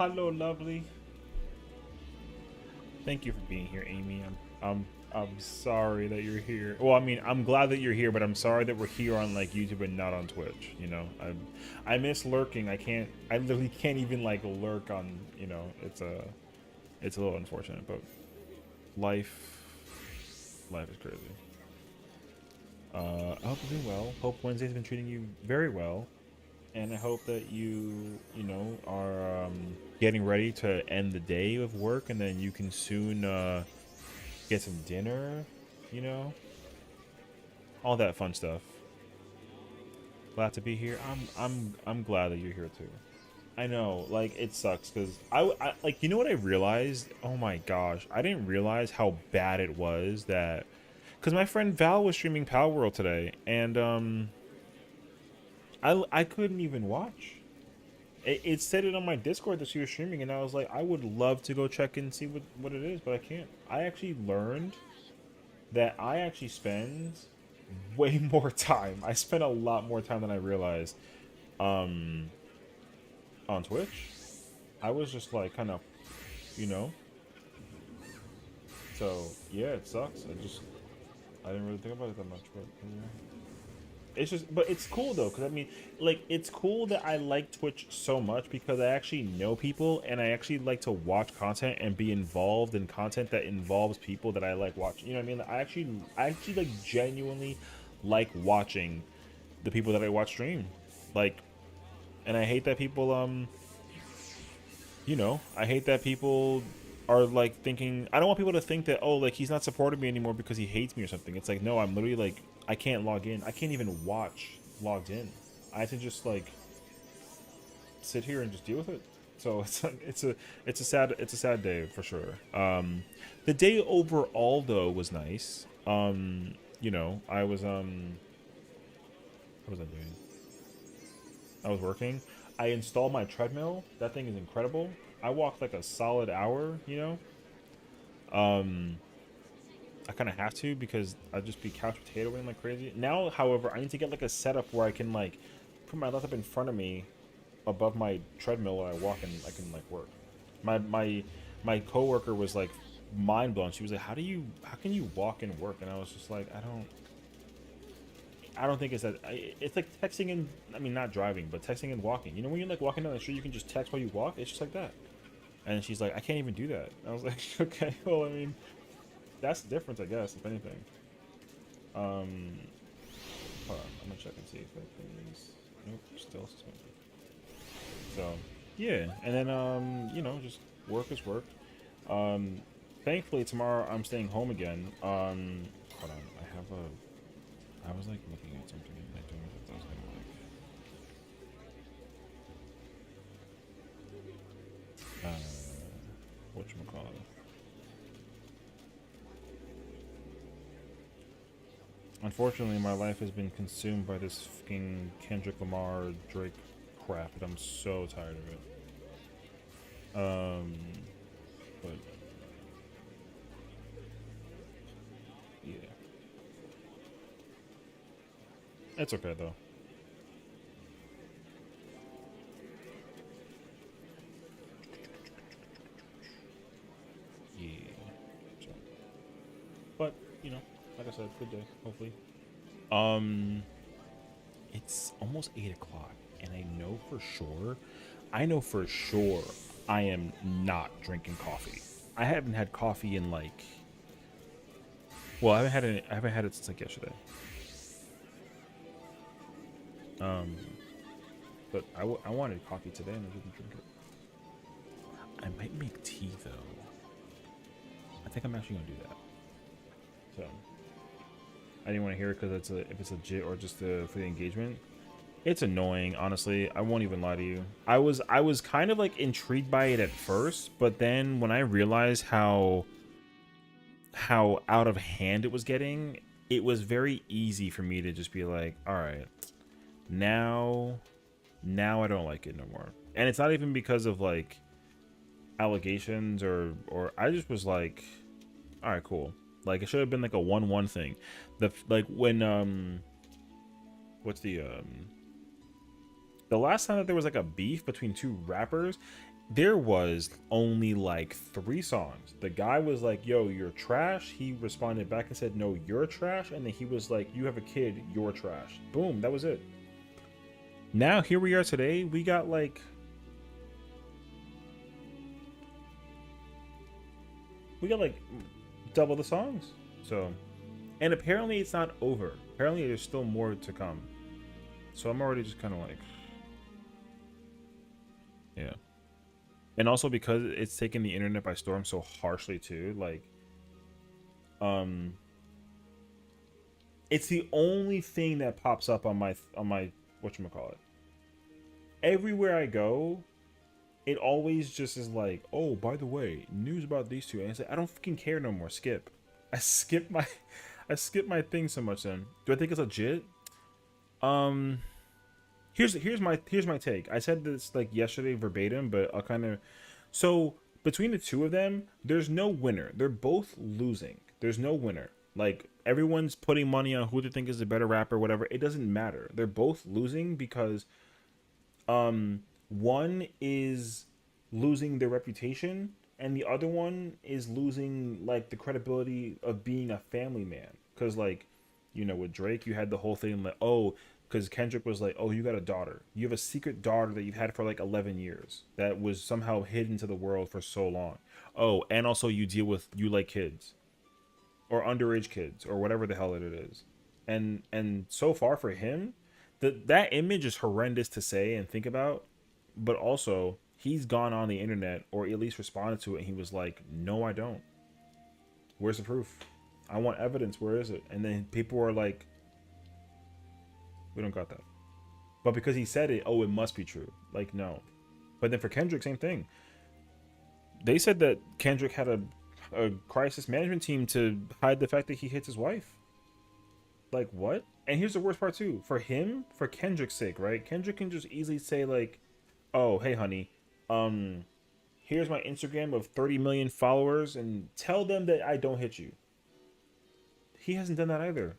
Hello, lovely. Thank you for being here, Amy. I'm sorry that you're here. Well, I mean, I'm glad that you're here, but I'm sorry that we're here on like YouTube and not on Twitch. You know, I miss lurking. I can't. I literally can't even like lurk on. You know, it's a little unfortunate, but life life is crazy. I hope you're doing well. Hope Wednesday's been treating you very well, and I hope that you know are getting ready to end the day of work, and then you can soon get some dinner. You know, all that fun stuff. Glad to be here. I'm glad that you're here too. I know, like it sucks because I like you know what I realized? Oh my gosh, I didn't realize how bad it was that because my friend Val was streaming Power World today, and I couldn't even watch. It said it on my Discord that she was streaming, and I was like, I would love to go check and see what it is, but I can't. I actually learned that I actually spend way more time. I spend a lot more time than I realized um, on Twitch. I was just like kind of, you know. So yeah, it sucks. I didn't really think about it that much, but yeah. It's just, but it's cool though, because I mean, like, it's cool that I like Twitch so much because I actually know people and I actually like to watch content and be involved in content that involves people that I like watching. You know what I mean? I actually like genuinely like watching the people that I watch stream. Like, and I hate that people, you know, I hate that people are like thinking, I don't want people to think that, oh, like he's not supporting me anymore because he hates me or something. It's like, no, I'm literally like, I can't log in. I can't even watch logged in. I have to just like sit here and just deal with it. So it's like, it's a sad day for sure. The day overall though was nice. You know, what was I doing? I was working. I installed my treadmill. That thing is incredible. I walked like a solid hour, you know. Um, I kind of have to because I'd just be couch potatoing like crazy. Now, however, I need to get like a setup where I can like put my laptop in front of me above my treadmill while I walk and I can like work. My coworker was like mind blown. She was like, how can you walk and work?" And I was just like, I don't think it's that. It's like texting and I mean not driving, but texting and walking. You know when you're like walking down the street, you can just text while you walk. It's just like that. And she's like, I can't even do that. I was like, okay, well, I mean, that's the difference, I guess, if anything. Um, hold on, I'm gonna check and see if it is. Nope, still suspended. So, yeah, and then you know, just work is work. Thankfully tomorrow I'm staying home again. Hold on, I was like looking at something and I don't know if that was gonna like, whatchamacallit. Unfortunately, my life has been consumed by this fucking Kendrick Lamar Drake crap, and I'm so tired of it. Um, but yeah, it's okay though. Yeah. So, but you know, like I said, good day. Hopefully. Um, it's almost 8 o'clock, and I know for sure, I am not drinking coffee. I haven't had coffee in like, well, I haven't had it since like yesterday. Um, but I wanted coffee today, and I didn't drink it. I might make tea though. I think I'm actually gonna do that. So I didn't want to hear it because if it's legit or just for the engagement. It's annoying, honestly. I won't even lie to you. I was kind of like intrigued by it at first, but then when I realized how out of hand it was getting, it was very easy for me to just be like, all right, now now I don't like it no more. And it's not even because of like allegations or I just was like, all right, cool. Like it should have been like a 1-1 thing. The like when what's the last time that there was like a beef between two rappers, there was only like 3 songs. The guy was like, yo, you're trash. He responded back and said, no, you're trash. And then he was like, you have a kid, you're trash. Boom, that was it. Now here we are today. We got like double the songs. So, and apparently it's not over. Apparently there's still more to come. So I'm already just kind of like, yeah. And also because it's taken the internet by storm so harshly too, like, it's the only thing that pops up on my whatchamacallit. Everywhere I go, it always just is like, oh, by the way, news about these two. And it's like, I don't fucking care no more. Skip. I skip my I skip my thing so much then. Do I think it's legit? Here's my take. I said this like yesterday verbatim, but I'll kind of, so between the two of them, there's no winner. They're both losing. There's no winner. Like everyone's putting money on who they think is the better rapper, whatever. It doesn't matter. They're both losing because one is losing their reputation and the other one is losing like the credibility of being a family man. Cause like, you know, with Drake, you had the whole thing like, oh, because Kendrick was like, oh, you got a daughter. You have a secret daughter that you've had for like 11 years that was somehow hidden to the world for so long. Oh, and also you like kids or underage kids or whatever the hell it is. And so far for him, that image is horrendous to say and think about, but also he's gone on the internet or at least responded to it and he was like, no, I don't. Where's the proof? I want evidence. Where is it? And then people were like, we don't got that. But because he said it, oh, it must be true. Like, no. But then for Kendrick, same thing. They said that Kendrick had a crisis management team to hide the fact that he hits his wife. Like, what? And here's the worst part, too. For him, for Kendrick's sake, right? Kendrick can just easily say, like, oh, hey, honey, here's my Instagram of 30 million followers and tell them that I don't hit you. He hasn't done that either.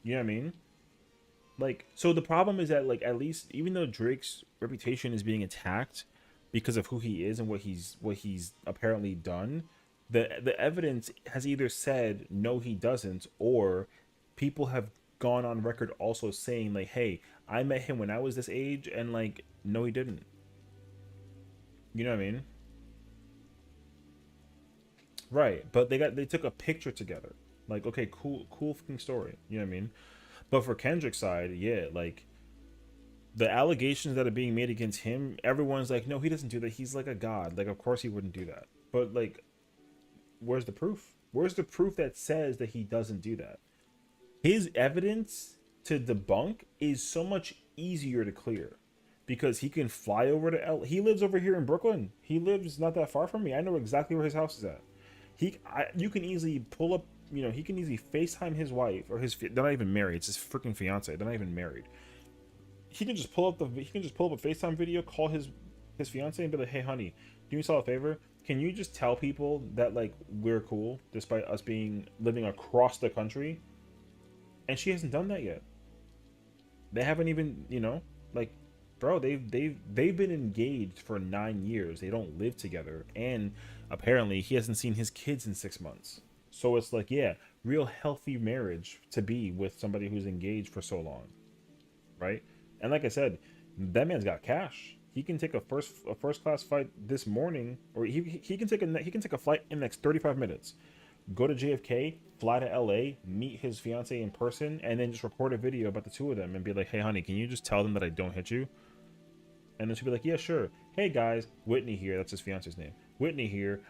You know what I mean? Like, so the problem is that, like, at least even though Drake's reputation is being attacked because of who he is and what he's apparently done, the evidence has either said no, he doesn't, or people have gone on record also saying like, hey, I met him when I was this age, and like, no, he didn't. You know what I mean? Right, but they took a picture together. Like, okay, cool fucking story. You know what I mean? But for Kendrick's side, yeah, like the allegations that are being made against him, everyone's like, no, he doesn't do that. He's like a god. Like, of course he wouldn't do that. But like, where's the proof? Where's the proof that says that he doesn't do that? His evidence to debunk is so much easier to clear because he can fly over to He lives over here in Brooklyn. He lives not that far from me. I know exactly where his house is at. You can easily pull up. You know, he can easily FaceTime his wife or they're not even married. It's his freaking fiance. They're not even married. He can just pull up a FaceTime video, call his fiance and be like, hey, honey, do me a favor. Can you just tell people that like we're cool despite us living across the country? And she hasn't done that yet. They haven't even, you know, like, bro, they've been engaged for 9 years. They don't live together, and apparently he hasn't seen his kids in 6 months. So it's like, yeah, real healthy marriage to be with somebody who's engaged for so long, right? And like I said, that man's got cash. He can take a first class flight this morning, or he can take a flight in the next 35 minutes. Go to JFK, fly to LA, meet his fiance in person, and then just record a video about the two of them and be like, hey, honey, can you just tell them that I don't hit you? And then she'll be like, yeah, sure. Hey, guys, Whitney here. That's his fiance's name. Whitney here.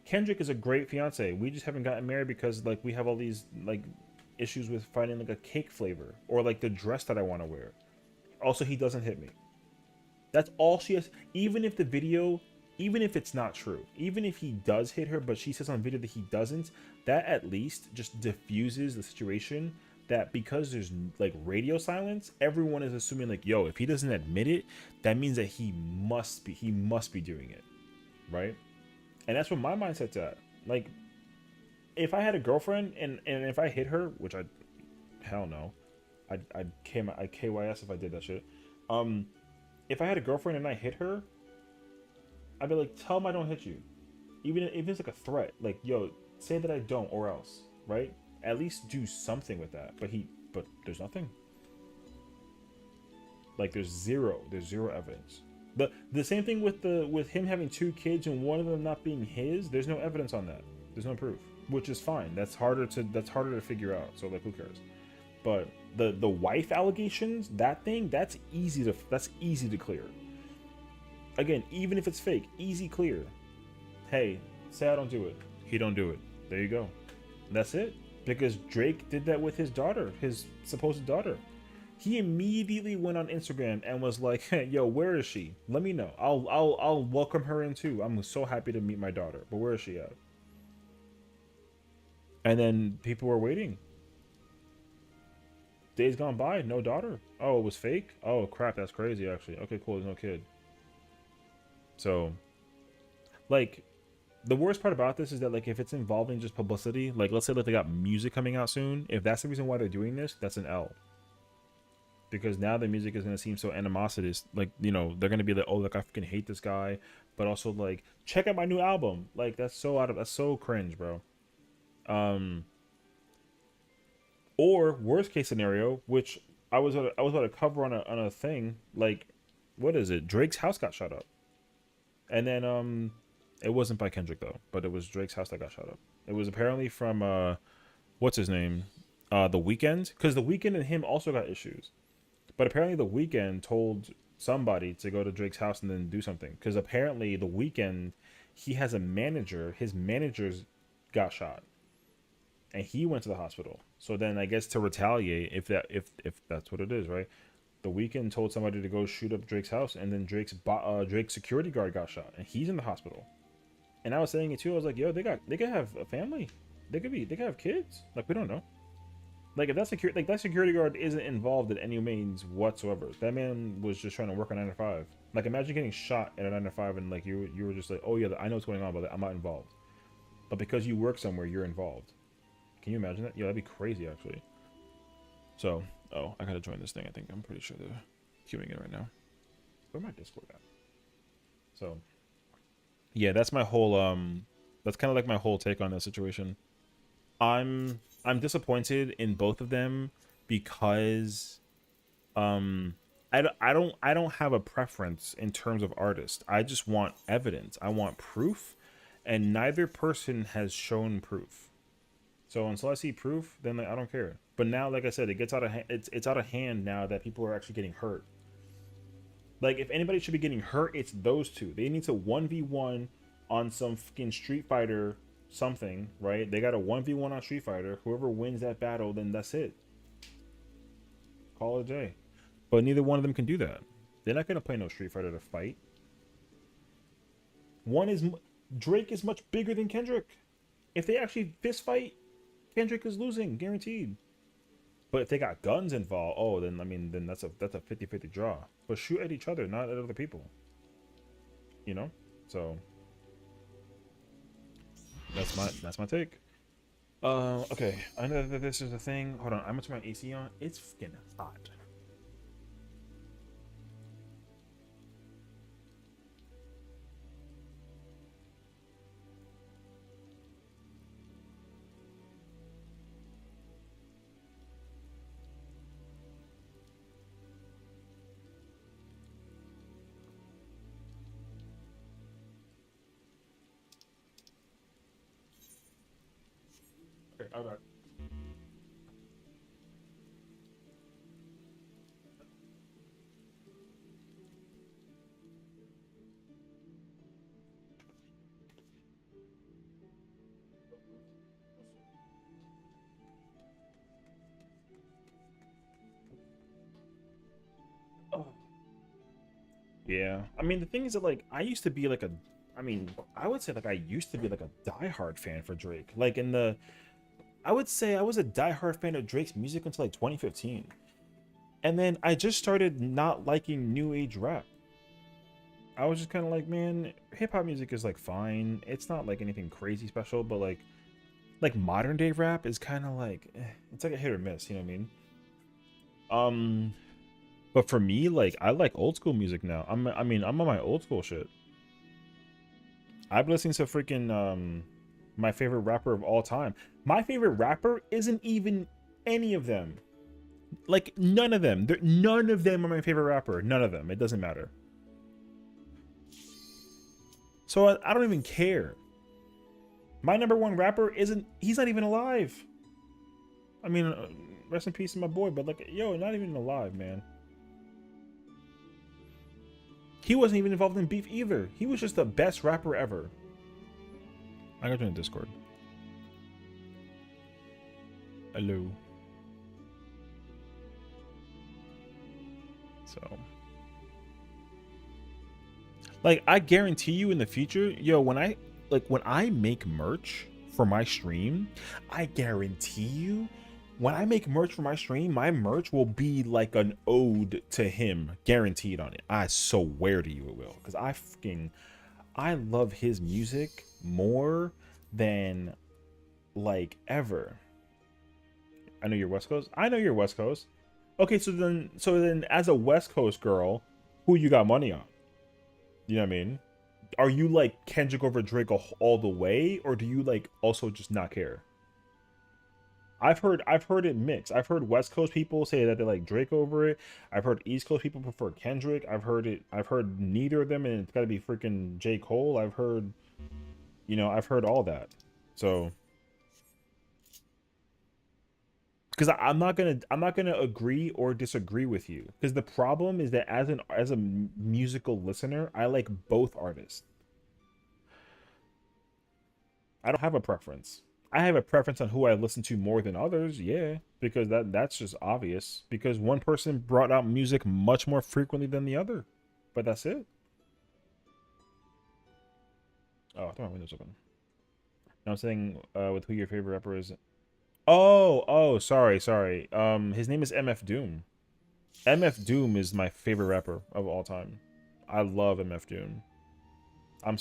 Kendrick is a great fiance. We just haven't gotten married because, like, we have all these, like, issues with finding, like, a cake flavor or, like, the dress that I want to wear. Also, he doesn't hit me. That's all she has. Even if it's not true, even if he does hit her, but she says on video that he doesn't, that at least just diffuses the situation that because there's like radio silence, everyone is assuming like, yo, if he doesn't admit it, that means that he must be doing it, right? And that's what my mindset's at. Like, if I had a girlfriend and if I hit her, which hell no, I'd KYS if I did that shit. If I had a girlfriend and I hit her, I'd be like, tell him I don't hit you. Even if it's like a threat, like, yo, say that I don't or else, right? At least do something with that. But there's nothing. Like there's zero evidence. The same thing with him having two kids and one of them not being his. There's no evidence on that. There's no proof, which is fine. That's harder to figure out. So like, who cares? But the wife allegations, that's easy to clear. Again, even if it's fake, easy clear. Hey, say I don't do it. He don't do it. There you go. That's it. Because Drake did that with his daughter, his supposed daughter. He immediately went on Instagram and was like, hey, yo, where is she? Let me know. I'll welcome her in too. I'm so happy to meet my daughter. But where is she at? And then people were waiting. Days gone by, no daughter. Oh, it was fake? Oh crap, that's crazy actually. Okay, cool, there's no kid. So like, the worst part about this is that like, if it's involving just publicity, like let's say like they got music coming out soon, if that's the reason why they're doing this, that's an L. Because now the music is going to seem so animositous. Like, you know, they're going to be like, oh, like I fucking hate this guy, but also like, check out my new album. Like, that's so cringe, bro. Or worst case scenario, which I was about to cover on a thing, like, what is it? Drake's house got shot up. And then it wasn't by Kendrick though, but it was Drake's house that got shot up. It was apparently from what's his name? The Weeknd, because the Weeknd and him also got issues. But apparently the Weeknd told somebody to go to Drake's house and then do something. Because apparently the Weeknd, he has a manager. His manager's got shot, and he went to the hospital. So then I guess to retaliate, if that's what it is, right? The Weeknd told somebody to go shoot up Drake's house, and then Drake's security guard got shot, and he's in the hospital. And I was saying it too. I was like, yo, they could have a family. They could have kids. Like, we don't know. Like, if that security guard isn't involved in any means whatsoever, that man was just trying to work on 9 to 5. Like, imagine getting shot at a 9 to 5 and like you were just like, oh yeah, I know what's going on, but I'm not involved. But because you work somewhere, you're involved. Can you imagine that? Yeah, that'd be crazy actually. So, oh, I gotta join this thing. I think I'm pretty sure they're queuing it right now. Where my Discord at? So, yeah, that's my whole that's kind of like my whole take on that situation. I'm disappointed in both of them because I don't have a preference in terms of artist. I just want evidence. I want proof, and neither person has shown proof. So until I see proof, then like, I don't care. But now, like I said, it gets out of it's out of hand now that people are actually getting hurt. Like, if anybody should be getting hurt, it's those two. They need to 1v1 on some fucking Street Fighter something, right? They got a 1v1 on Street Fighter. Whoever wins that battle, then that's it. Call it a day. But neither one of them can do that. They're not going to play no Street Fighter to fight. Drake is much bigger than Kendrick. If they actually fist fight, Kendrick is losing, guaranteed. But if they got guns involved, oh, then I mean, then that's a 50-50 draw. But shoot at each other, not at other people. You know? So that's my take. Okay. I know that this is a thing. Hold on, I'm gonna turn my AC on. It's fucking hot. Okay, all right. Oh. Yeah, I mean, the thing is that like I used to be like I would say like I used to be like a diehard fan for Drake. Like I would say I was a diehard fan of Drake's music until like 2015, and then I just started not liking new age rap. I was just kind of like, man, hip hop music is like fine. It's not like anything crazy special, but like modern day rap is kind of like it's like a hit or miss. You know what I mean? Um, but for me, like I like old school music now. I'm on my old school shit. I've been listening to freaking my favorite rapper of all time. My favorite rapper isn't even any of them. Like none of them. None of them are my favorite rapper. None of them. It doesn't matter. So I don't even care. My number one rapper he's not even alive. I mean, rest in peace to my boy, but like, yo, not even alive, man. He wasn't even involved in beef either. He was just the best rapper ever. I got you in Discord. Hello. So, like, I guarantee you in the future, yo, when I make merch for my stream, I guarantee you, when I make merch for my stream, my merch will be like an ode to him, guaranteed on it. I swear to you it will, because I love his music more than like ever. I know you're West Coast. I know you're West Coast. Okay, so then as a West Coast girl, who you got money on? You know what I mean? Are you like Kendrick over Drake all the way, or do you like also just not care? I've heard it mixed. I've heard West Coast people say that they like Drake over it. I've heard East Coast people prefer Kendrick. I've heard neither of them, and it's got to be freaking J. Cole. I've heard all that. So, because I'm not gonna agree or disagree with you. Because the problem is that as a musical listener, I like both artists. I don't have a preference. I have a preference on who I listen to more than others, yeah, because that's just obvious. Because one person brought out music much more frequently than the other, but that's it. Oh, I thought my window's open. No, I'm saying with who your favorite rapper is. Oh, sorry. His name is MF Doom. MF Doom is my favorite rapper of all time. I love MF Doom. I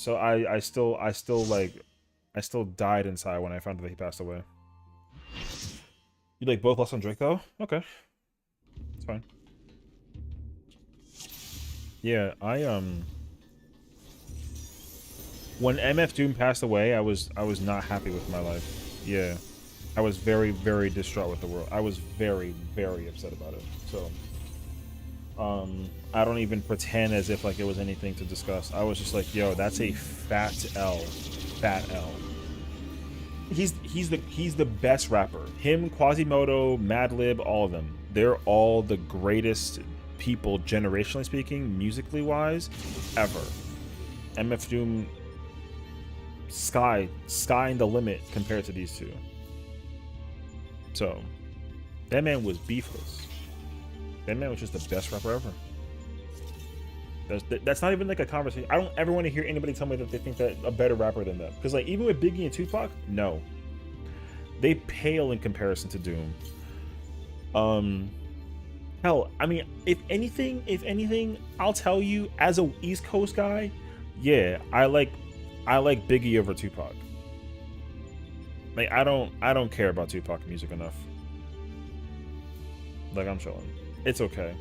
still died inside when I found out that he passed away. You like both Lost on Drake though? Okay. It's fine. Yeah, when MF Doom passed away, I was not happy with my life. Yeah. I was very, very distraught with the world. I was very, very upset about it. So I don't even pretend as if like it was anything to discuss. I was just like, yo, that's a fat L. Fat L. He's the best rapper. Him, Quasimodo, Madlib, all of them. They're all the greatest people, generationally speaking, musically wise, ever. MF Doom, sky in the limit compared to these two. So that man was beefless. That man was just the best rapper ever. That's not even like a conversation. I don't ever want to hear anybody tell me that they think that a better rapper than them. Because like even with Biggie and Tupac, no, they pale in comparison to Doom. Hell, I mean, if anything, I'll tell you as a East Coast guy, yeah, I like Biggie over Tupac. Like I don't care about Tupac music enough. Like I'm chilling. It's okay.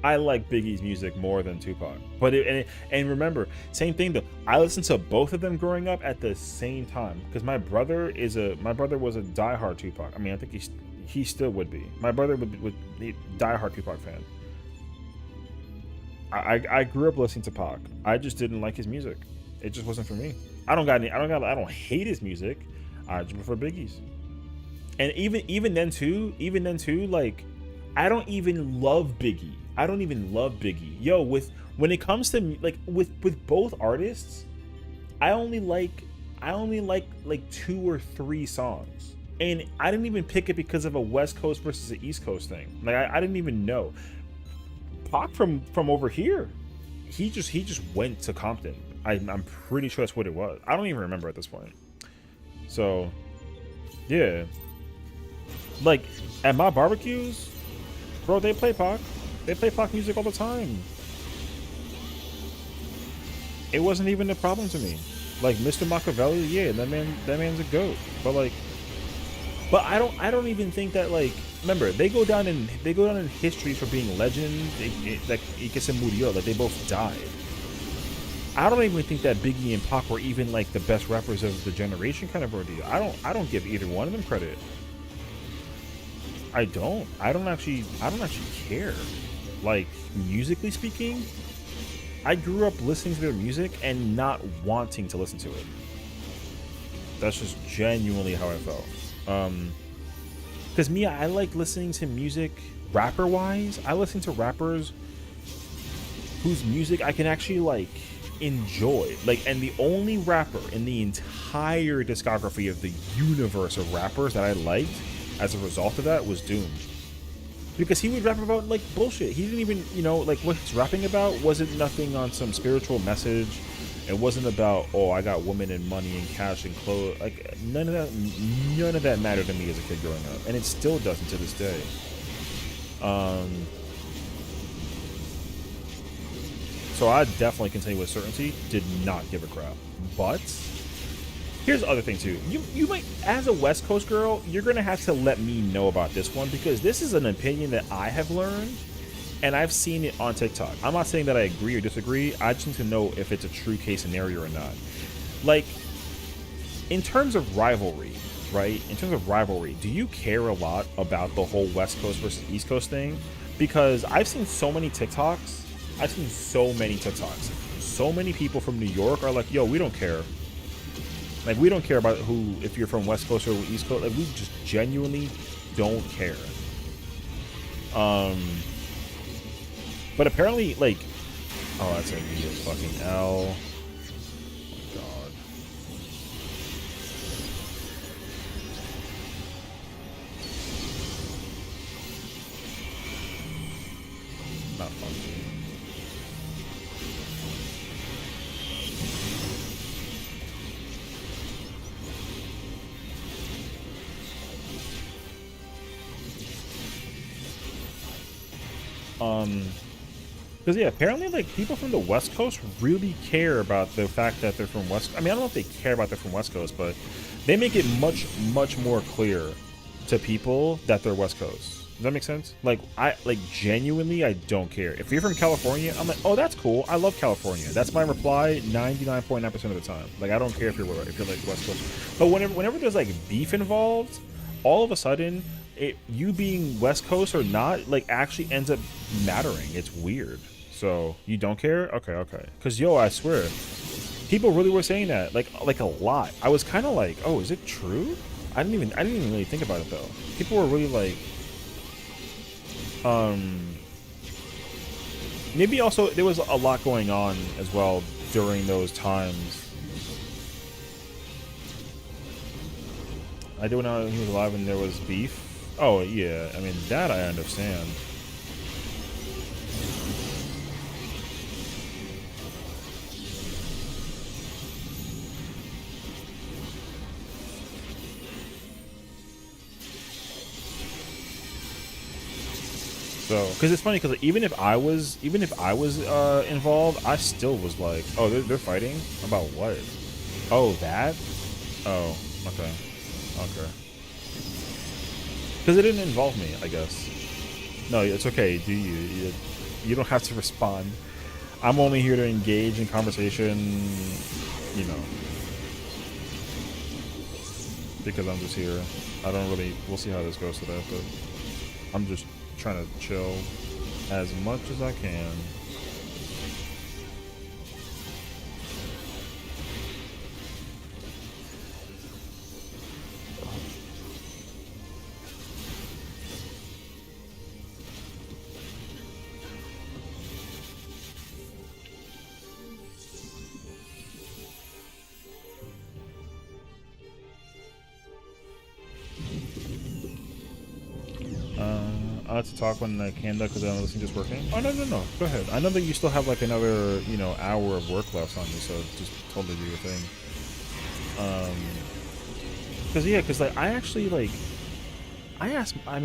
I like Biggie's music more than Tupac. But and remember, same thing though. I listened to both of them growing up at the same time because my brother was a diehard Tupac. I mean, I think he still would be. My brother would be a diehard Tupac fan. I grew up listening to Pac. I just didn't like his music. It just wasn't for me. I don't hate his music. I just prefer Biggie's. And even then too, like I don't even love Biggie. I don't even love Biggie. Yo, when it comes to like with both artists, I only like like 2 or 3 songs. And I didn't even pick it because of a West Coast versus an East Coast thing. Like I didn't even know. Pac from over here, he just went to Compton. I'm pretty sure that's what it was. I don't even remember at this point. So, yeah. Like at my barbecues, bro, they play Pac. They play Pac music all the time. It wasn't even a problem to me. Like Mr. Machiavelli, yeah, that man's a goat. But I don't even think that, like, remember, they go down in history for being legends. Like, y que se murió, like they both died. I don't even think that Biggie and Pac were even like the best rappers of the generation kind of ordeal. I don't give either one of them credit. I don't actually care. Like, musically speaking, I grew up listening to their music and not wanting to listen to it. That's just genuinely how I felt. Because me, I like listening to music rapper wise. I listen to rappers whose music I can actually like enjoy. Like, and the only rapper in the entire discography of the universe of rappers that I liked as a result of that was Doomed. Because he would rap about like bullshit. He didn't even, you know, like what he's rapping about wasn't nothing on some spiritual message. It wasn't about, oh, I got women and money and cash and clothes. Like none of that mattered to me as a kid growing up, and it still doesn't to this day. So I definitely can tell you with certainty, did not give a crap. But here's the other thing too. You might, as a West Coast girl, you're gonna have to let me know about this one, because this is an opinion that I have learned and I've seen it on TikTok. I'm not saying that I agree or disagree. I just need to know if it's a true case scenario or not. Like, in terms of rivalry, right? In terms of rivalry, do you care a lot about the whole West Coast versus East Coast thing? Because I've seen so many TikToks. So many people from New York are like, yo, we don't care. Like, we don't care about who, if you're from West Coast or East Coast. Like, we just genuinely don't care. But apparently, like, oh, that's a fucking L. Oh, God. Not fun. Because yeah, apparently like people from the West Coast really care about the fact that they're from West. I mean, I don't know if they care about they're from West Coast, but they make it much more clear to people that they're West Coast. Does that make sense? Like, I genuinely, I don't care. If you're from California, I'm like, oh, that's cool. I love California. That's my reply 99.9% of the time. Like, I don't care if you're like West Coast. But whenever there's like beef involved, all of a sudden, you being West Coast or not, like, actually ends up mattering. It's weird. So you don't care? Okay. Because yo, I swear, people really were saying that like a lot. I was kind of like, oh, is it true? I didn't even really think about it though. People were really like, maybe also there was a lot going on as well during those times. I do know he was alive and there was beef. Oh yeah, I mean that I understand. So, because it's funny, because even if I was involved, I still was like, oh, they're fighting about what? Oh, that? Oh, okay. Because it didn't involve me, I guess. No, it's okay. You don't have to respond. I'm only here to engage in conversation, you know, because I'm just here. I don't really. We'll see how this goes today, but I'm just trying to chill as much as I can. I like to talk when I can, though, because I'm listening just working. Oh, no. Go ahead. I know that you still have, like, another, you know, hour of work left on you, so just totally do your thing. Because, like, I actually, like, I asked my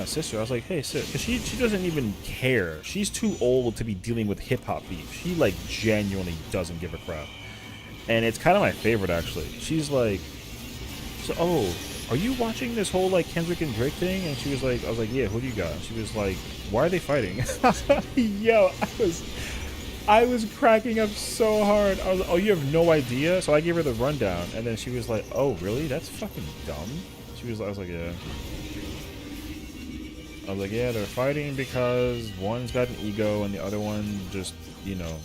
sister, I was like, hey, sis, because she doesn't even care. She's too old to be dealing with hip-hop beef. She, like, genuinely doesn't give a crap. And it's kind of my favorite, actually. She's like, so, oh, are you watching this whole like Kendrick and Drake thing? And she was like, I was like, yeah, who do you got? And she was like, why are they fighting? Yo, I was cracking up so hard. I was like, oh, you have no idea? So I gave her the rundown, and then she was like, oh, really? That's fucking dumb. She was, I was like, yeah. I was like, yeah, they're fighting because one's got an ego and the other one just, you know,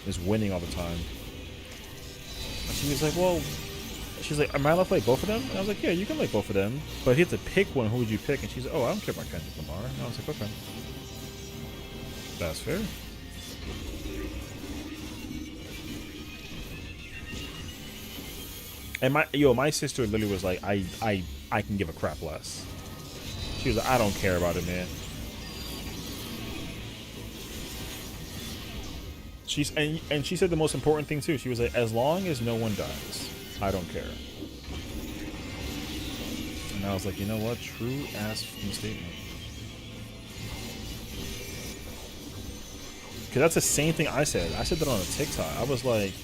is winning all the time. And she was like, well, she's like, am I allowed to like both of them? And I was like, yeah, you can like both of them. But if you have to pick one, who would you pick? And she's like, oh, I don't care about Kendrick Lamar. And I was like, okay. That's fair. And my sister literally was like, I can give a crap less. She was like, I don't care about it, man. And she said the most important thing too. She was like, as long as no one dies, I don't care. And I was like, you know what? True ass statement. Because that's the same thing I said. I said that on a TikTok. I was like,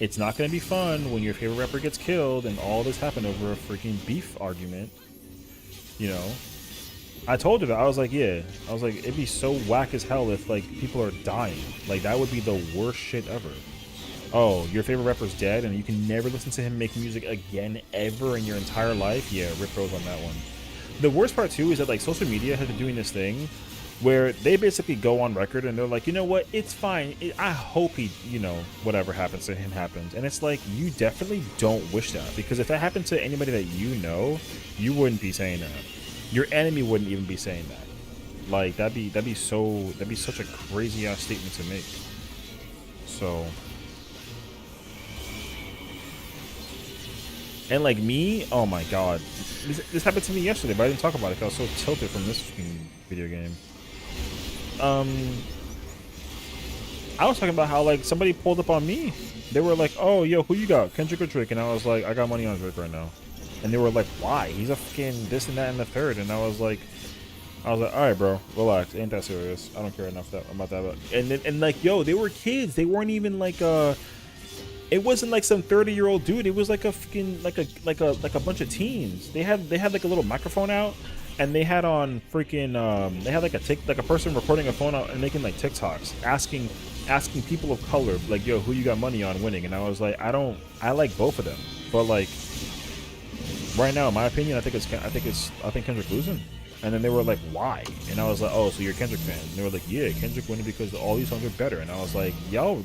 it's not going to be fun when your favorite rapper gets killed and all this happened over a freaking beef argument. You know? I told her that. I was like, yeah. I was like, it'd be so whack as hell if, like, people are dying. Like, that would be the worst shit ever. Oh, your favorite rapper's dead and you can never listen to him make music again ever in your entire life? Yeah, Rip Rose on that one. The worst part, too, is that, like, social media has been doing this thing where they basically go on record and they're like, you know what, it's fine. I hope he, you know, whatever happens to him happens. And it's like, you definitely don't wish that. Because if that happened to anybody that you know, you wouldn't be saying that. Your enemy wouldn't even be saying that. Like, that'd be such a crazy ass statement to make. So, and like me, oh my god, this happened to me yesterday, but I didn't talk about it because I was so tilted from this fucking video game. I was talking about how, like, somebody pulled up on me. They were like, oh, yo, who you got, Kendrick or Drake? And I was like, I got money on Drake right now. And they were like, why? He's a fucking this and that and the third. And I was like, all right, bro, relax. Ain't that serious. I don't care enough about that. And like, yo, they were kids. They weren't even like it wasn't like some 30-year-old dude. It was like a fucking like a bunch of teens. They had like a little microphone out, and they had on freaking they had like a person recording a phone out and making like TikToks asking people of color, like, yo, who you got money on winning? And I was like, I like both of them, but like right now, in my opinion, I think Kendrick losing. And then they were like, why? And I was like, oh, so you're a Kendrick fan? And they were like, yeah, Kendrick winning because all these songs are better. And I was like, y'all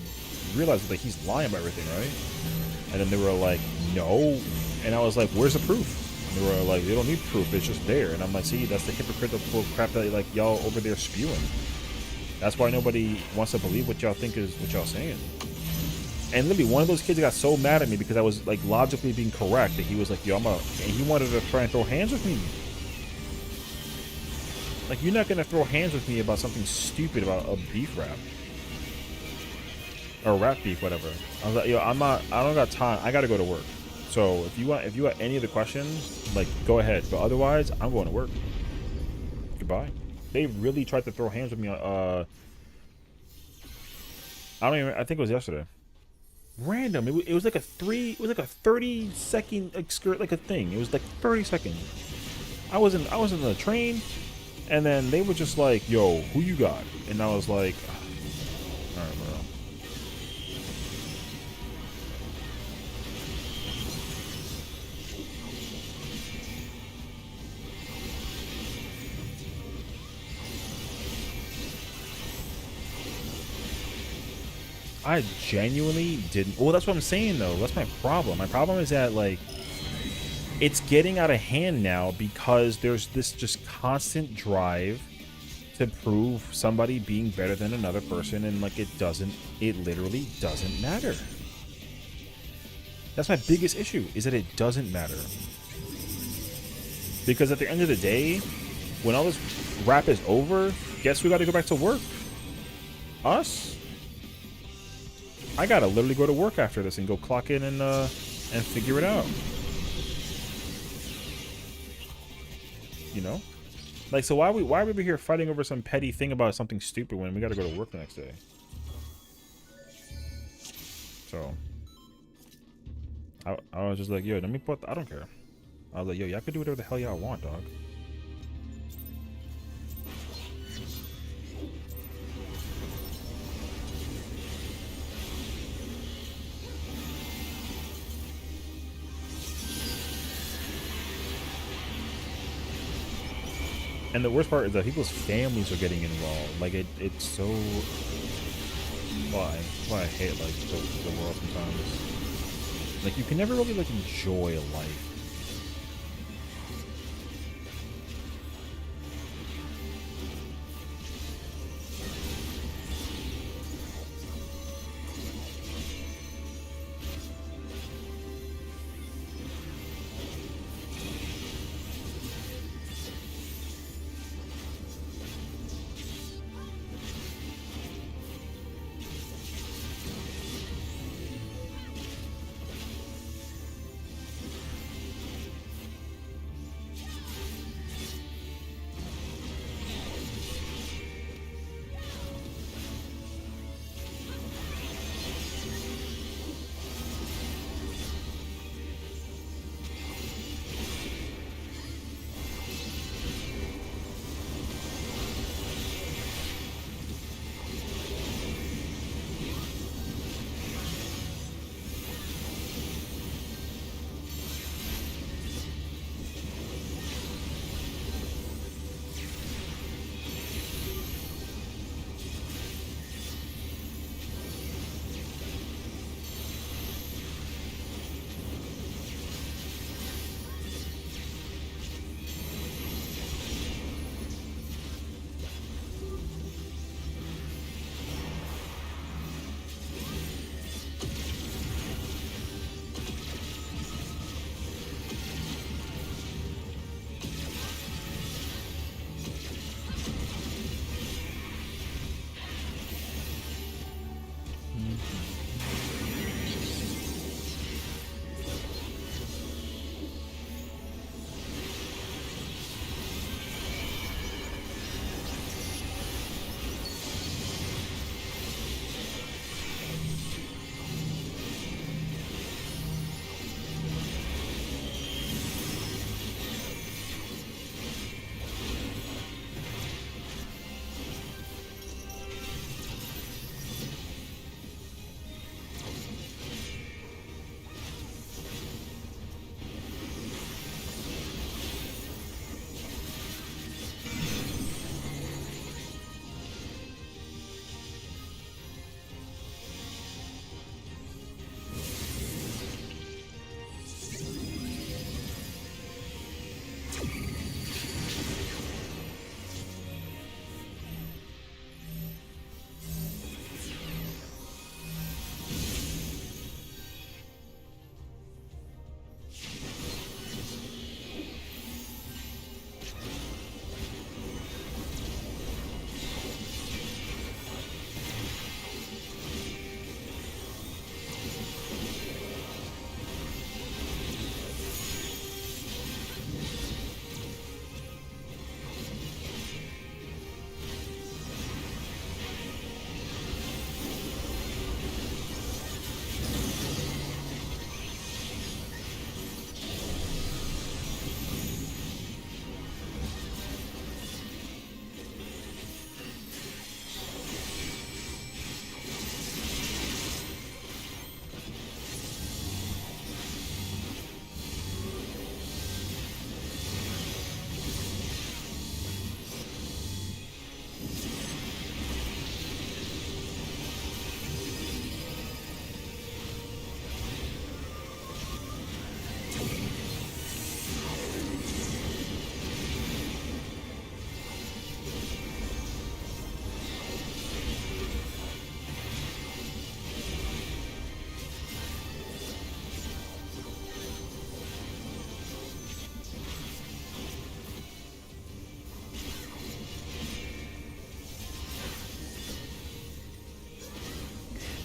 realize that he's lying about everything, right? And then they were like, no. And I was like, where's the proof? And they were like, they don't need proof, it's just there. And I'm like, see, that's the hypocritical crap that like y'all over there spewing. That's why nobody wants to believe what y'all think is what y'all saying. And literally, one of those kids got so mad at me because I was like logically being correct that he was like, yo, and he wanted to try and throw hands with me. Like, you're not gonna throw hands with me about something stupid about a beef rap. Or rap beef, whatever. I was like, yo, I don't got time. I gotta go to work. So if you got any other questions, like, go ahead. But otherwise, I'm going to work. Goodbye. They really tried to throw hands with me. I think it was yesterday. Random. It was like a 30-second like a thing. It was like 30 seconds. I was in the train, and then they were just like, yo, who you got? And I was like, all right, bro. I genuinely didn't. Well, that's what I'm saying, though. That's my problem. My problem is that, like, it's getting out of hand now because there's this just constant drive to prove somebody being better than another person, and, like, it literally doesn't matter. That's my biggest issue, is that it doesn't matter. Because at the end of the day, when all this rap is over, guess who got to go back to work? Us. I gotta literally go to work after this and go clock in and figure it out. You know, like, so why are we over here fighting over some petty thing about something stupid when we gotta go to work the next day? So I was just like, yo, let me put. I don't care. I was like, yo, y'all can do whatever the hell y'all want, dog. And the worst part is that people's families are getting involved. Like it's so. Why I hate like the world sometimes. Like you can never really like enjoy life.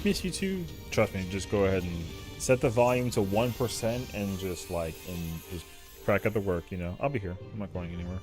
Miss you too. Trust me, just go ahead and set the volume to 1% and just crack at the work, you know. I'll be here. I'm not going anywhere.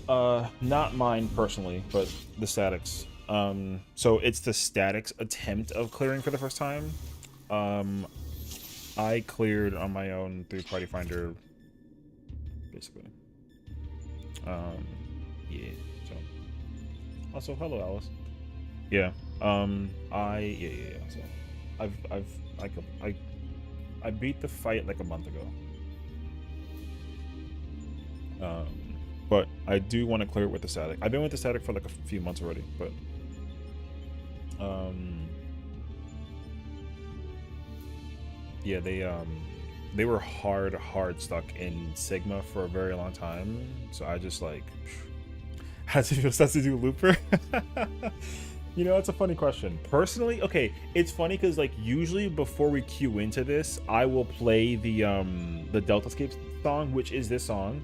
Not mine personally, but the statics. So it's the statics attempt of clearing for the first time. Um, I cleared on my own through Party Finder, basically. Yeah. So, also, hello, Alice. Yeah. Yeah. So, I beat the fight like a month ago. But I do want to clear it with the static. I've been with the static for like a few months already, but yeah, they were hard stuck in Sigma for a very long time, so I just like had to feel to do Looper. You know, that's a funny question. Personally, okay, it's funny because like usually before we queue into this, I will play the Deltascape song, which is this song.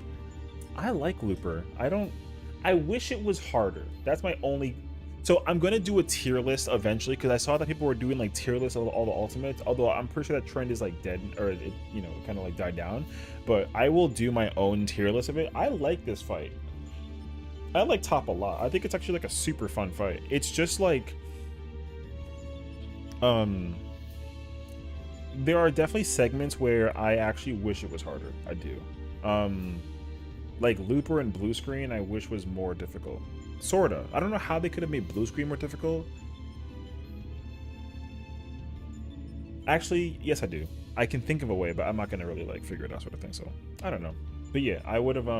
I like Looper. I wish it was harder. That's my only. So I'm gonna do a tier list eventually because I saw that people were doing like tier lists of all the ultimates. Although I'm pretty sure that trend is like dead, or it, you know, kind of like died down. But I will do my own tier list of it. I like this fight. I like Top a lot. I think it's actually like a super fun fight. It's just like, there are definitely segments where I actually wish it was harder. I do. Like Looper and Blue Screen, I wish was more difficult. Sorta. I don't know how they could have made Blue Screen more difficult. Actually, yes, I do. I can think of a way, but I'm not gonna really like figure it out, sort of thing. So I don't know. But yeah, I would have.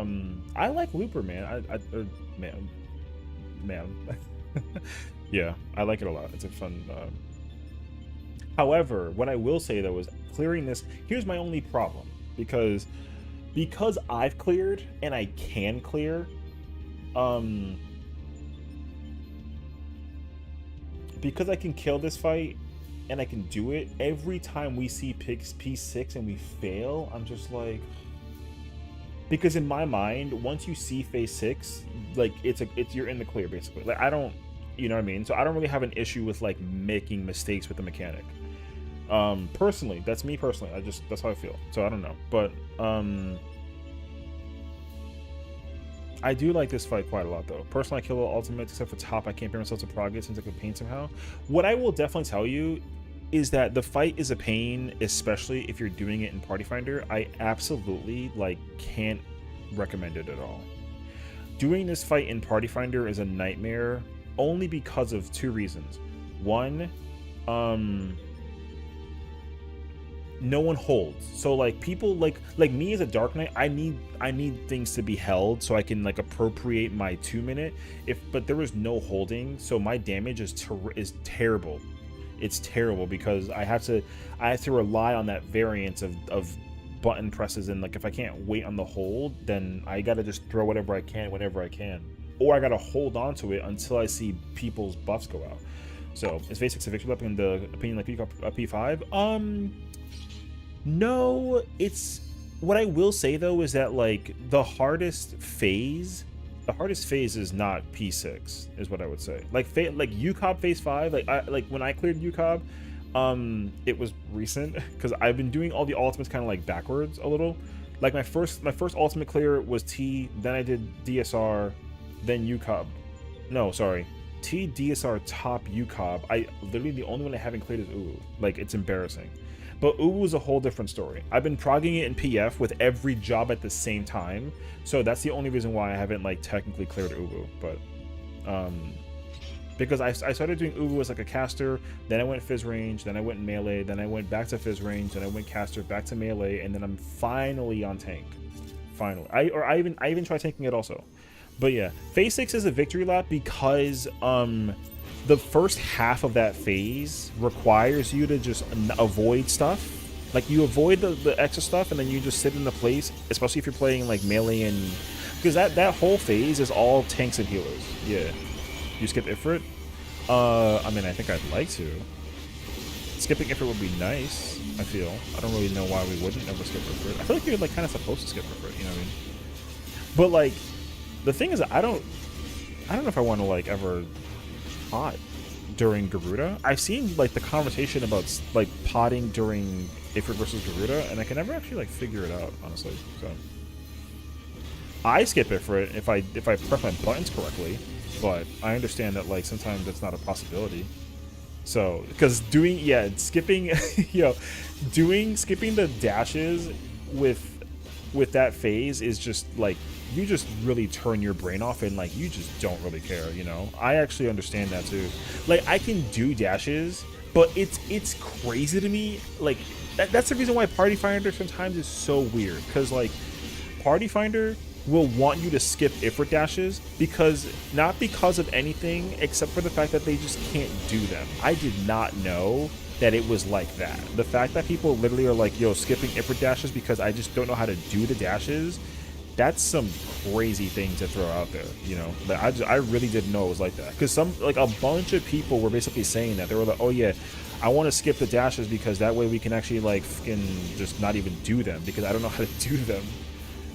I like Looper, man. Man. Yeah, I like it a lot. It's a fun. However, what I will say though is clearing this. Here's my only problem because I've cleared and I can clear. Because I can kill this fight and I can do it every time we see P6 and we fail. I'm just like. Because in my mind, once you see phase 6, like it's you're in the clear basically. Like I don't, you know what I mean? So I don't really have an issue with like making mistakes with the mechanic. Personally, that's me personally. That's how I feel. So I don't know, but I do like this fight quite a lot though. Personally, I kill all ultimates except for top. I can't bring myself to progress since I could pain somehow. What I will definitely tell you is that the fight is a pain, especially if you're doing it in Party Finder. I absolutely like can't recommend it at all. Doing this fight in Party Finder is a nightmare only because of two reasons. One, no one holds. So like people like me as a Dark Knight, I need things to be held so I can like appropriate my 2 minute. But there was no holding, so my damage is terrible. It's terrible because I have to rely on that variance of button presses, and like if I can't wait on the hold, then I gotta just throw whatever I can whenever I can, or I gotta hold on to it until I see people's buffs go out. So is phase 6 a victory lap in the opinion like P5? No, it's what I will say though is that like the hardest phase is not P6 is what I would say. Like UCOB phase 5, like when I cleared UCOB, it was recent because I've been doing all the ultimates kind of like backwards a little. Like my first ultimate clear was T, then I did DSR, then UCOB. No, sorry. T, DSR, top, UCOB. I literally the only one I haven't cleared is Uwu. Like it's embarrassing. But Uwu is a whole different story. I've been progging it in PF with every job at the same time, so that's the only reason why I haven't like technically cleared Uwu. But because I started doing Uwu as like a caster, then I went Fizz range, then I went melee, then I went back to Fizz range, then I went caster, back to melee, and then I'm finally on tank. Finally, I even tried tanking it also. But yeah, phase 6 is a victory lap because the first half of that phase requires you to just avoid stuff. Like you avoid the extra stuff and then you just sit in the place, especially if you're playing like melee, and because that whole phase is all tanks and healers. Yeah. You skip Ifrit? I mean, I think I'd like to. Skipping Ifrit would be nice, I feel. I don't really know why we wouldn't ever skip Ifrit. I feel like you're like kind of supposed to skip Ifrit, you know what I mean? But like, the thing is, I don't know if I want to like ever pot during Garuda. I've seen like the conversation about like potting during Ifrit versus Garuda, and I can never actually like figure it out, honestly. So I skip it for it if I press my buttons correctly, but I understand that like sometimes that's not a possibility. So because skipping skipping the dashes with that phase is just like you just really turn your brain off and like you just don't really care, you know. I actually understand that too. Like I can do dashes, but it's crazy to me. Like that's the reason why Party Finder sometimes is so weird, because like Party Finder will want you to skip Ifrit dashes not because of anything except for the fact that they just can't do them. I did not know that it was like that. The fact that people literally are like, yo, skipping Ifrit dashes because I just don't know how to do the dashes, that's some crazy thing to throw out there, you know. Like I really didn't know it was like that, because a bunch of people were basically saying that. They were like, oh yeah, I want to skip the dashes because that way we can actually like fucking just not even do them because I don't know how to do them.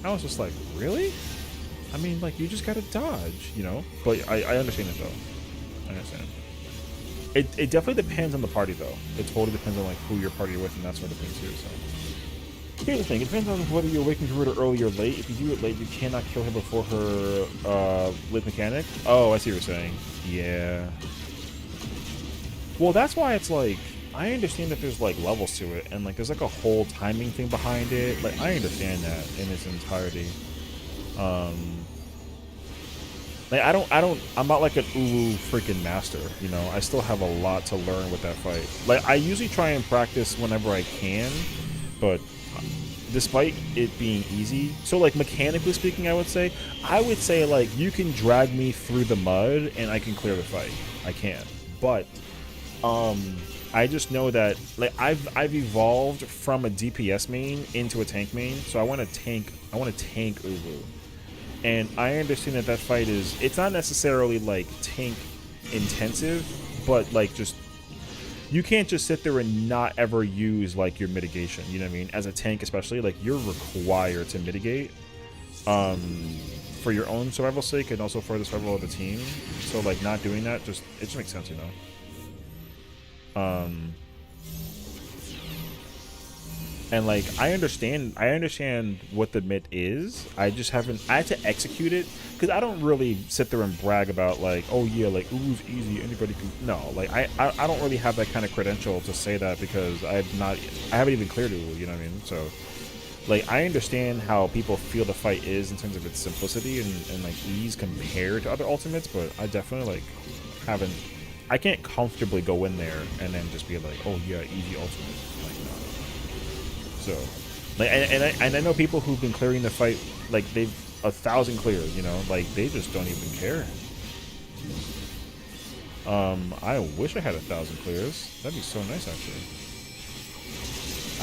I was just like, really? I mean, like, you just gotta dodge, you know? But I understand it, though. I understand. It definitely depends on the party, though. It totally depends on, like, who you're partying with and that sort of thing, too, so. Here's the thing. It depends on whether you're waking Garuda early or late. If you do it late, you cannot kill her before her, lit mechanic. Oh, I see what you're saying. Yeah. Well, that's why it's, like, I understand that there's like levels to it, and like there's like a whole timing thing behind it. Like I understand that in its entirety. Like I'm not like an Ulu freaking master, you know. I still have a lot to learn with that fight. Like I usually try and practice whenever I can, but despite it being easy, so like mechanically speaking, I would say like you can drag me through the mud and I can clear the fight. I can, but I just know that like I've evolved from a DPS main into a tank main, so I want to tank Ulu. And I understand that that fight it's not necessarily like tank intensive, but like just you can't just sit there and not ever use like your mitigation, you know what I mean? As a tank especially, like you're required to mitigate for your own survival sake and also for the survival of the team. So like not doing that it just makes sense, you know. And like I understand what the MIT is. I just haven't. I had to execute it because I don't really sit there and brag about like, oh yeah, like Ulu's easy, anybody can. No, like I don't really have that kind of credential to say that because I haven't even cleared Ulu. You know what I mean? So like I understand how people feel the fight is in terms of its simplicity and like ease compared to other ultimates, but I definitely like haven't. I can't comfortably go in there and then just be like, oh yeah, easy ultimate. Like, no. So, like, and I know people who've been clearing the fight, like they've 1,000 clears, you know, like they just don't even care. I wish I had 1,000 clears. That'd be so nice, actually.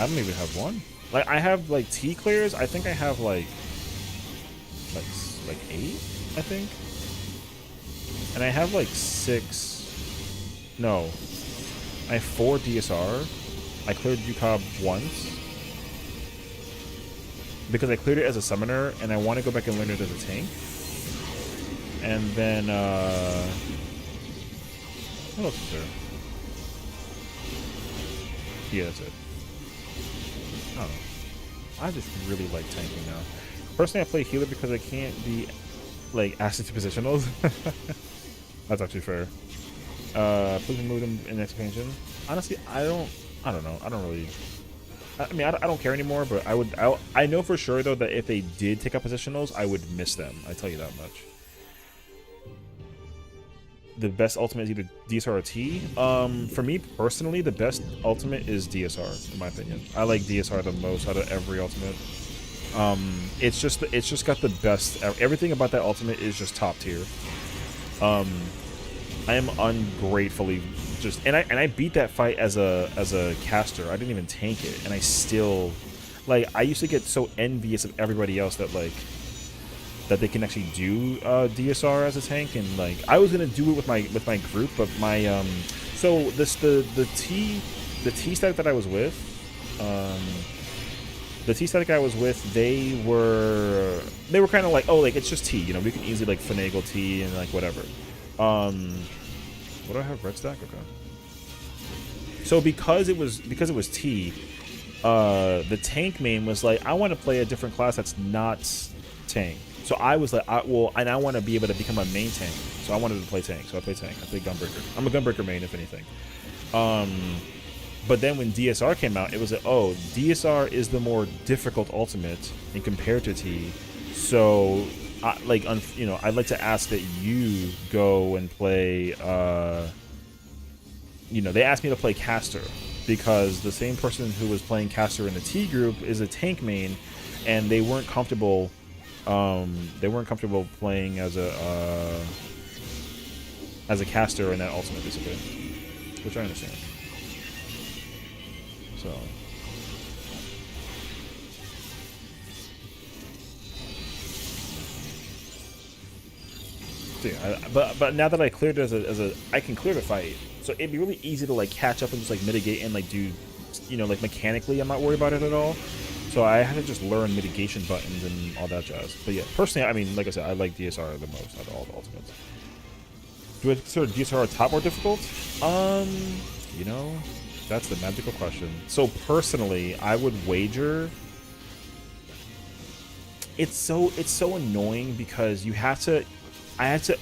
I don't even have one. Like I have like T clears. I think I have like 8, I think, and I have like 6. No, I have 4 DSR. I cleared UCOB once because I cleared it as a summoner, and I want to go back and learn it as a tank. And then, what else is there? Yeah, that's it. I don't know. I just really like tanking now. Personally, I play healer because I can't be like asked to positionals. That's actually fair. Please remove them in expansion. Honestly, I don't know. I don't really. I mean, I don't care anymore. But I know for sure though that if they did take up positionals, I would miss them. I tell you that much. The best ultimate is either DSR or T. For me personally, the best ultimate is DSR, in my opinion. I like DSR the most out of every ultimate. It's just got the best. Everything about that ultimate is just top tier. I am ungratefully just and I beat that fight as a caster. I didn't even tank it, and I still like I used to get so envious of everybody else that like that they can actually do DSR as a tank, and like I was gonna do it with my group, but my so the T static that I was with they were kind of like, oh, like it's just T, you know, we can easily like finagle T and like whatever. What do I have? Red stack? Okay. So because it was T, the tank main was like, I want to play a different class that's not tank. So I was like, well, and I want to be able to become a main tank. So I wanted to play tank. So I play tank. I play Gunbreaker. I'm a Gunbreaker main, if anything. But then when DSR came out, it was like, oh, DSR is the more difficult ultimate in compared to T. So, I'd like to ask that you go and play. They asked me to play Caster because the same person who was playing Caster in the T group is a tank main, and they weren't comfortable. Playing as a caster in that ultimate, basically, which I understand. So, but now that I cleared it as a I can clear the fight, so it'd be really easy to like catch up and just like mitigate and like do, like mechanically I'm not worried about it at all. So I had to just learn mitigation buttons and all that jazz. But yeah, personally, I mean, like I said, I like DSR the most out of all the ultimates. Do I consider DSR a top more difficult? That's the magical question. So personally, I would wager. It's so annoying because I have to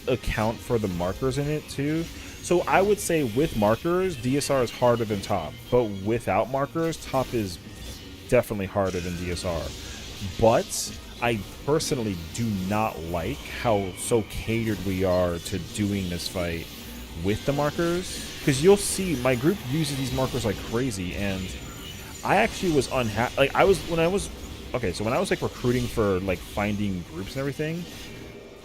account for the markers in it too. So I would say with markers, DSR is harder than top, but without markers, top is definitely harder than DSR. But I personally do not like how so catered we are to doing this fight with the markers, because you'll see my group uses these markers like crazy, and I actually was unhappy. Like when I was like recruiting for like finding groups and everything,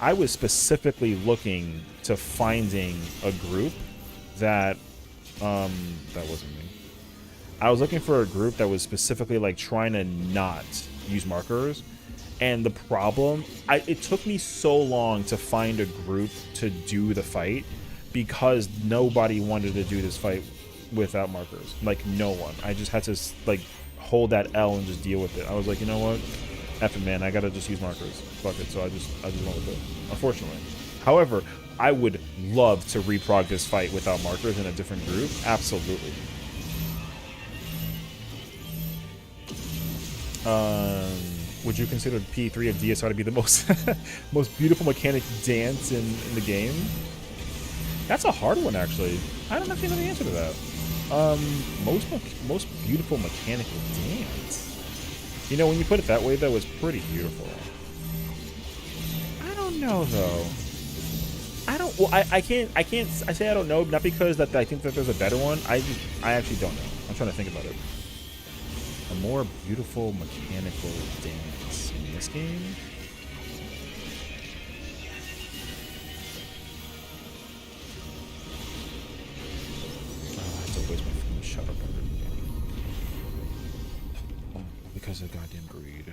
I was specifically looking to finding a group that wasn't me. I was looking for a group that was specifically like trying to not use markers, and the problem, it took me so long to find a group to do the fight because nobody wanted to do this fight without markers. Like no one. I just had to like hold that L and just deal with it. I was like, you know what? F it, man. I gotta just use markers. Fuck it. So I just went with it. Unfortunately. However, I would love to reprog this fight without markers in a different group. Absolutely. Would you consider P3 of DSR to be the most most beautiful mechanic dance in the game? That's a hard one, actually. I don't actually know the answer to that. Most beautiful mechanical dance. When you put it that way, though, it's pretty beautiful. I don't know, though. I say I don't know, not because that I think that there's a better one. I actually don't know. I'm trying to think about it. A more beautiful mechanical dance in this game? Oh, I have to waste my phone. Shut up already. Oh, because of goddamn greed.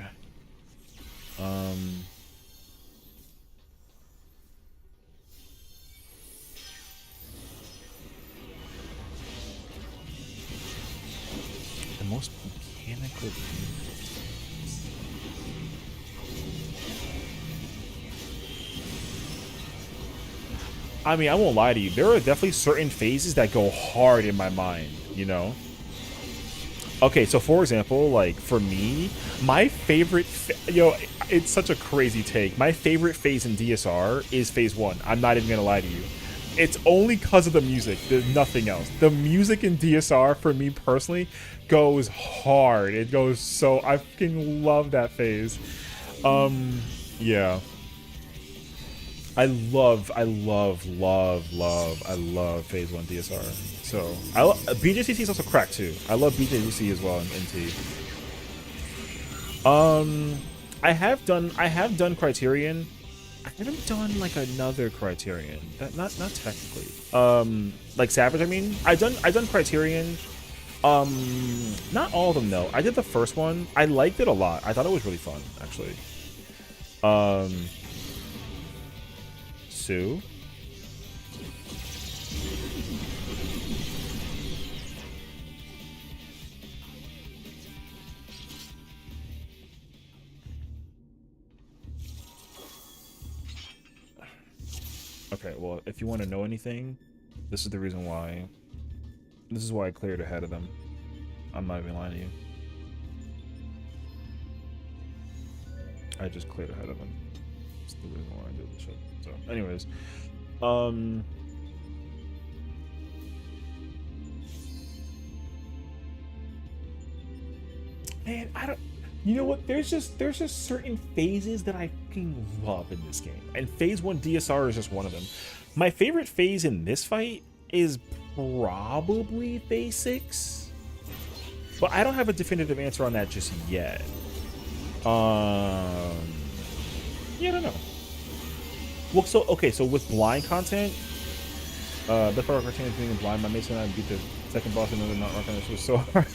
The most mechanical. I mean, I won't lie to you. There are definitely certain phases that go hard in my mind, Okay, so for example, like for me, my favorite, it's such a crazy take. My favorite phase in DSR is phase 1. I'm not even gonna lie to you. It's only because of the music. There's nothing else. The music in DSR, for me personally, goes hard. It goes so... I fucking love that phase. Yeah. I love phase 1 DSR. So, BJCC is also cracked too. I love BJCC as well in T. I have done Criterion. I haven't done like another Criterion. Not technically. Like Savage, I mean. I've done Criterion. Not all of them though. I did the first one. I liked it a lot. I thought it was really fun, actually. Sue. Okay, well, if you want to know anything, this is the reason why. This is why I cleared ahead of them. I'm not even lying to you. I just cleared ahead of them. the reason why I did this shit. So, anyways, man, I don't. You know what? There's just certain phases that I fucking love in this game, and phase 1 DSR is just one of them. My favorite phase in this fight is probably phase 6, but I don't have a definitive answer on that just yet. Yeah, I don't know. Well, so okay, so with blind content, before our team is being blind, my mates and I beat the second boss, and they're not rocking this was so hard.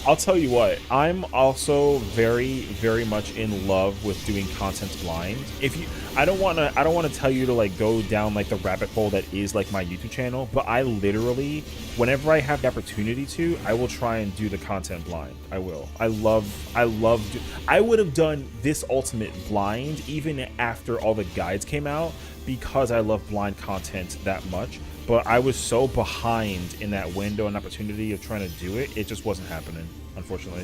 I'll tell you what, I'm also very, very much in love with doing content blind. If you, I don't want to tell you to like go down like the rabbit hole that is like my YouTube channel, but I literally, whenever I have the opportunity to, I will try and do the content blind. I will. I would have done this ultimate blind even after all the guides came out because I love blind content that much. But I was so behind in that window and opportunity of trying to do it, it just wasn't happening, unfortunately.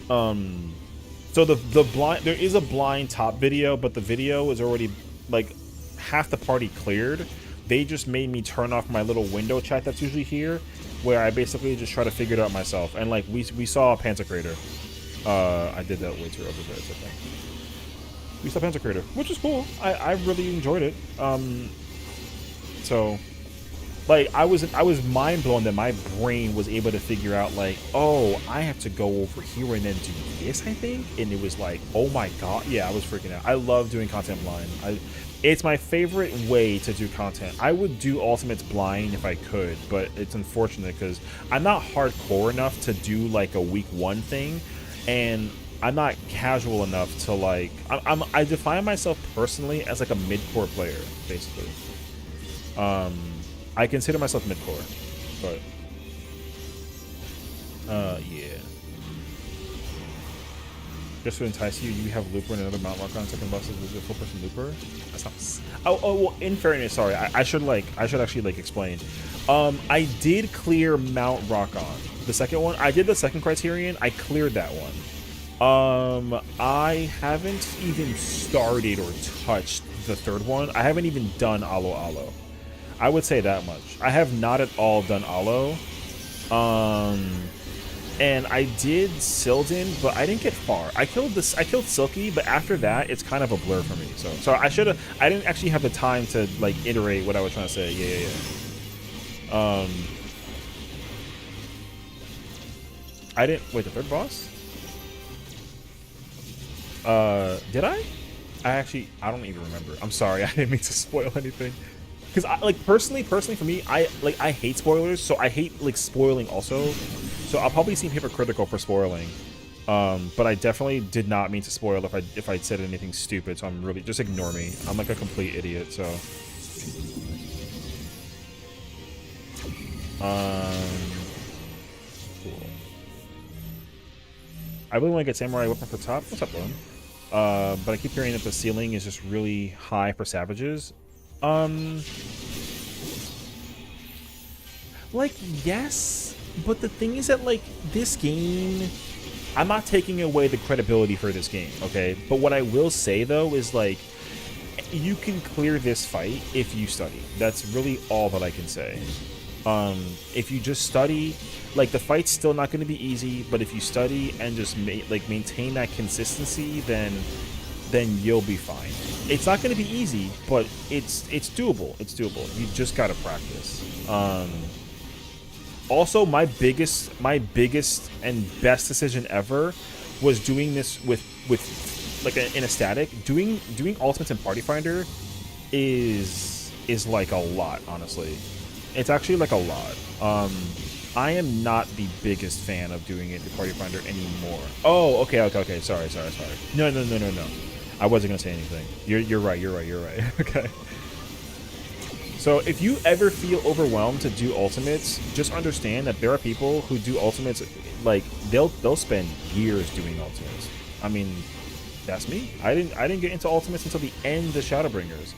So the blind, there is a blind top video, but the video is already like half the party cleared. They just made me turn off my little window chat that's usually here, where I basically just try to figure it out myself. And like we saw Panzer Crater. I did that way too over there, I think. We saw Panzer Crater, which is cool. I really enjoyed it. So, like, I was mind blown that my brain was able to figure out, like, oh, I have to go over here and then do this, I think. And it was like, oh my god, yeah, I was freaking out. I love doing content blind. It's my favorite way to do content. I would do ultimates blind if I could, but it's unfortunate because I'm not hardcore enough to do like a week 1 thing, and I'm not casual enough to like. I define myself personally as like a mid-core player, basically. I consider myself mid-core, but yeah. Just to entice you, you have Looper and another Mount Rock on second boss is a full-person Looper. That's not. Oh, well. In fairness, sorry, I should actually like explain. I did clear Mount Rock on the second one. I did the second Criterion. I cleared that one. I haven't even started or touched the third one. I haven't even done Alo Alo. I would say that much. I have not at all done Alo. And I did Sildon, but I didn't get far. I killed Silky, but after that, it's kind of a blur for me. So I didn't actually have the time to like iterate what I was trying to say. Yeah. I didn't wait. The third boss? Did I? I don't even remember. I'm sorry. I didn't mean to spoil anything. Because I like personally for me, I hate spoilers, so I hate like spoiling also. So I'll probably seem hypocritical for spoiling. But I definitely did not mean to spoil if I said anything stupid, so I'm really just ignore me. I'm like a complete idiot, so cool. I really want to get Samurai Weapon for top. What's up, Dylan? But I keep hearing that the ceiling is just really high for savages. Like, yes, but the thing is that, like, this game, I'm not taking away the credibility for this game, okay? But what I will say, though, is, like, you can clear this fight if you study. That's really all that I can say. If you just study, like, the fight's still not going to be easy, but if you study and just, maintain that consistency, then you'll be fine. It's not going to be easy, but it's doable. It's doable. You just got to practice. Also, my biggest and best decision ever was doing this with like in a static. Doing ultimates in Party Finder is like a lot, honestly. It's actually like a lot. I am not the biggest fan of doing it in Party Finder anymore. Oh, okay. Sorry. No. I wasn't gonna say anything. You're right. Okay. So if you ever feel overwhelmed to do ultimates, just understand that there are people who do ultimates, like they'll spend years doing ultimates. I mean, that's me. I didn't get into ultimates until the end of Shadowbringers,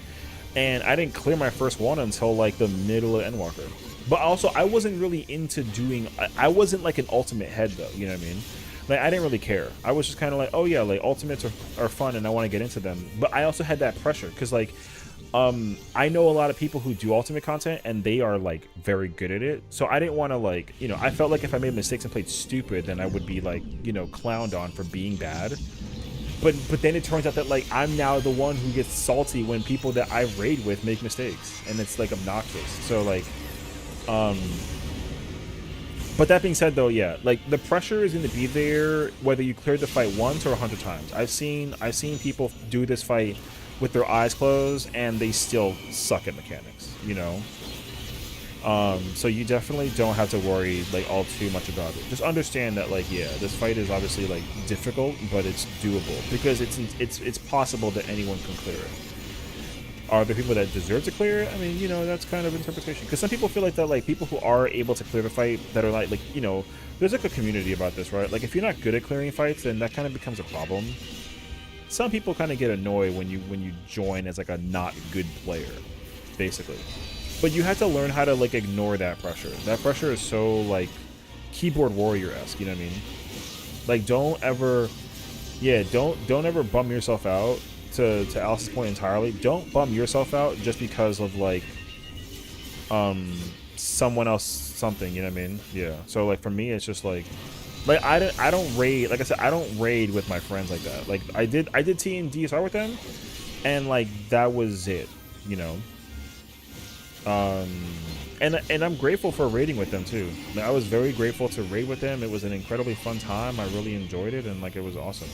and I didn't clear my first one until like the middle of Endwalker. But also, I wasn't really into doing. I wasn't like an ultimate head though. You know what I mean? Like, I didn't really care. I was just kind of like, oh yeah, like ultimates are fun and I want to get into them. But I also had that pressure because like, I know a lot of people who do ultimate content and they are like very good at it. So I didn't want to like, you know, I felt like if I made mistakes and played stupid, then I would be like, you know, clowned on for being bad. But then it turns out that like I'm now the one who gets salty when people that I raid with make mistakes, and it's like obnoxious. So like, but that being said though, yeah, like the pressure is going to be there whether you cleared the fight once or 100 times. I've seen people do this fight with their eyes closed and they still suck at mechanics, you know. So you definitely don't have to worry like all too much about it. Just understand that like, yeah, this fight is obviously like difficult, but it's doable because it's possible that anyone can clear it. Are there people that deserve to clear it? I mean, you know, that's kind of interpretation. Because some people feel like that, like people who are able to clear the fight that are like you know, there's like a community about this, right? Like if you're not good at clearing fights, then that kind of becomes a problem. Some people kind of get annoyed when you join as like a not good player, basically. But you have to learn how to like ignore that pressure. That pressure is so like keyboard warrior-esque, you know what I mean? Like don't ever bum yourself out. To Alice's point entirely, don't bum yourself out just because of like someone else something, you know what I mean? Yeah. So like for me it's just like I don't raid, like I said, I don't raid with my friends like that. Like I did T and DSR with them and like that was it, you know. And I'm grateful for raiding with them too. Like, I was very grateful to raid with them. It was an incredibly fun time. I really enjoyed it and like it was awesome.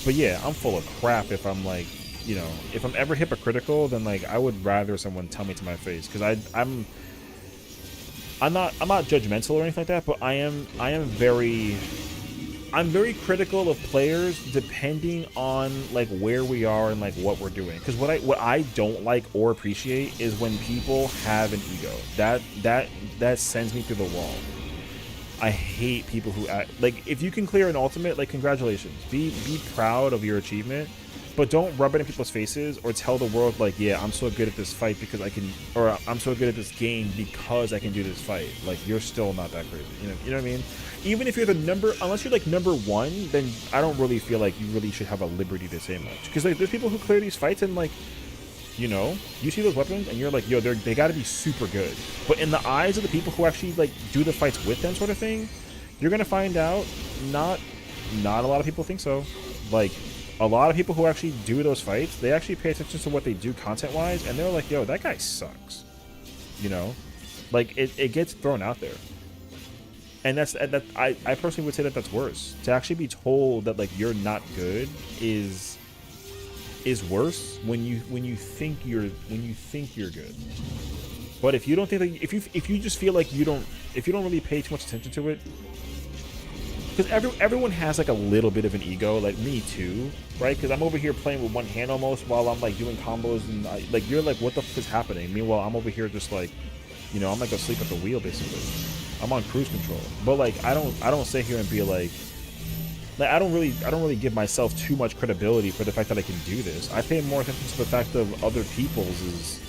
But yeah, I'm full of crap if I'm like, you know, if I'm ever hypocritical, then like I would rather someone tell me to my face because I'm not judgmental or anything like that, but I'm very critical of players depending on like where we are and like what we're doing. Because what I don't like or appreciate is when people have an ego. That sends me through the wall. I hate people who act like if you can clear an ultimate, like congratulations, be proud of your achievement, but don't rub it in people's faces or tell the world like, yeah, I'm so good at this fight because I can, or I'm so good at this game because I can do this fight. Like you're still not that crazy, you know what I mean? Even if you're unless you're like number one, then I don't really feel like you really should have a liberty to say much. Because like there's people who clear these fights and like, you know, you see those weapons and you're like, yo, they got to be super good. But in the eyes of the people who actually like do the fights with them, sort of thing, you're gonna find out not a lot of people think so. Like a lot of people who actually do those fights, they actually pay attention to what they do content-wise, and they're like, yo, that guy sucks. You know, like it gets thrown out there, and I personally would say that that's worse. To actually be told that like you're not good is worse when you think you're good. But if you don't think that, if you just feel like if you don't really pay too much attention to it, because everyone has like a little bit of an ego, like me too, right? Because I'm over here playing with one hand almost while I'm like doing combos and like you're like, what the fuck is happening? Meanwhile, I'm over here just like, you know, I'm like asleep at the wheel basically. I'm on cruise control, but like I don't sit here and be like I don't really give myself too much credibility for the fact that I can do this. I pay more attention to the fact of other people's,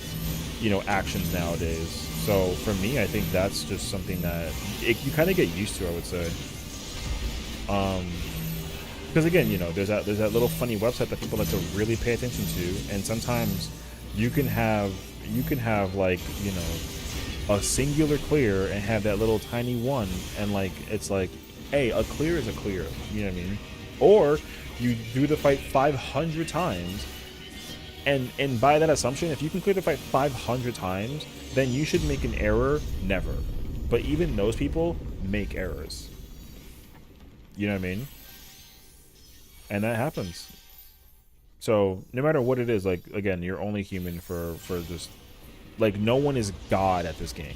you know, actions nowadays. So for me, I think that's just something that you kind of get used to, I would say. Because again, you know, there's that little funny website that people like to really pay attention to, and sometimes you can have like, you know, a singular clear and have that little tiny one, and like it's like, hey, a clear is a clear, you know what I mean? Or you do the fight 500 times, and by that assumption, if you can clear the fight 500 times, then you should make an error never. But even those people make errors. You know what I mean? And that happens. So no matter what it is, like again, you're only human for just like no one is God at this game.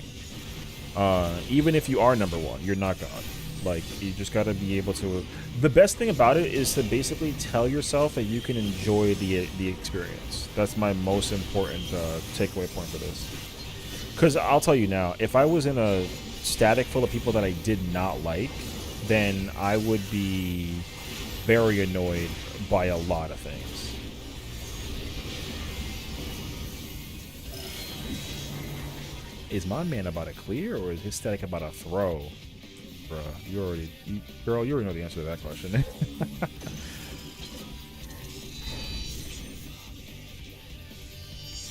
Even if you are number one, you're not God. Like you just got to be able to. The best thing about it is to basically tell yourself that you can enjoy the experience. That's my most important takeaway point for this. Because I'll tell you now, if I was in a static full of people that I did not like, then I would be very annoyed by a lot of things. Is my man about to clear, or is his static about to throw? Bruh, girl, you already know the answer to that question.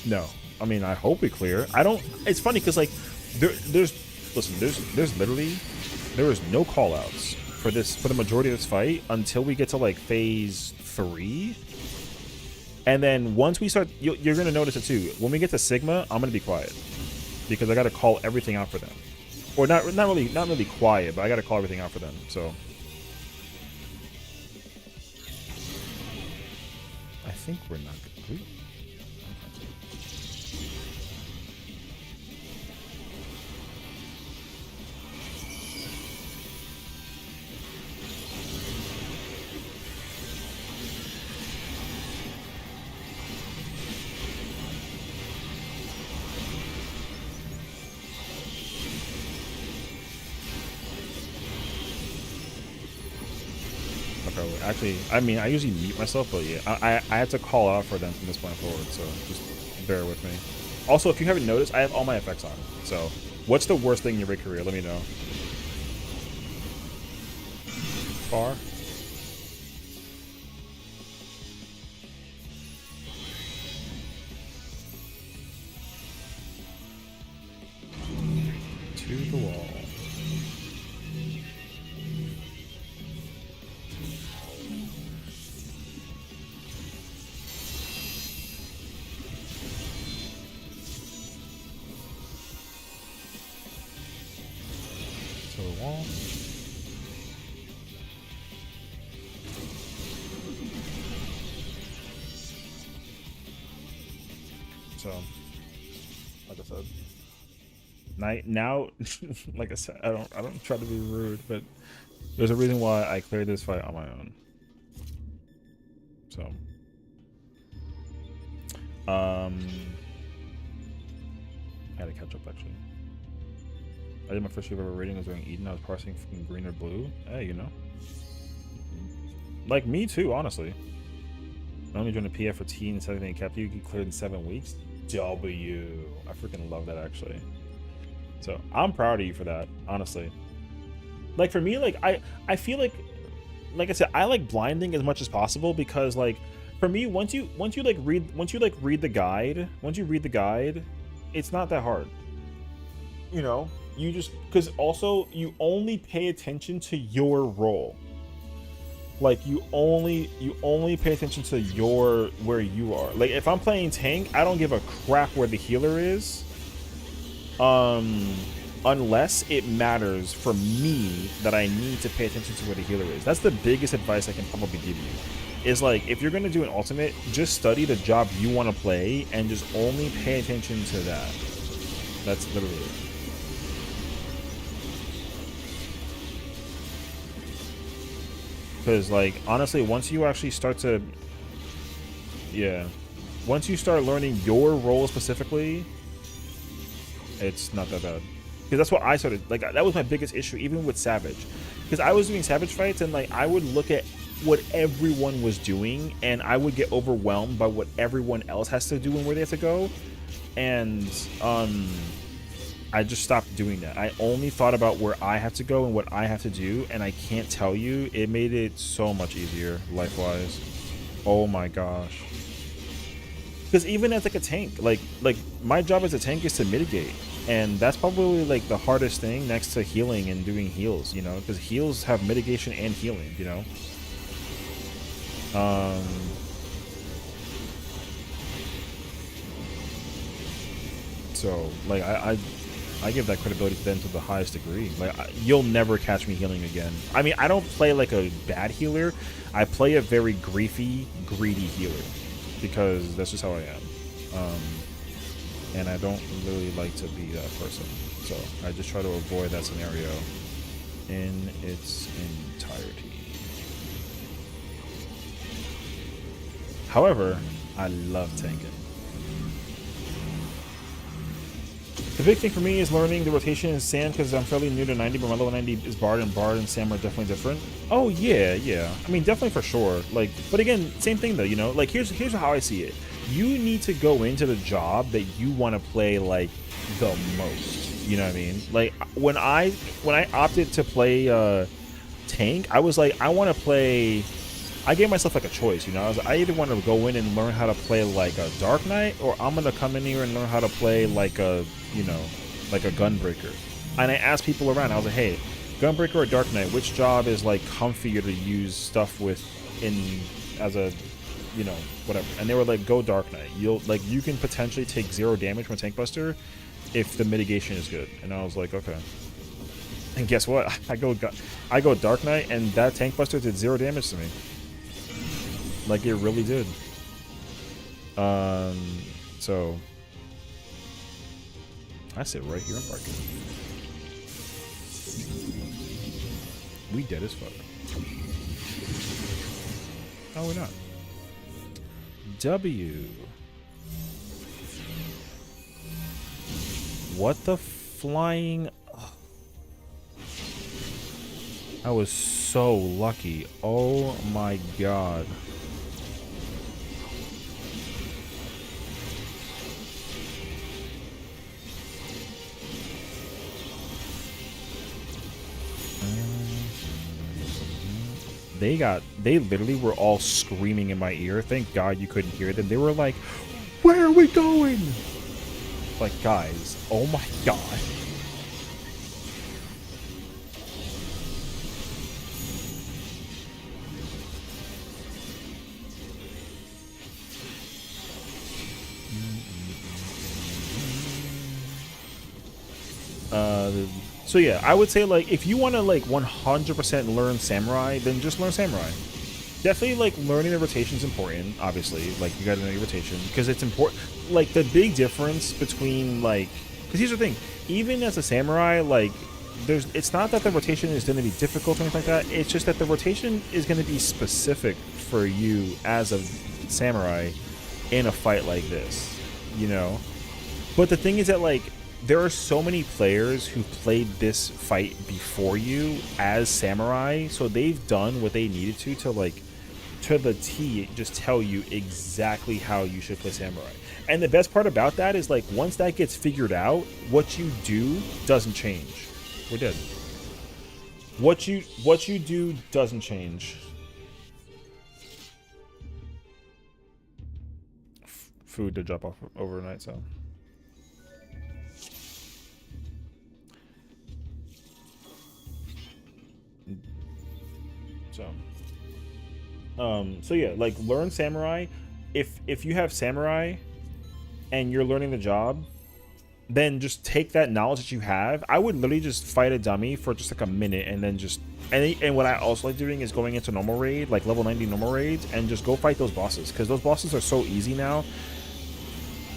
No, I mean, I hope we clear. I don't. It's funny because like, there's literally there is no call outs for the majority of this fight until we get to like phase 3. And then once we start, you're gonna notice it too. When we get to Sigma, I'm gonna be quiet because I gotta call everything out for them, or not really quiet, but I gotta call everything out for them. So I think we're not complete. Actually, I mean, I usually mute myself, but yeah, I have to call out for them from this point forward, so just bear with me. Also, if you haven't noticed, I have all my effects on. So, what's the worst thing in your raid career? Let me know. Far? To the wall. Wall. So, like I said, now, like I said, I don't try to be rude, but there's a reason why I cleared this fight on my own. So, I had to catch up actually. I did my first year of ever rating was during Eden. I was parsing from green or blue. Hey, you know. Like me too, honestly. I only joined a PF for T and 17 kept you cleared in 7 weeks. W. I freaking love that actually. So I'm proud of you for that, honestly. Like for me, like I feel like I said, I like blinding as much as possible because like for me, once you read the guide, it's not that hard. You know? You just, because also you only pay attention to your role. Like you only pay attention to where you are. Like if I'm playing tank, I don't give a crap where the healer is, unless it matters for me that I need to pay attention to where the healer is. That's the biggest advice I can probably give you. Is like if you're gonna do an ultimate, just study the job you want to play and just only pay attention to that. That's literally it. Because like honestly, once you actually start to once you start learning your role specifically, it's not that bad. Because that's what I started, like that was my biggest issue even with Savage, because I was doing Savage fights and like I would look at what everyone was doing and I would get overwhelmed by what everyone else has to do and where they have to go, and I just stopped doing that. I only thought about where I have to go and what I have to do, and I can't tell you, it made it so much easier life-wise. Oh my gosh. Because even as like a tank, like my job as a tank is to mitigate, and that's probably like the hardest thing next to healing and doing heals, you know, because heals have mitigation and healing, you know. So like I give that credibility to them to the highest degree. Like you'll never catch me healing again. I mean, I don't play like a bad healer. I play a very griefy, greedy healer because that's just how I am. And I don't really like to be that person. So I just try to avoid that scenario in its entirety. However, I love tanking. The big thing for me is learning the rotation in Sam because I'm fairly new to 90, but my level 90 is Bard, and Bard and Sam are definitely different. Oh yeah. I mean, definitely for sure. Like, but again, same thing though, you know? Like, here's how I see it. You need to go into the job that you want to play, like, the most. You know what I mean? Like when I opted to play tank, I was like, I want to play. I gave myself like a choice, you know. I either want to go in and learn how to play like a Dark Knight, or I'm gonna come in here and learn how to play like a, you know, like a Gunbreaker. And I asked people around. I was like, hey, Gunbreaker or Dark Knight, which job is like comfier to use stuff with in as a, you know, whatever. And they were like, go Dark Knight. You can potentially take 0 damage from a tank buster if the mitigation is good. And I was like, okay. And guess what? I go Dark Knight, and that tank buster did 0 damage to me. Like it really did. So I sit right here and park it. We dead as fuck. Oh, we're not. W. What the flying? Ugh. I was so lucky. Oh my god. They literally were all screaming in my ear. Thank God you couldn't hear them. They were like, where are we going? Like, guys, oh my god. So yeah, I would say like if you want to like 100% learn Samurai, then just learn Samurai. Definitely like learning the rotation is important. Obviously, like you got to know your rotation because it's important. Like the big difference between like, because here's the thing, even as a Samurai, like it's not that the rotation is going to be difficult or anything like that. It's just that the rotation is going to be specific for you as a Samurai in a fight like this, you know. But the thing is that like, there are so many players who played this fight before you as Samurai, so they've done what they needed to like, to the T, just tell you exactly how you should play Samurai. And the best part about that is like, once that gets figured out, what you do doesn't change. We're dead. What you do doesn't change. Food to drop off overnight, so. So yeah, like learn Samurai. If you have Samurai and you're learning the job, then just take that knowledge that you have. I would literally just fight a dummy for just like a minute, and then just and what I also like doing is going into normal raid, like level 90 normal raids, and just go fight those bosses, because those bosses are so easy now.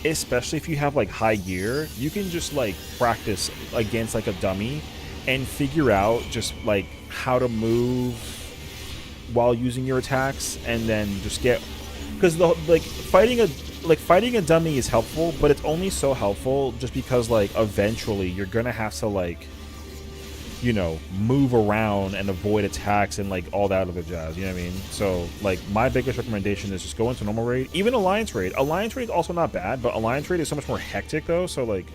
Especially if you have like high gear, you can just like practice against like a dummy and figure out just like how to move while using your attacks, and then just get, because the like fighting a dummy is helpful, but it's only so helpful just because like eventually you're gonna have to like, you know, move around and avoid attacks and like all that other jazz, you know what I mean? So like my biggest recommendation is just go into normal raid, even Alliance raid. Alliance raid is also not bad, but Alliance raid is so much more hectic though, so like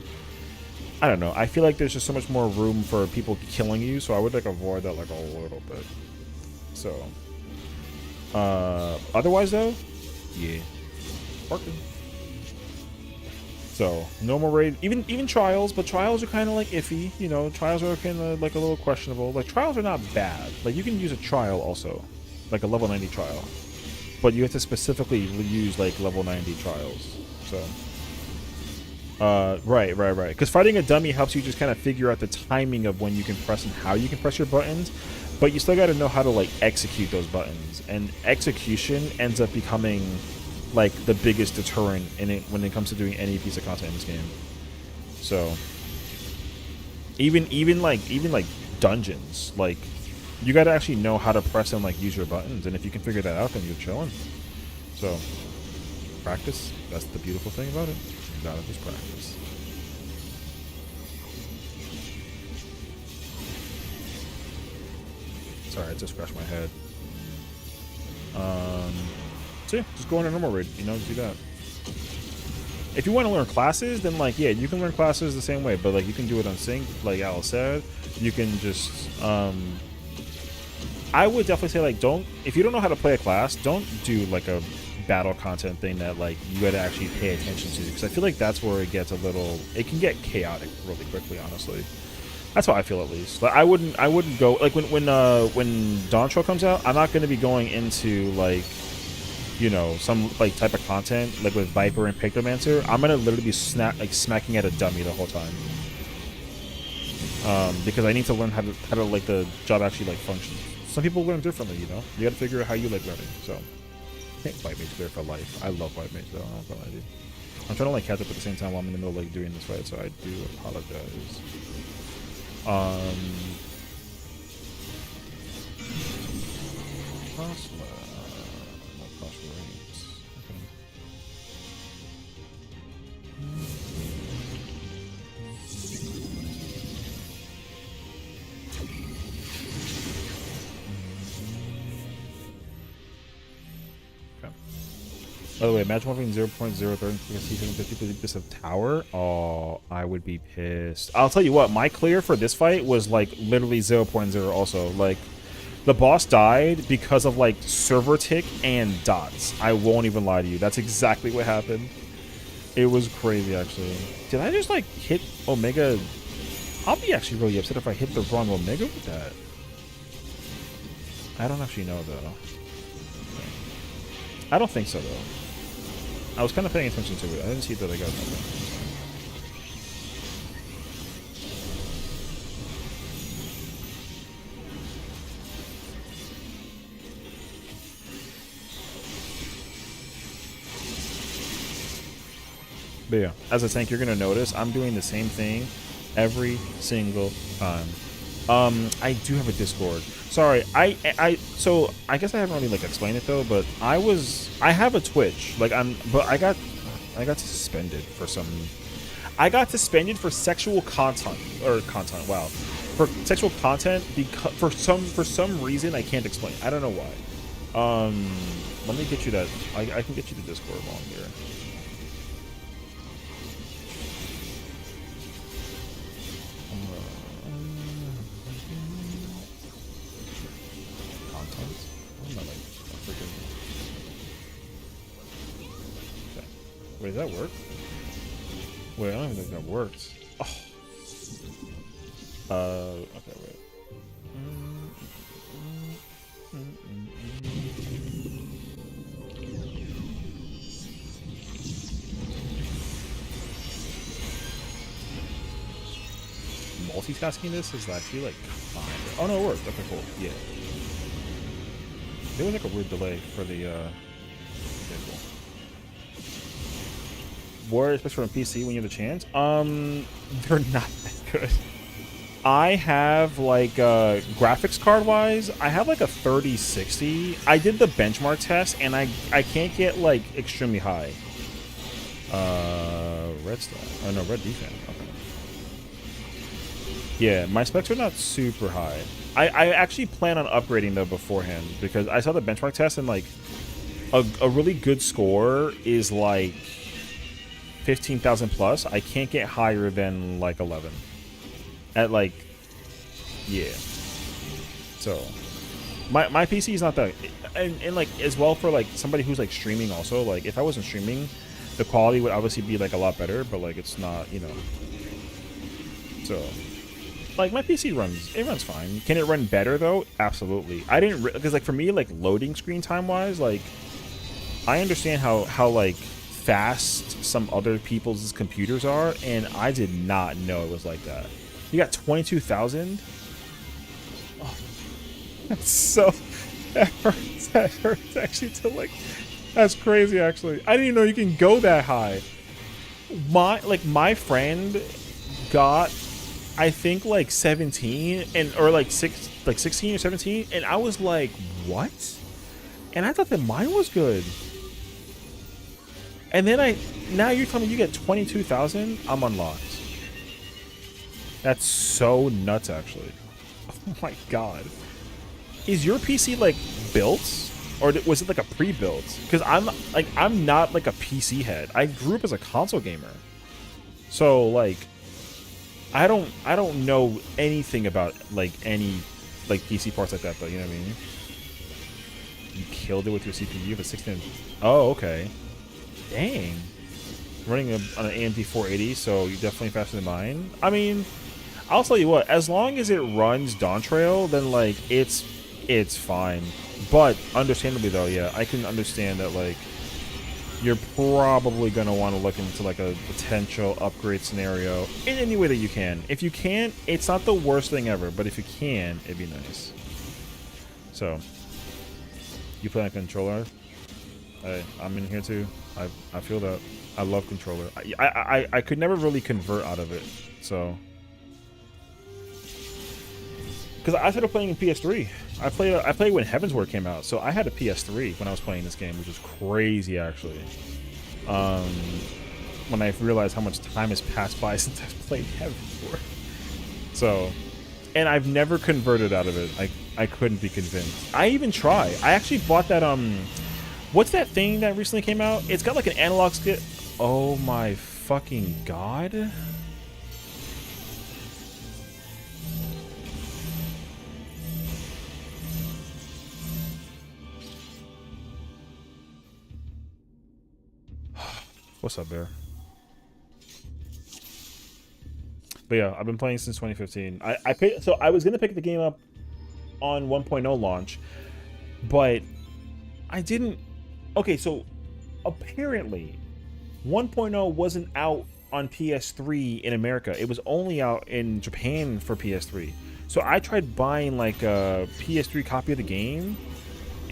I don't know, I feel like there's just so much more room for people killing you, so I would like avoid that like a little bit. So otherwise though, yeah, working. So normal raid, even trials, but trials are kind of like iffy, you know. Trials are kind of like a little questionable. Like trials are not bad. Like you can use a trial also, like a level 90 trial, but you have to specifically use like level 90 trials. So right. Because fighting a dummy helps you just kind of figure out the timing of when you can press and how you can press your buttons. But you still got to know how to like execute those buttons, and execution ends up becoming like the biggest deterrent in it when it comes to doing any piece of content in this game. So even like dungeons, like you got to actually know how to press and like use your buttons, and if you can figure that out, then you're chilling. So practice, that's the beautiful thing about it. You gotta just practice. Sorry, I just scratched my head. So yeah, just go on a normal raid, you know, do that. If you want to learn classes, then like yeah, you can learn classes the same way, but like you can do it on sync, like Al said. You can just I would definitely say like don't, if you don't know how to play a class, don't do like a battle content thing that like you got to actually pay attention to, because I feel like that's where it gets a little, it can get chaotic really quickly, honestly. That's how I feel, at least. Like I wouldn't go like when Dawntrail comes out, I'm not going to be going into like, you know, some like type of content like with Viper and Pictomancer. I'm gonna literally be smacking at a dummy the whole time, because I need to learn how to like the job actually like functions. Some people learn differently, you know. You got to figure out how you like learning. So, I think White Mage there for life. I love White Mage though. I don't know what I do. I'm trying to like catch up at the same time while I'm in the middle of like doing this fight, so I do apologize. By the way, match morphing 0.03 because he's 50% of tower. Oh, I would be pissed. I'll tell you what, my clear for this fight was like literally 0.0 also. Like, the boss died because of like server tick and dots. I won't even lie to you. That's exactly what happened. It was crazy, actually. Did I just like hit Omega? I'll be actually really upset if I hit the wrong Omega with that. I don't actually know, though. I don't think so, though. I was kind of paying attention to it. I didn't see that I got nothing. But yeah, as a tank, you're going to notice I'm doing the same thing every single time. I do have a Discord. Sorry, so I guess I haven't really like explained it though, but I have a Twitch. Like I got suspended for some. I got suspended for sexual content Wow, for sexual content because for some reason I can't explain. I don't know why. Let me get you that. I can get you the Discord while I'm here. Wait, does that work? Wait, I don't even think that worked. Oh. Okay, wait. Multitasking this is actually like fine. Oh no, it worked. Okay, cool. Yeah. There was like a weird delay for the War, especially on PC when you have the chance. They're not that good. I have like graphics card wise, I have like a 3060. I did the benchmark test and I can't get like extremely high. Red stat. Oh no, red defense. Okay. Yeah, my specs are not super high. I actually plan on upgrading though beforehand because I saw the benchmark test and like a really good score is like 15,000 plus. I can't get higher than like 11 at like, yeah. So my PC is not that, and like as well for like somebody who's like streaming also, like if I wasn't streaming, the quality would obviously be like a lot better, but like it's not, you know. So like my PC runs fine. Can it run better though? Absolutely. I didn't, because like for me, like loading screen time wise, like I understand how like fast some other people's computers are, and I did not know it was like that. You got 22,000? Oh, that's so, that hurts actually to like, that's crazy actually. I didn't even know you can go that high. My friend got, I think like 17 or like 16 or 17, and I was like, what? And I thought that mine was good. And then now you're telling me you get 22,000? I'm unlocked. That's so nuts, actually. Oh my god. Is your PC, like, built or was it like a pre-built? Because I'm not like a PC head. I grew up as a console gamer, so like I don't know anything about like any like PC parts like that though. You know what I mean? You killed it with your CPU, the 16. Oh, okay. Dang. Running on an AMD 480, so you're definitely faster than mine. I mean, I'll tell you what. As long as it runs Dawn Trail, then like it's fine. But understandably though, yeah, I can understand that like you're probably gonna want to look into like a potential upgrade scenario in any way that you can. If you can't, it's not the worst thing ever. But if you can, it'd be nice. So, you play on controller? I'm in here too. I feel that. I love controller. I could never really convert out of it. So, because I started playing in PS3. I played when Heavensward came out, so I had a PS3 when I was playing this game, which is crazy actually. When I realized how much time has passed by since I've played Heavensward. So, and I've never converted out of it. I couldn't be convinced. I even try. I actually bought that what's that thing that recently came out? It's got like an analog stick. Oh my fucking god. What's up, Bear? But yeah, I've been playing since 2015. So I was gonna pick the game up on 1.0 launch, but I didn't. Okay, so apparently 1.0 wasn't out on PS3 in America. It was only out in Japan for PS3. So I tried buying like a PS3 copy of the game,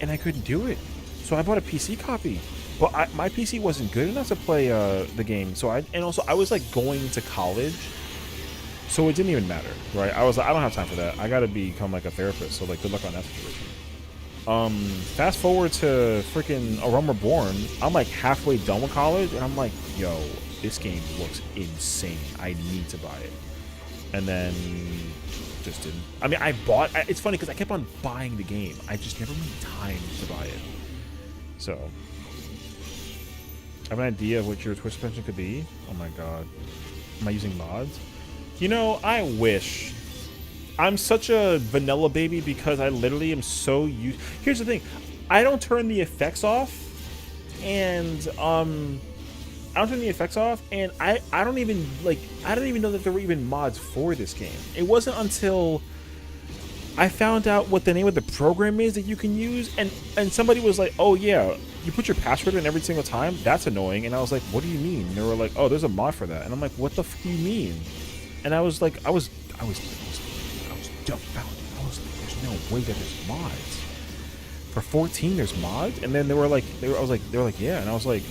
and I couldn't do it. So I bought a PC copy. But my PC wasn't good enough to play the game, so and also I was like going to college, so it didn't even matter, right? I was like, I don't have time for that. I gotta become like a therapist, so like good luck on that situation. Fast forward to freaking A Realm Reborn. I'm like halfway done with college, and I'm like, yo, this game looks insane. I need to buy it, and then just didn't. I mean, it's funny because I kept on buying the game. I just never made time to buy it, so. I have an idea of what your Twitch suspension could be. Oh my god. Am I using mods? You know, I wish. I'm such a vanilla baby because I literally am so used. Here's the thing. I don't turn the effects off. And, I don't turn the effects off. And I don't even, like, I don't even know that there were even mods for this game. It wasn't until I found out what the name of the program is that you can use. And somebody was like, oh yeah, you put your password in every single time? That's annoying. And I was like, what do you mean? And they were like, oh, there's a mod for that. And I'm like, what the fuck do you mean? And I was like, I was dumbfounded. I was like, there's no way that there's mods. For 14, there's mods? And then they were like, they were like, yeah. And I was like,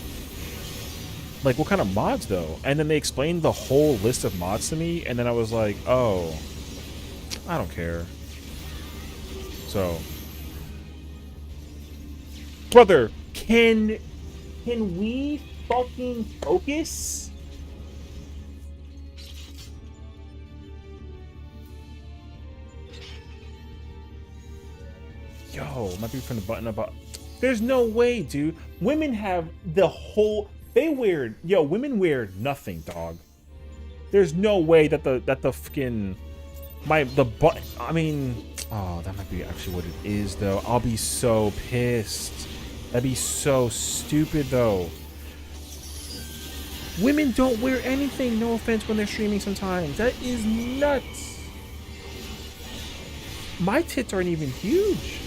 what kind of mods though? And then they explained the whole list of mods to me. And then I was like, oh, I don't care. So, brother, can we fucking focus? Yo, might be from the button about. There's no way, dude. Women have the whole. Women wear nothing, dog. There's no way that the fucking button. I mean. Oh, that might be actually what it is, though. I'll be so pissed. That'd be so stupid, though. Women don't wear anything, no offense, when they're streaming sometimes. That is nuts. My tits aren't even huge.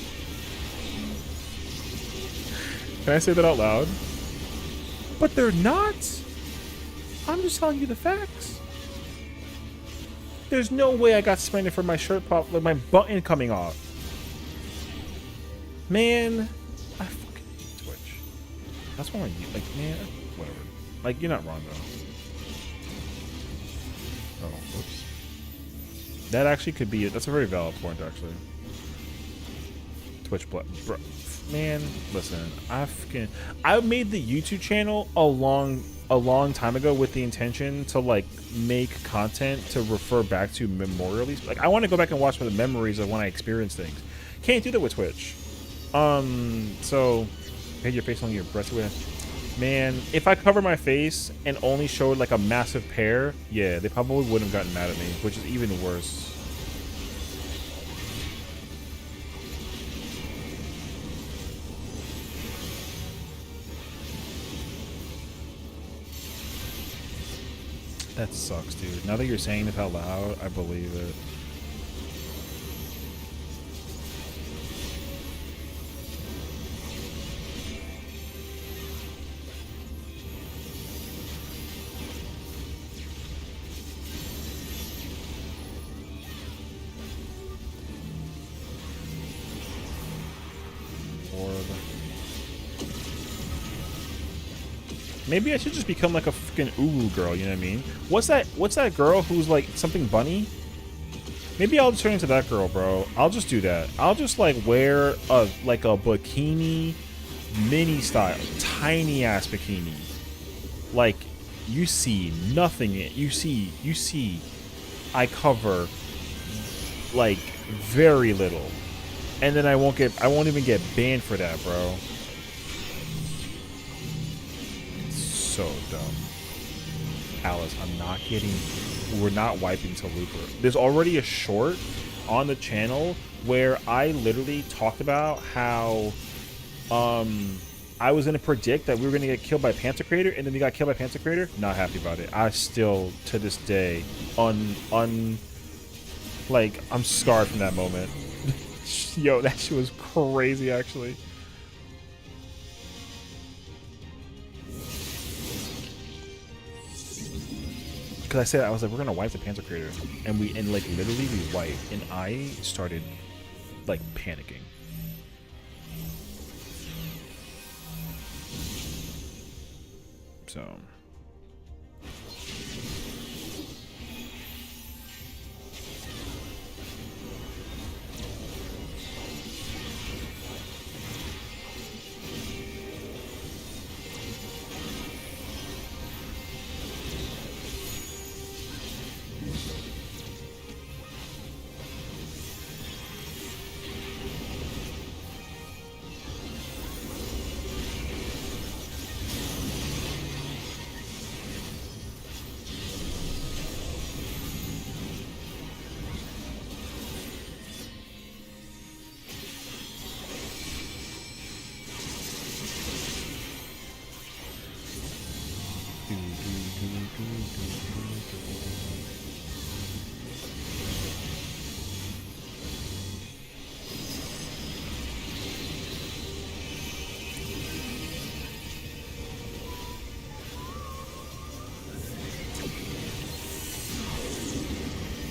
Can I say that out loud? But they're not. I'm just telling you the facts. There's no way I got suspended for my shirt pop, like my button coming off. Man, I fucking hate Twitch. That's why like, man, whatever. Like, you're not wrong though. Oh, whoops. That actually could be it. That's a very valid point, actually. Twitch, bro, man, listen. I made the YouTube channel a long time ago with the intention to like make content to refer back to memorially. Like, I want to go back and watch the memories of when I experienced things. Can't do that with Twitch. So, paint your face on your breast with. Man, if I cover my face and only showed like a massive pair, yeah, they probably wouldn't have gotten mad at me, which is even worse. That sucks, dude. Now that you're saying this out loud, I believe it. Maybe I should just become like a freaking Ulu girl, you know what I mean? What's that girl who's like something bunny? Maybe I'll just turn into that girl, bro. I'll just do that. I'll just like wear a bikini mini style, tiny ass bikini. Like you see nothing. You see I cover like very little. And then I won't even get banned for that, bro. So dumb. Alice, we're not wiping to Looper. There's already a short on the channel where I literally talked about how I was gonna predict that we were gonna get killed by Panther Creator, and then we got killed by Panther Creator. Not happy about it. I still to this day like I'm scarred from that moment. Yo, that shit was crazy actually. Because I said, I was like, we're gonna wipe the Panther Creator, and like literally we wiped, and I started like panicking. So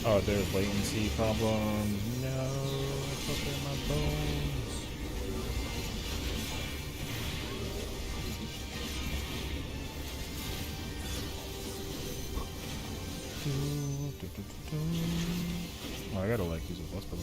oh, there's latency problem. No, it's up in my bones. Oh, I gotta like use a bus pillar.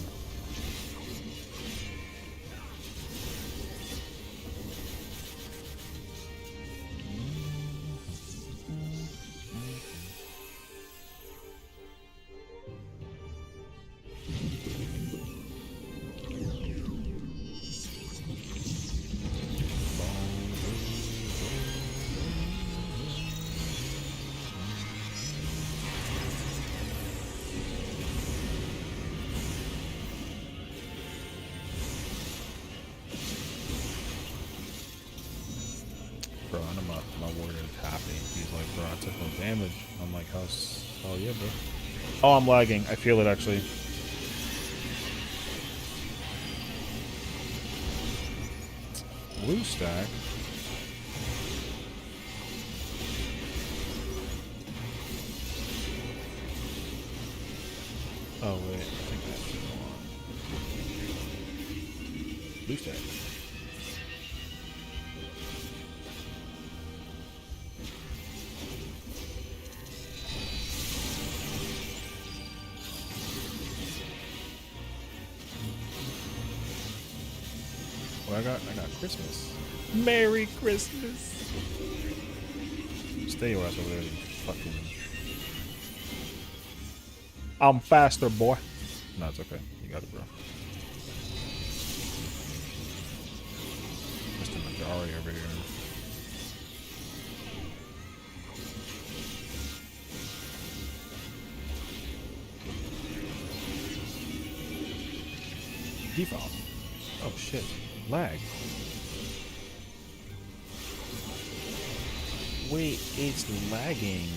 Bro, I know my warrior is happy. He's like, bro, I took no damage. I'm like, oh yeah, bro. Oh, I'm lagging. I feel it actually. Blue stack. Oh wait, I think that should go on. Blue stack. Well, I got Christmas. Merry Christmas. Stay your ass over there, you fucking. I'm faster, boy. No, it's okay. You got it, bro. Ari over here. Default. Oh shit. Lag. Wait, it's lagging.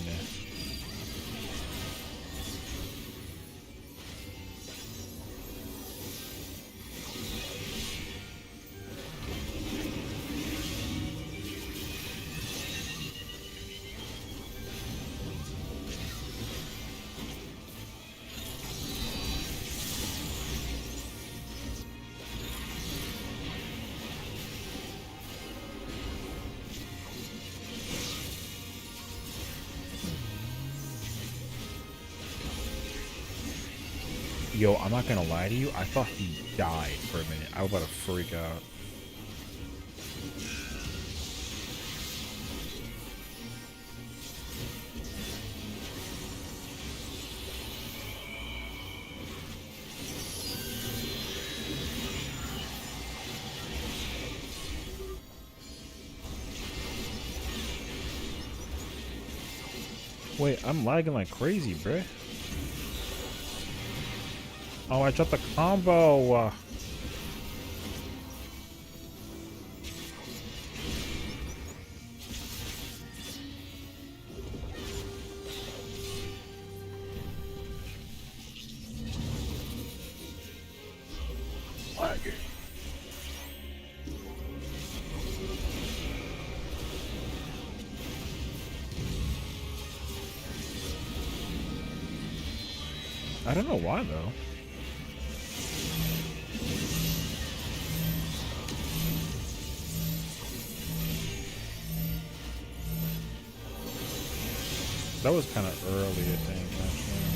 Yo, I'm not gonna lie to you. I thought he died for a minute. I was about to freak out. Wait, I'm lagging like crazy, bruh. Oh, I dropped the combo. Lagging. I don't know why though. That was kind of early, I think, actually.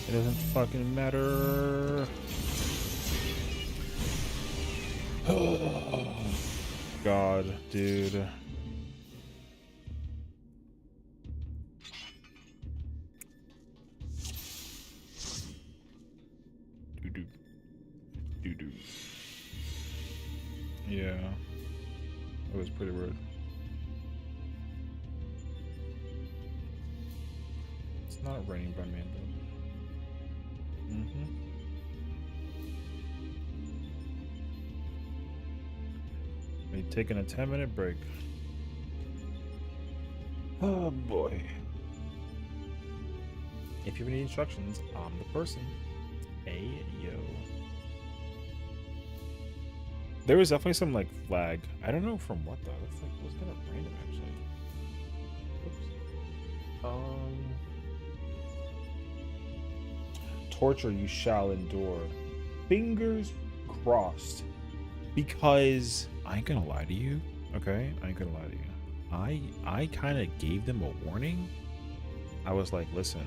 It doesn't fucking matter. God, dude. Yeah, it was pretty weird. It's not raining by me, though. We're taking a 10-minute break. Oh boy. If you have any instructions, I'm the person. Hey, yo. There was definitely some like lag. I don't know from what though. That's like was kind of random actually. Oops. Torture you shall endure. Fingers crossed. Because I ain't gonna lie to you. Okay? I ain't gonna lie to you. I kind of gave them a warning. I was like, listen.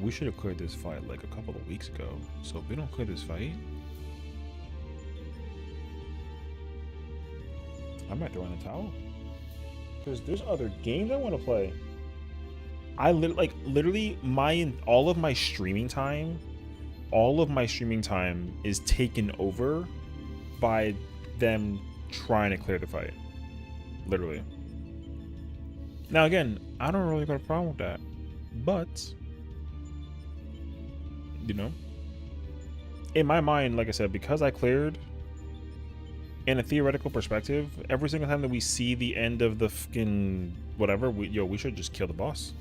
We should have cleared this fight like a couple of weeks ago. So if we don't clear this fight, I might throw in the towel. Because there's other games I want to play. I literally all of my streaming time is taken over by them trying to clear the fight. Literally. Now again, I don't really got a problem with that. But you know, in my mind, like I said, because I cleared, in a theoretical perspective, every single time that we see the end of the fucking whatever, we should just kill the boss.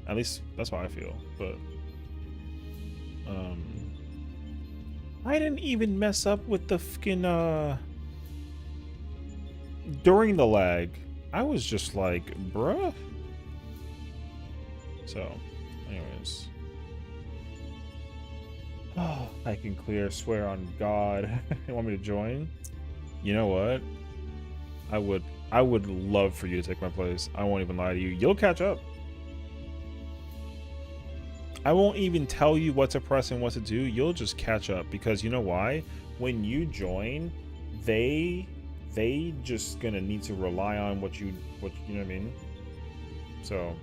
At least that's how I feel. But I didn't even mess up with the fucking during the lag. I was just like, bruh. So anyways, oh, I can clear. Swear on God. You want me to join? You know what? I would love for you to take my place. I won't even lie to you. You'll catch up. I won't even tell you what to press and what to do. You'll just catch up, because you know why? When you join, they just gonna need to rely on what you know what I mean? So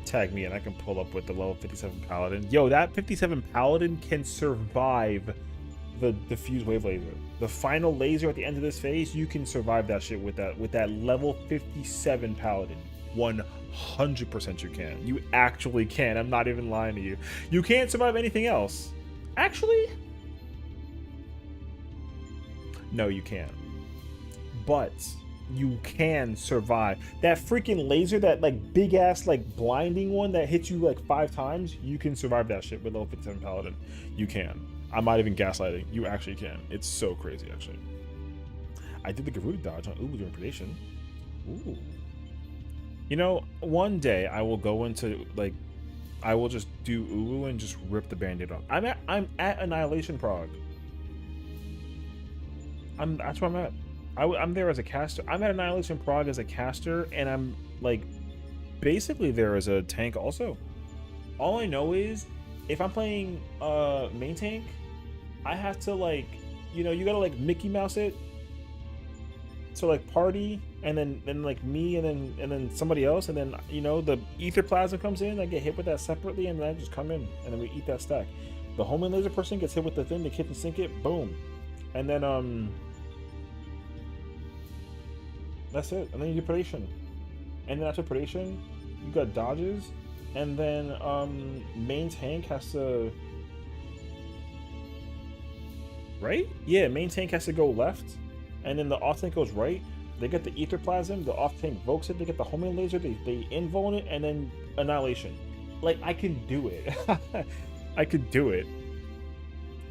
tag me and I can pull up with the level 57 paladin. Yo, that 57 paladin can survive the diffuse wave laser. The final laser at the end of this phase, you can survive that shit with that level 57 paladin. 100% you can. You actually can. I'm not even lying to you. You can't survive anything else. Actually, no, you can't. But you can survive that freaking laser, that like big ass like blinding one that hits you like 5 times. You can survive that shit with level 57 paladin. You can. I'm not even gaslighting. You actually can. It's so crazy, actually. I did the Garuda dodge on Ubu during predation. Ooh. You know, one day I will go into like, I will just do Ubu and just rip the band-aid off. I'm at Annihilation Prog. That's where I'm at. I'm there as a caster. I'm at Annihilation Prog as a caster, and I'm like basically there as a tank also. All I know is if I'm playing main tank, I have to like, you know, you gotta like Mickey Mouse it. So like party, and then like me, and then somebody else, and then you know the ether plasma comes in. I get hit with that separately, and then I just come in, and then we eat that stack. The homing laser person gets hit with the thing, the kitchen sink it, boom, and then that's it. And then you do predation, and then after predation, you got dodges, and then main tank has to, right? Yeah, main tank has to go left. And then the off tank goes right. They get the ether plasm. The off tank vokes it. They get the homing laser. They invuln it, and then annihilation. Like I can do it. I could do it.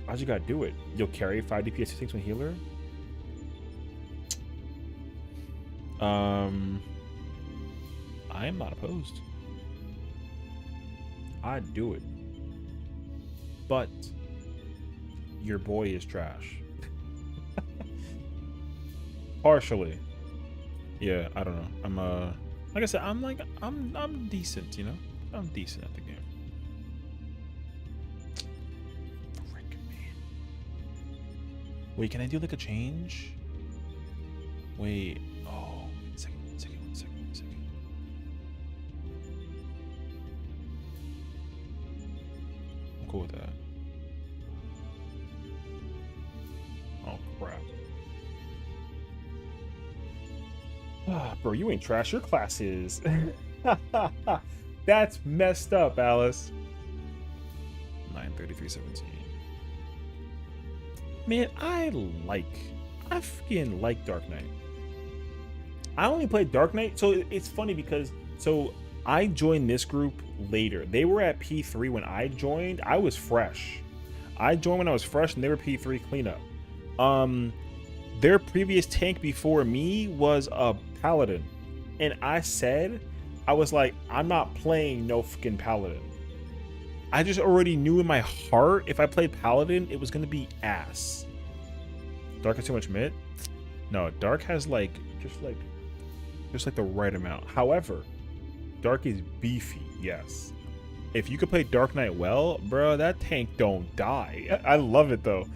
I just gotta do it. You'll carry 5 DPS 6 when healer. I am not opposed. I'd do it. But your boy is trash. Partially. Yeah, I don't know. I'm like I said, I'm decent, you know? I'm decent at the game. Frick man. Wait, can I do like a change? Wait. Oh, one second. I'm cool with that. Oh crap. Bro, you ain't trash. Your class is. That's messed up, Alice. 93317. Man, I freaking like Dark Knight. I only played Dark Knight, so it's funny because I joined this group later. They were at P3 when I joined. I was fresh. I joined when I was fresh, and they were P3 cleanup. Their previous tank before me was a paladin, and I was like, I'm not playing no fucking paladin. I just already knew in my heart if I played paladin it was gonna be ass. Dark has too much mid. No, Dark has like just like the right amount. However, Dark is beefy. Yes, if you could play Dark Knight well, bro, that tank don't die. I love it though.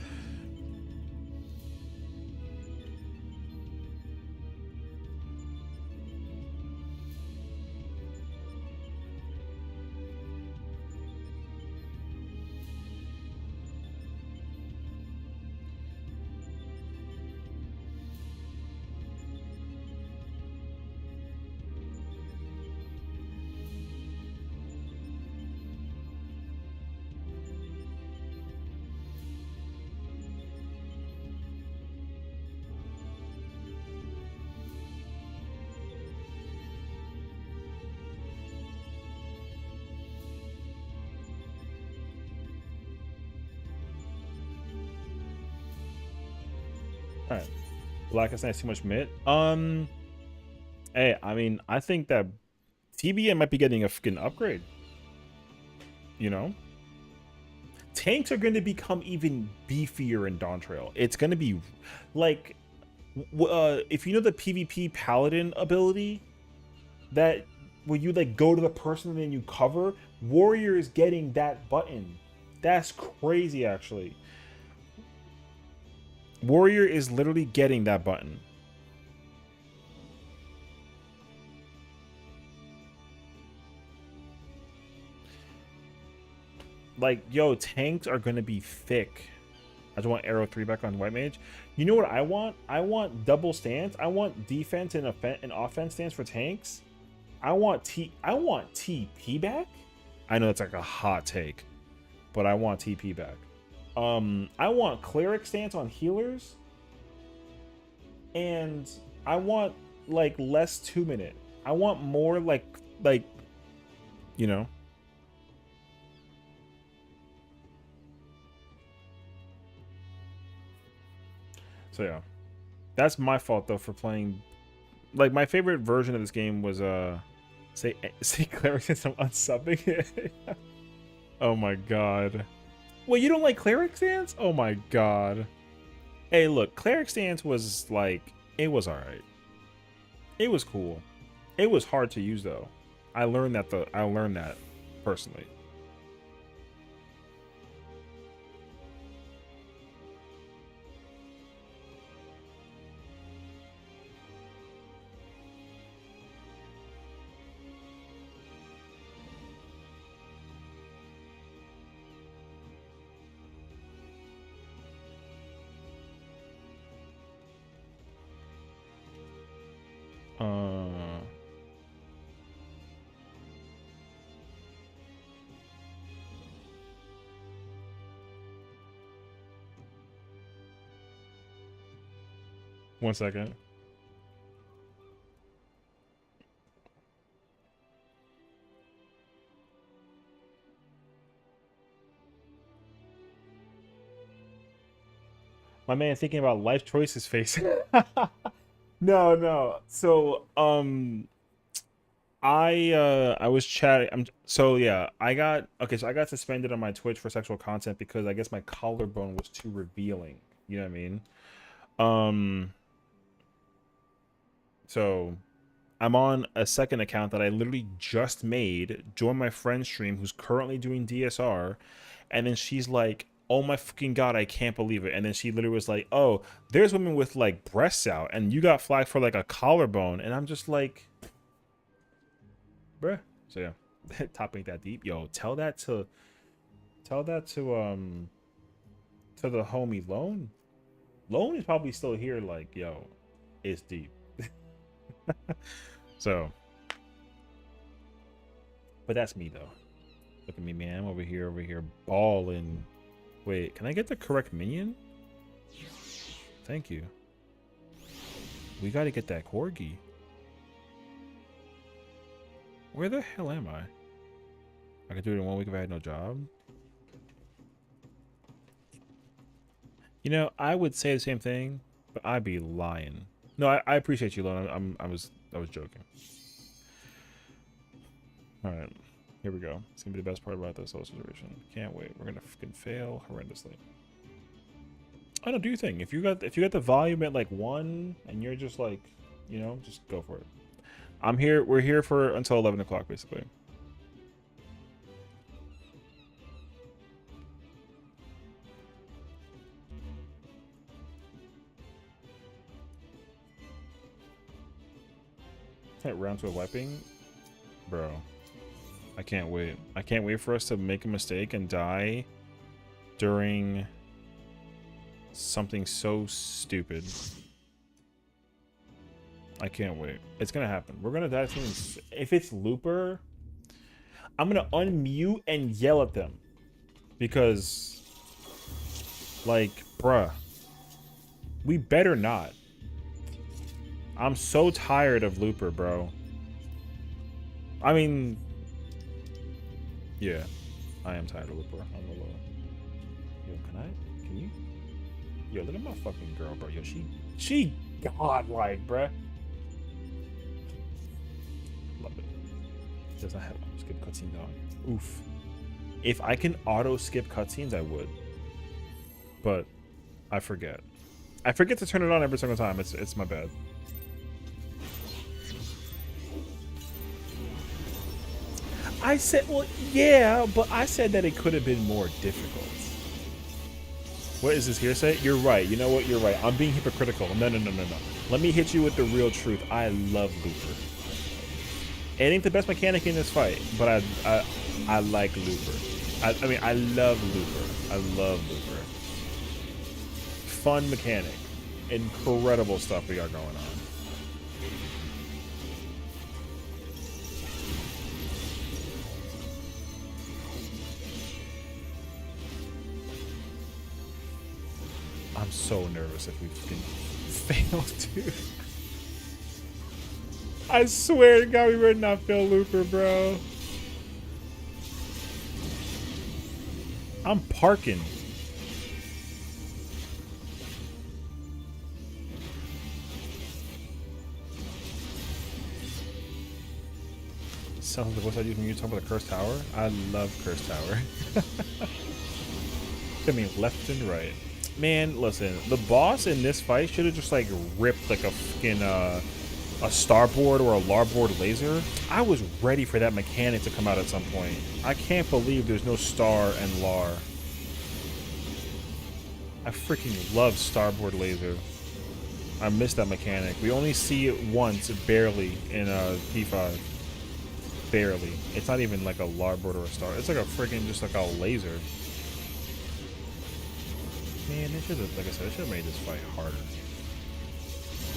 Alright. Black is nice, too much mid. Hey, I mean, I think that TBN might be getting a fucking upgrade. You know? Tanks are going to become even beefier in Dawntrail. It's going to be like, if you know the PvP Paladin ability, that where you like go to the person and then you cover. Warrior is getting that button. That's crazy, actually. Warrior is literally getting that button. Like, yo, tanks are gonna be thick. I just want arrow 3 back on white mage. You know what I want? I want double stance. I want defense and offense stance for tanks. I want TP back. I know it's like a hot take, but I want TP back. I want cleric stance on healers, and I want like less 2-minute. I want more like you know. So yeah, that's my fault though for playing. Like my favorite version of this game was say cleric since I'm unsubbing it. Oh my god. Well, you don't like cleric stance? Oh my god. Hey, look, cleric stance was like, it was alright. It was cool. It was hard to use though. I learned that personally. One second. My man thinking about life choices face. No. So I was chatting. So yeah, I got suspended on my Twitch for sexual content because I guess my collarbone was too revealing. You know what I mean? So I'm on a second account that I literally just made, join my friend's stream who's currently doing DSR, and then she's like, oh my fucking god, I can't believe it. And then she literally was like, oh, there's women with like breasts out and you got flagged for like a collarbone. And I'm just like, bruh. So yeah, top ain't that deep. Yo, tell that to the homie Lone. Lone is probably still here like, yo, it's deep. So, but that's me though. Look at me, man. I'm over here balling. Wait, can I get the correct minion? Thank you. We got to get that corgi. Where the hell am I? I could do it in 1 week if I had no job. You know, I would say the same thing, but I'd be lying. No, I appreciate you, Lone. I was joking. All right, here we go. It's gonna be the best part about this whole situation. Can't wait. We're gonna fucking fail horrendously. I don't do your thing. If you got the volume at like 1 and you're just like, you know, just go for it. I'm here. We're here for until 11 o'clock basically. Round 2 of wiping, bro. I can't wait. I can't wait for us to make a mistake and die during something so stupid. I can't wait. It's gonna happen. We're gonna die soon. If it's Looper, I'm gonna unmute and yell at them because, like, bruh, we better not. I'm so tired of Looper, bro. I mean, yeah, I am tired of Looper. On the low. Yo, can you? Yo, look at my fucking girl, bro. Yo, she godlike, bruh. Love it. Does not have skip cutscenes on. Oof. If I can auto skip cutscenes, I would. But I forget. I forget to turn it on every single time. It's my bad. I said, well, yeah, but I said that it could have been more difficult. What is this hearsay? You're right. You know what? You're right. I'm being hypocritical. No. Let me hit you with the real truth. I love Looper. It ain't the best mechanic in this fight, but I like Looper. I mean, I love Looper. I love Looper. Fun mechanic. Incredible stuff we got going on. I'm so nervous if we can fail, dude. I swear to God, we would not fail Looper, bro. I'm parking. Sounds like the voice I use when you talk about the Cursed Tower. I love Cursed Tower. I mean, left and right. Man, listen, the boss in this fight should have just like ripped like a fucking a starboard or a larboard laser. I was ready for that mechanic to come out at some point. I can't believe there's no star and lar. I freaking love starboard laser. I miss that mechanic. We only see it once, barely, in P5. Barely. It's not even like a larboard or a star. It's like a freaking just like a laser. Man, they should have, like I said, they should have made this fight harder.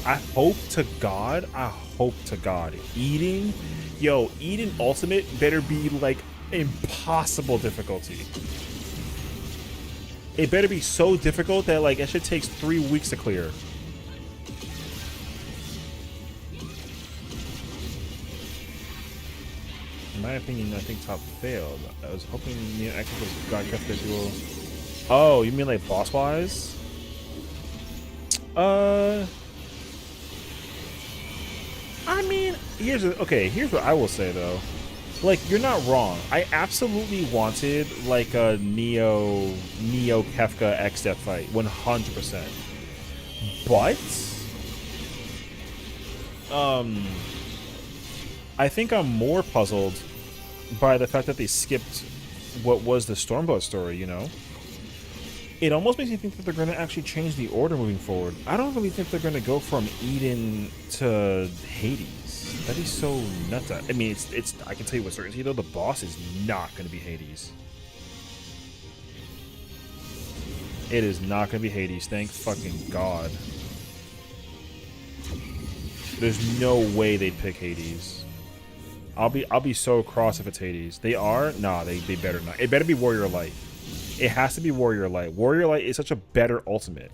I hope to God, Eden Ultimate better be like impossible difficulty. It better be so difficult that like that shit takes 3 weeks to clear. In my opinion, I think top failed. I was hoping the actual God kept visual. Oh, you mean like boss wise? I mean, here's what I will say though. Like, you're not wrong. I absolutely wanted like a Neo Kefka X Death fight, 100%. But I think I'm more puzzled by the fact that they skipped what was the Stormblood story, you know? It almost makes me think that they're going to actually change the order moving forward. I don't really think they're going to go from Eden to Hades. That'd be so nuts. I mean, it's. I can tell you with certainty, though, the boss is not going to be Hades. It is not going to be Hades. Thank fucking God. There's no way they'd pick Hades. I'll be so cross if it's Hades. They are? Nah, they better not. It better be Warrior Light. It has to be Warrior Light. Warrior Light is such a better ultimate,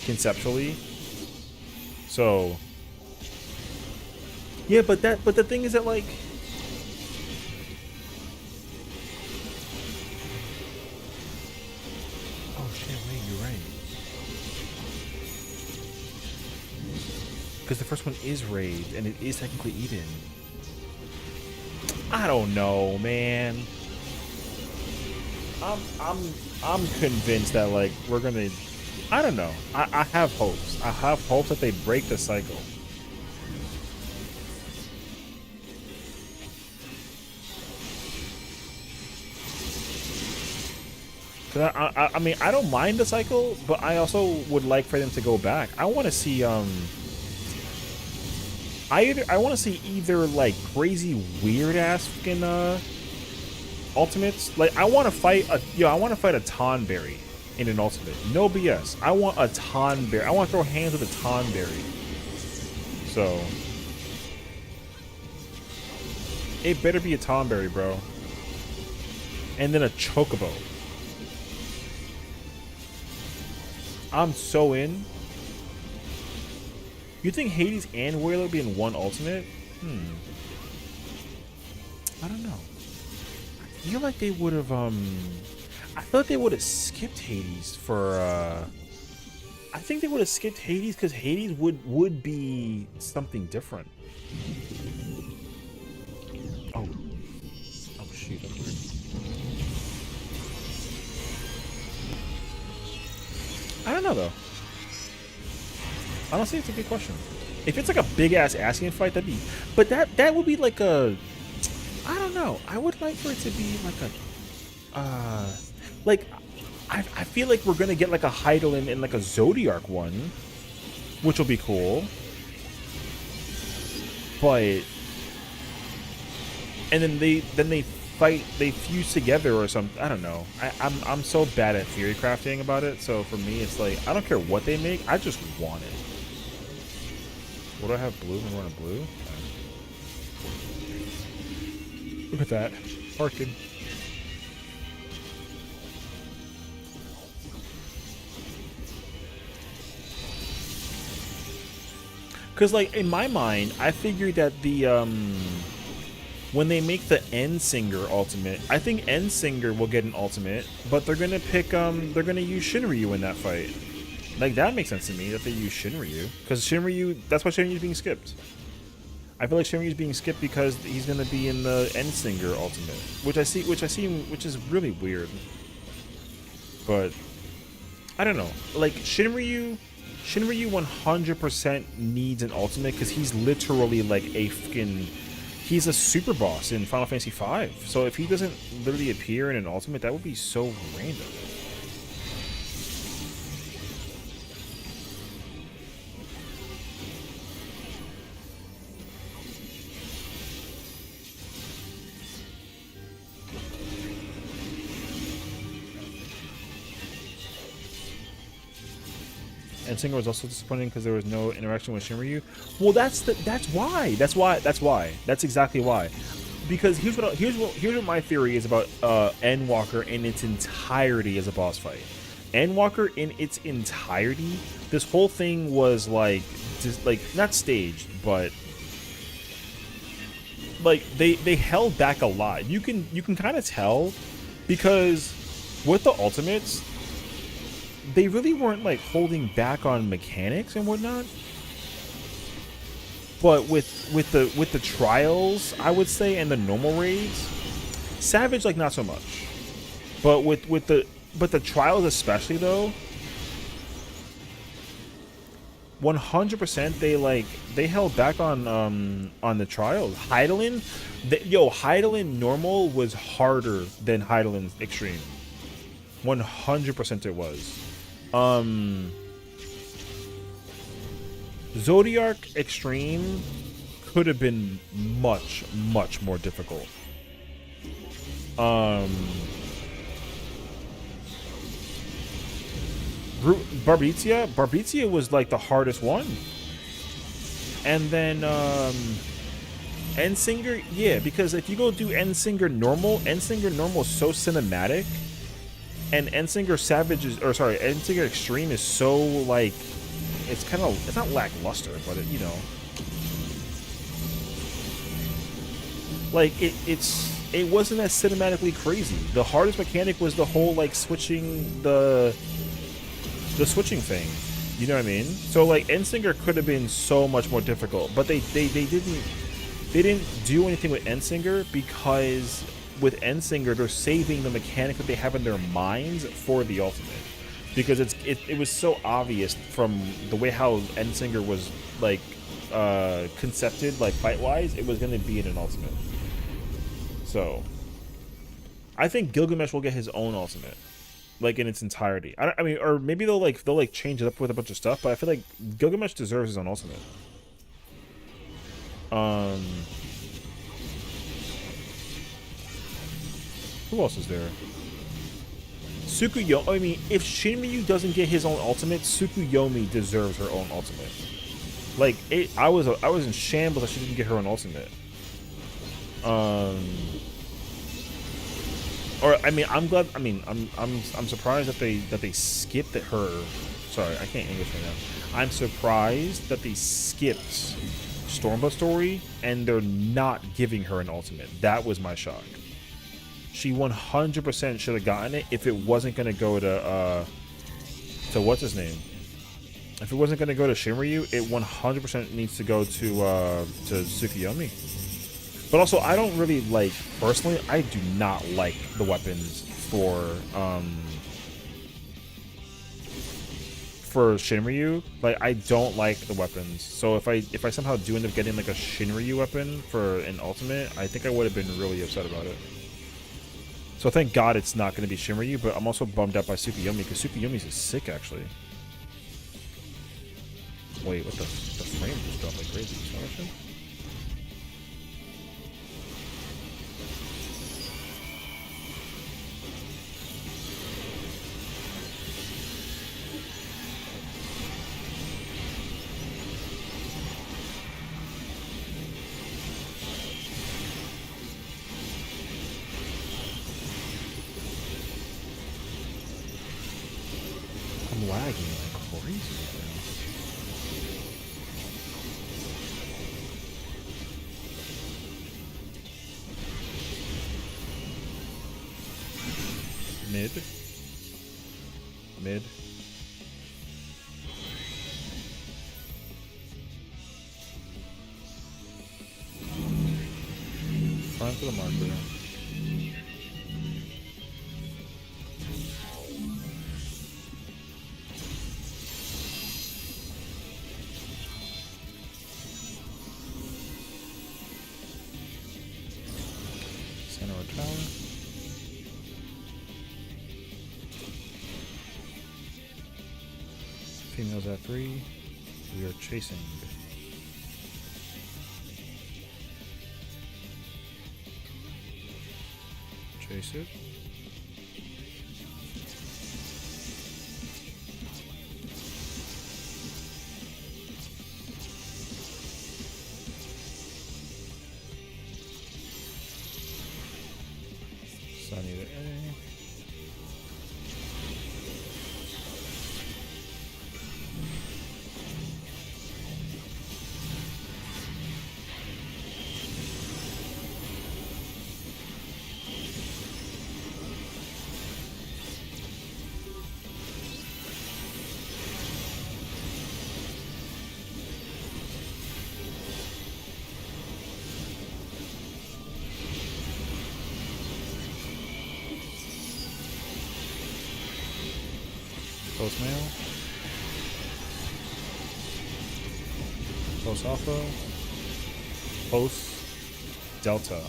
conceptually. So, yeah, but the thing is that like, oh shit, wait, you're right. Because the first one is Raid, and it is technically Eden. I don't know, man. I'm convinced that like we're gonna. I don't know. I have hopes. I have hopes that they break the cycle. Cause I mean I don't mind the cycle, but I also would like for them to go back. I want to see I want to see either like crazy weird ass fucking ultimates. Like I want to fight a Tonberry in an ultimate. No BS. I want a Tonberry. I want to throw hands with a Tonberry. So it better be a Tonberry, bro. And then a Chocobo. I'm so in. You think Hades and Warrior would be in one ultimate? I don't know. I feel like they would have I thought they would have skipped Hades for I think they would have skipped Hades because Hades would be something different. Oh shoot, that's weird. I don't know though. Honestly, it's a good question. If it's like a big ass Ascian fight, that'd be, but that would be like a, I don't don't know. I would like for it to be like like I feel like we're gonna get like a Heidelin and like a Zodiark one, which will be cool. But and then they fight, they fuse together or something. I don't know. I'm so bad at theory crafting about it. So for me, it's like I don't care what they make. I just want it. What do I have? Blue? I want a blue. Look at that, Harkin. Because, like, in my mind, I figured that the, when they make the Endsinger ultimate, I think Endsinger will get an ultimate, but they're gonna pick, they're gonna use Shinryu in that fight. Like, that makes sense to me, that they use Shinryu. Because Shinryu, that's why Shinryu's being skipped. I feel like Shinryu's being skipped because he's gonna be in the Endsinger ultimate. Which is really weird. But, I don't know. Like, Shinryu 100% needs an ultimate because he's literally like a freaking... He's a super boss in Final Fantasy V. So if he doesn't literally appear in an ultimate, that would be so random. And Singer was also disappointing because there was no interaction with Shinryu. Well, that's why. That's exactly why. Because here's what my theory is about Endwalker in its entirety as a boss fight. Endwalker in its entirety, this whole thing was like, just like not staged, but like they held back a lot. You can kind of tell because with the ultimates, they really weren't like holding back on mechanics and whatnot. But with the trials, I would say, and the normal raids, Savage like not so much. But with the trials especially though, 100% they held back on the trials. Heidelin, Heidelin normal was harder than Heidelin extreme. 100% it was. Zodiark Extreme could have been much more difficult. Barbitia was like the hardest one. And then Endsinger, yeah, because if you go do Endsinger normal is so cinematic. And Endsinger Savage is, or sorry, Endsinger Extreme is so like, it's kind of, it's not lackluster, but it, you know, like it wasn't as cinematically crazy. The hardest mechanic was the whole like switching the switching thing. You know what I mean? So like Endsinger could have been so much more difficult, but they didn't do anything with Endsinger because with Endsinger, they're saving the mechanic that they have in their minds for the ultimate, because it was so obvious from the way how Endsinger was like concepted, like fight wise, it was going to be in an ultimate. So I think Gilgamesh will get his own ultimate, like in its entirety. I mean, or maybe they'll change it up with a bunch of stuff, but I feel like Gilgamesh deserves his own ultimate. Who else is there? Tsukuyomi. I mean, if Shinryu doesn't get his own ultimate, Tsukuyomi deserves her own ultimate. Like, I was in shambles that she didn't get her own ultimate. Or I mean, I'm glad. I mean, I'm surprised that they skipped her. Sorry, I can't English right now. I'm surprised that they skipped Stormbutt story and they're not giving her an ultimate. That was my shock. She 100% should have gotten it if it wasn't going to go to what's his name? If it wasn't going to go to Shinryu, it 100% needs to go to Tsukuyomi. But also, I don't really like, personally, I do not like the weapons for Shinryu, like I don't like the weapons. So if I somehow do end up getting like a Shinryu weapon for an ultimate, I think I would have been really upset about it. So thank God it's not going to be Shinryu, but I'm also bummed out by Tsukuyomi because Tsukuyomi's is sick actually. Wait, what the frame just dropped like crazy? You saw that shit? I'm lagging like crazy right now. Mid. Front to the marker. Center of tower. Females at 3. We are chasing. Chase it. Sunny to A. Post male. Post alpha. Post delta.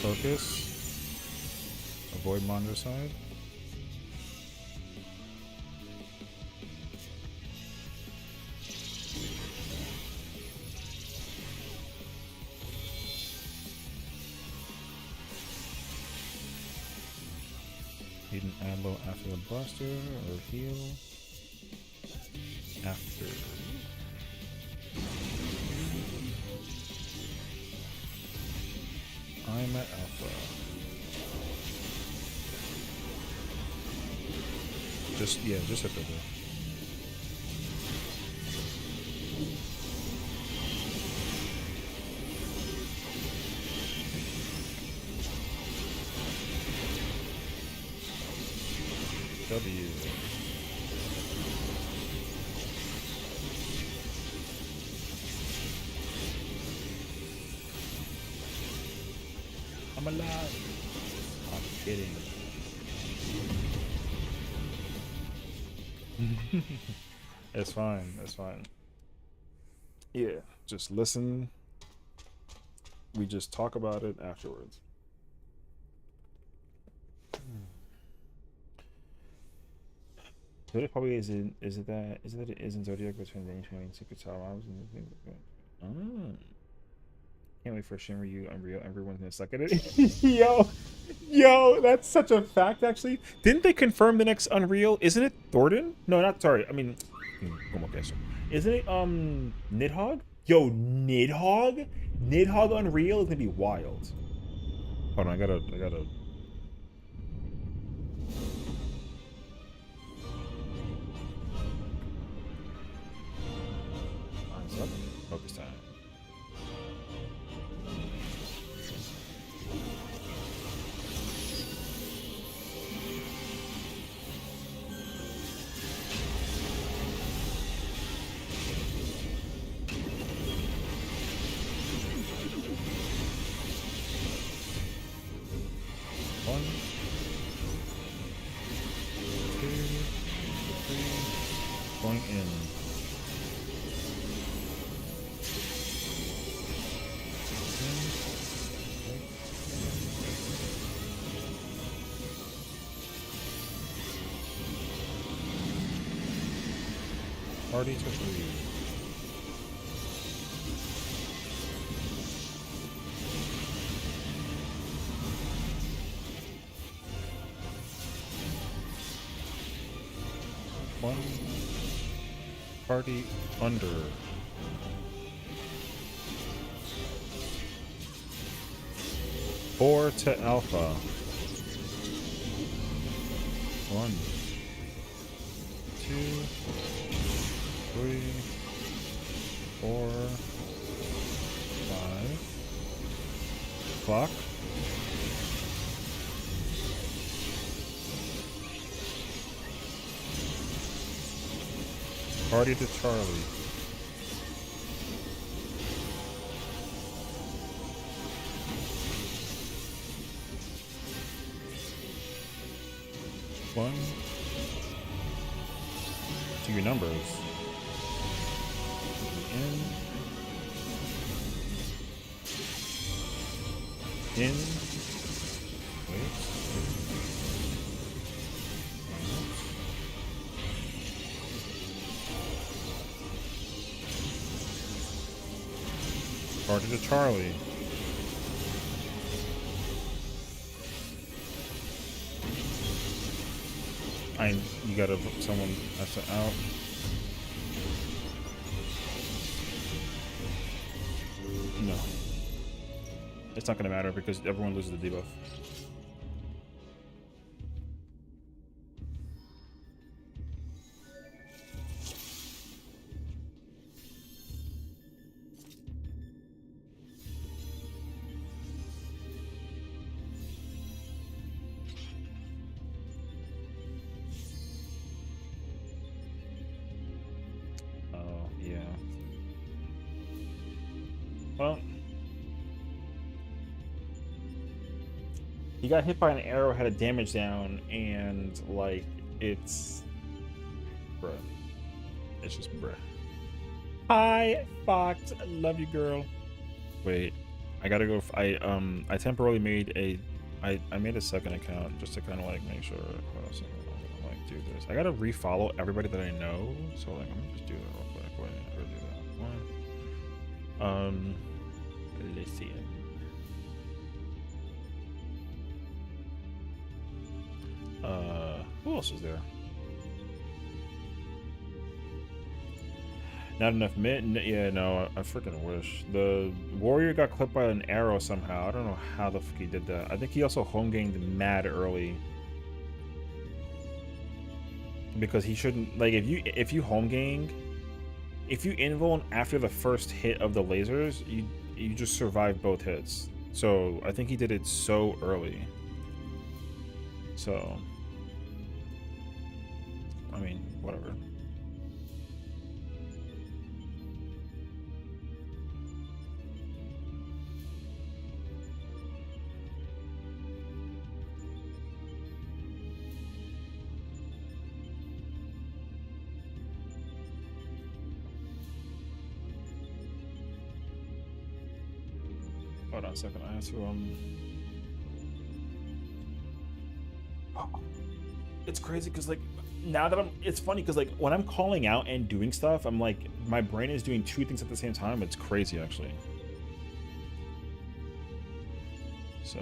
Focus. Avoid monitor side. Need an ammo after the blaster or heal after. I'm at alpha. Just hit the ball. W. I'm alive. I'm kidding. It's fine. It's fine. Yeah, just listen. We just talk about it afterwards. Zodiac probably isn't. Is it that it isn't Zodiac between the ancient and secret tower? I was in the thing. Can't wait for Shinryu Unreal. Everyone's gonna suck at it. yo, that's such a fact. Actually, didn't they confirm the next Unreal? Isn't it Thornton? No, not sorry. I mean, isn't it Nidhogg? Yo, Nidhogg Unreal is gonna be wild. Hold on, I gotta. Eyes up. Focus time. 1, 2, 3, going in. Party to 3. One party under. 4 to alpha. 1, 2, 3, 4, 5. Clock. Party to Charlie. One. Do your numbers. In. Wait. Party to Charlie. You gotta someone has to out. No. It's not gonna matter because everyone loses the debuff. Well, he got hit by an arrow, had a damage down, and like it's, bruh. It's just bruh. Hi, Fox. I love you, girl. Wait, I gotta go. I temporarily made I made a second account just to kind of like make sure. Hold on a second. I'm gonna like do this. I gotta refollow everybody that I know. So like, I'm gonna just do that real quick. Wait, I gotta do that. One. Let's see. Who else is there? Not enough yeah, no, I freaking wish. The warrior got clipped by an arrow somehow. I don't know how the fuck he did that. I think he also home ganged mad early. Because he shouldn't, like, if you home gang, if you invuln after the first hit of the lasers, you just survive both hits. So I think he did it so early. So I mean, whatever. Hold on a second. I have to It's crazy because like now that it's funny because like when I'm calling out and doing stuff, I'm like my brain is doing two things at the same time. It's crazy actually. So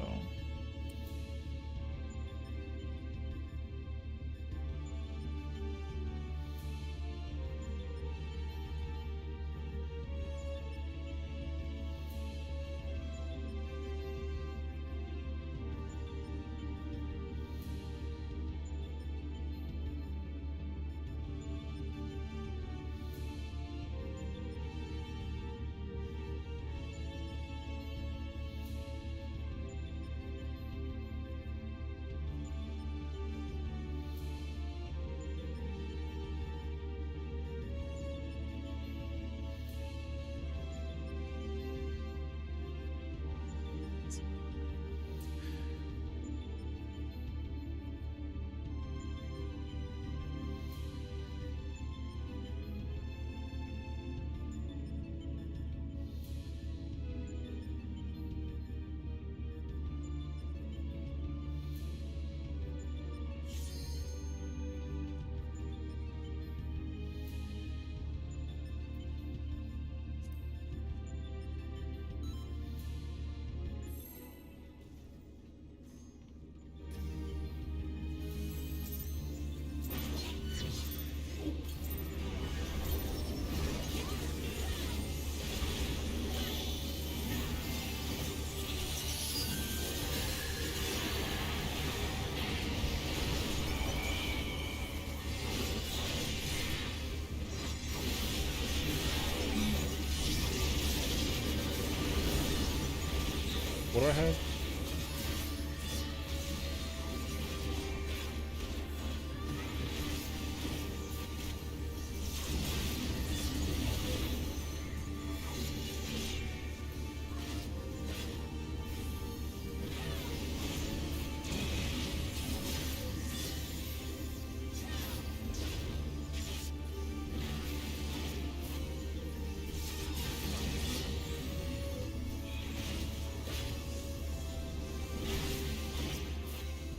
What do I have?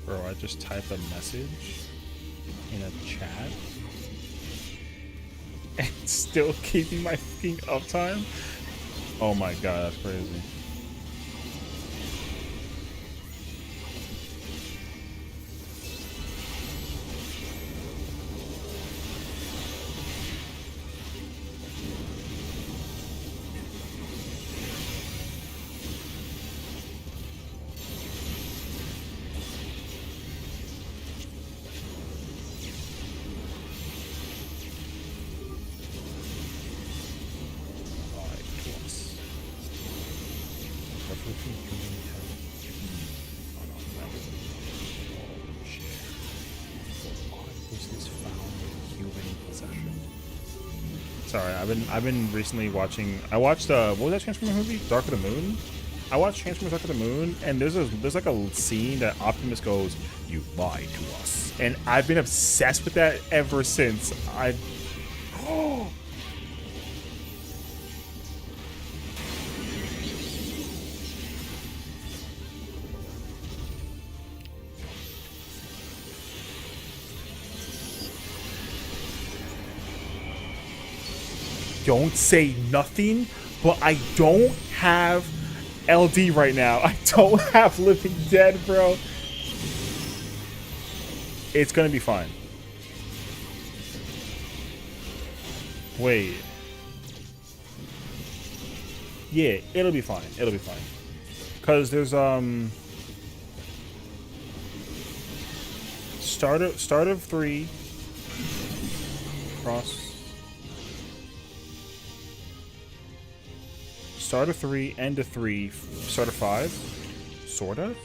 Bro, I just typed a message in a chat and still keeping my fucking uptime? Oh my god, that's crazy. Sorry, I've been recently watching. I watched what was that Transformers movie? Dark of the Moon. I watched Transformers Dark of the Moon, and there's like a scene that Optimus goes, "You lied to us," and I've been obsessed with that ever since. Oh. Don't say nothing, but I don't have LD right now. I don't have Living Dead, bro. It's gonna be fine. Wait. Yeah, it'll be fine. It'll be fine. Cause there's start of 3 cross. Start of 3, end of 3, start of 5, sorta.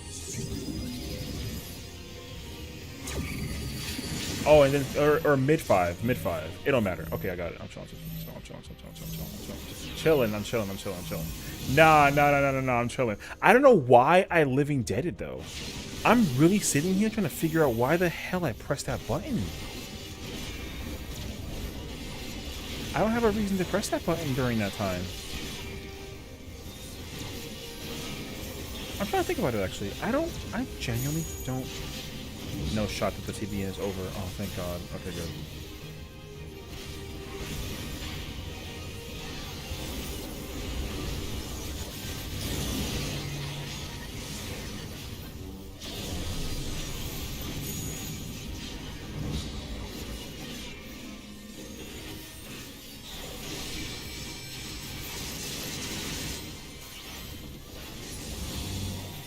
Oh, and then or mid 5. It don't matter. Okay, I got it. I'm chilling. I'm chilling. Nah. I'm chilling. I don't know why I Living Deaded though. I'm really sitting here trying to figure out why the hell I pressed that button. I don't have a reason to press that button during that time. I'm trying to think about it actually. I genuinely don't. No shot that the TBN is over. Oh, thank God. Okay, good.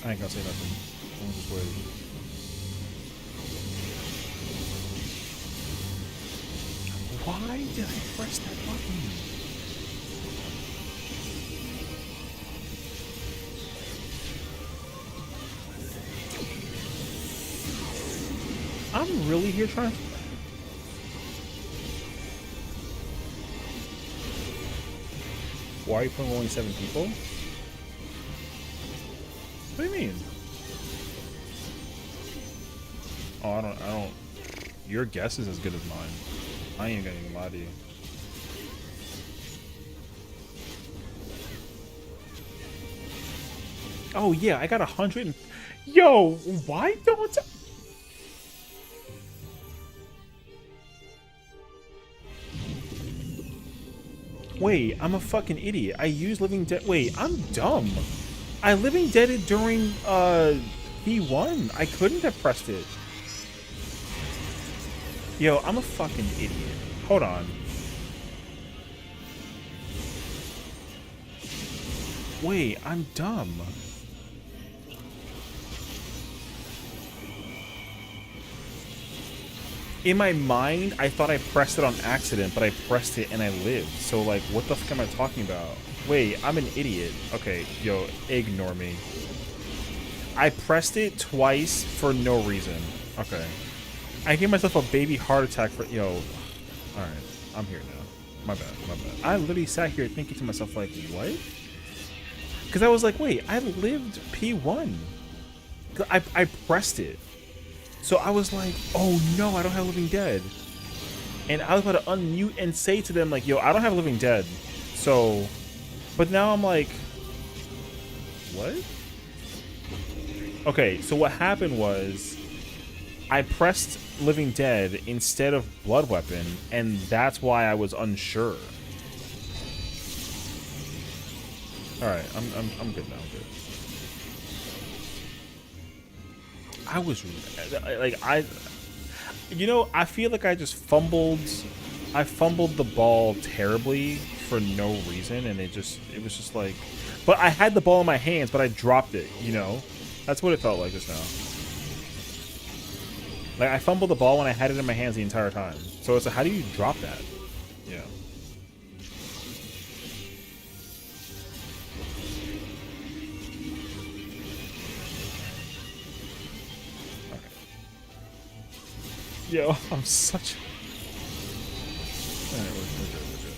I ain't gonna say nothing. I'm just waiting. Why did I press that button? I'm really here trying to... Why are you putting only 7 people? What do you mean? Oh, I don't. Your guess is as good as mine. I ain't gonna even lie to you. Oh yeah, I got 100. Yo, why don't? Wait, I'm a fucking idiot. I use Living Dead. Wait, I'm dumb. I Living Deaded during V1. I couldn't have pressed it. Yo, I'm a fucking idiot. Hold on. Wait, I'm dumb. In my mind, I thought I pressed it on accident, but I pressed it and I lived. So, like, what the fuck am I talking about? Wait, I'm an idiot. Okay, yo, ignore me. I pressed it twice for no reason. Okay. I gave myself a baby heart attack for... Yo. Alright. I'm here now. My bad. My bad. I literally sat here thinking to myself, like, what? Because I was like, wait, I lived P1. I pressed it. So I was like, oh no, I don't have Living Dead. And I was about to unmute and say to them, like, yo, I don't have Living Dead. So... But now I'm like... What? Okay, so what happened was... I pressed Living Dead instead of Blood Weapon, and that's why I was unsure. Alright, I'm good now, I'm good. I was... Like, You know, I feel like I just fumbled... I fumbled the ball terribly for no reason, and it was just like... But I had the ball in my hands, but I dropped it, you know? That's what it felt like just now. Like, I fumbled the ball when I had it in my hands the entire time. So it's like, how do you drop that? Yeah. Okay. Yo, I'm such... Alright, we're good, we're good.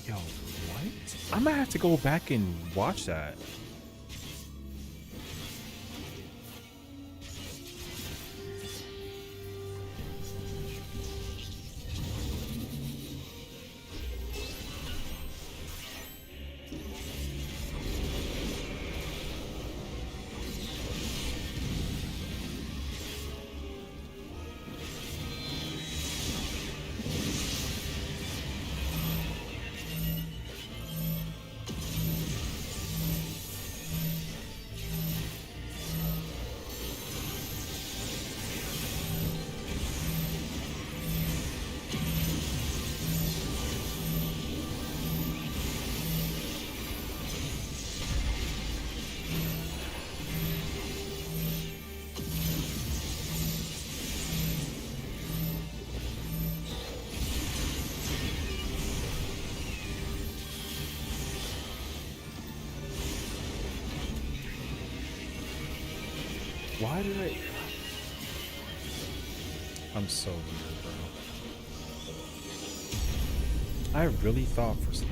Yo, what? I might have to go back and watch that. Why did I'm so weird, bro. I really thought for some...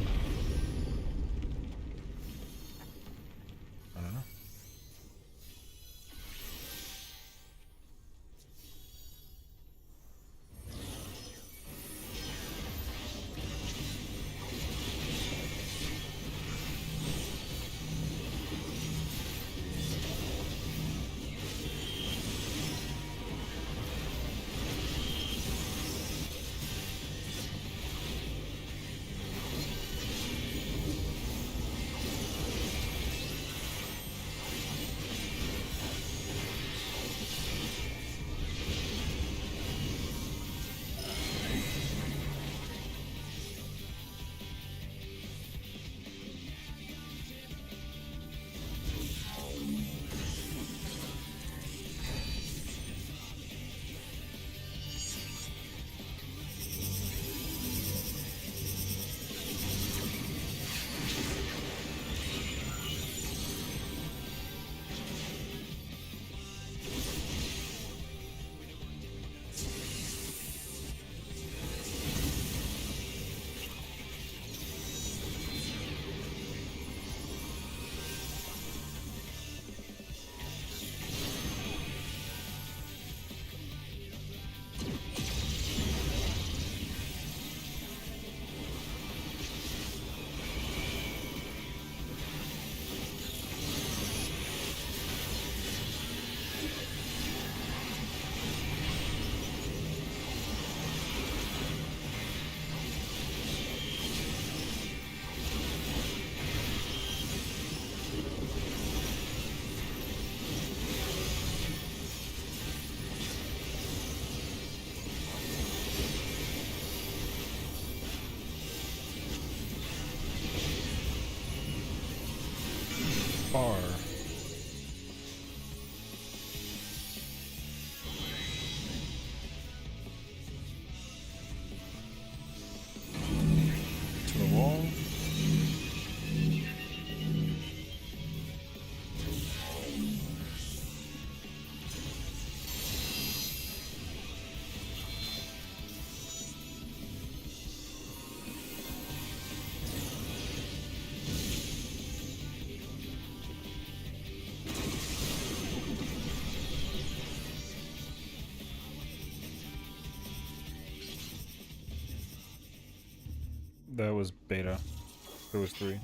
I don't know. That was beta. It was 3.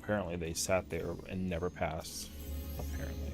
apparently they sat there and never passed. Apparently.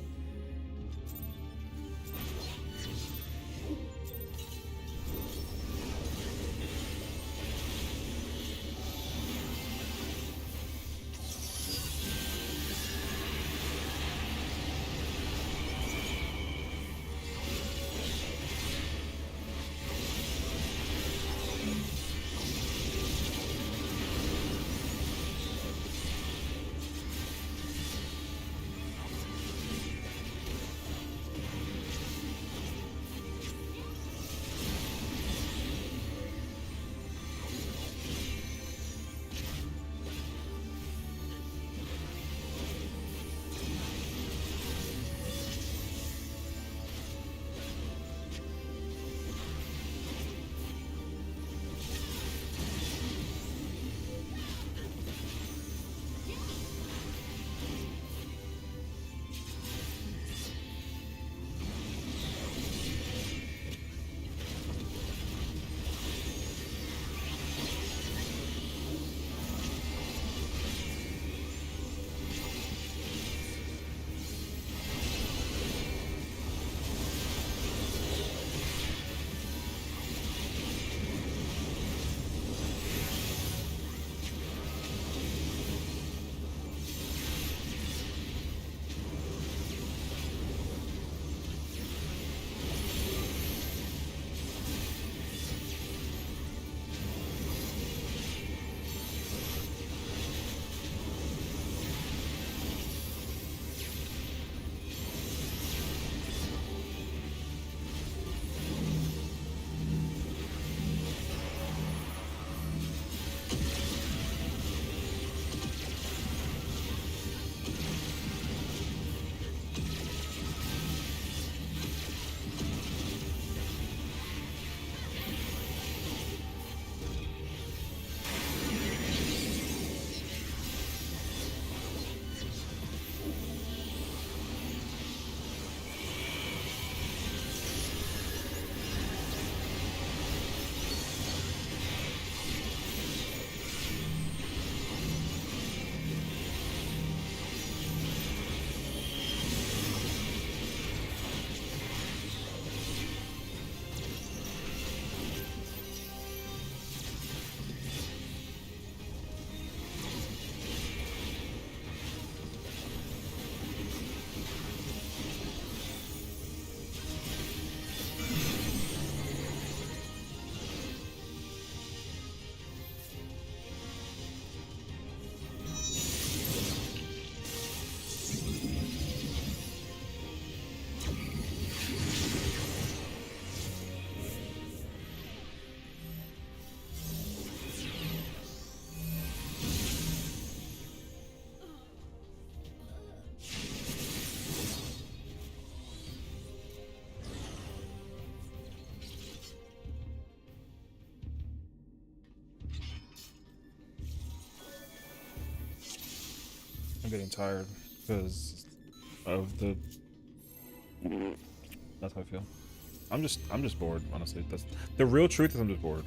I'm getting tired because of the. That's how I feel. I'm just bored, honestly. That's the real truth. Is I'm just bored.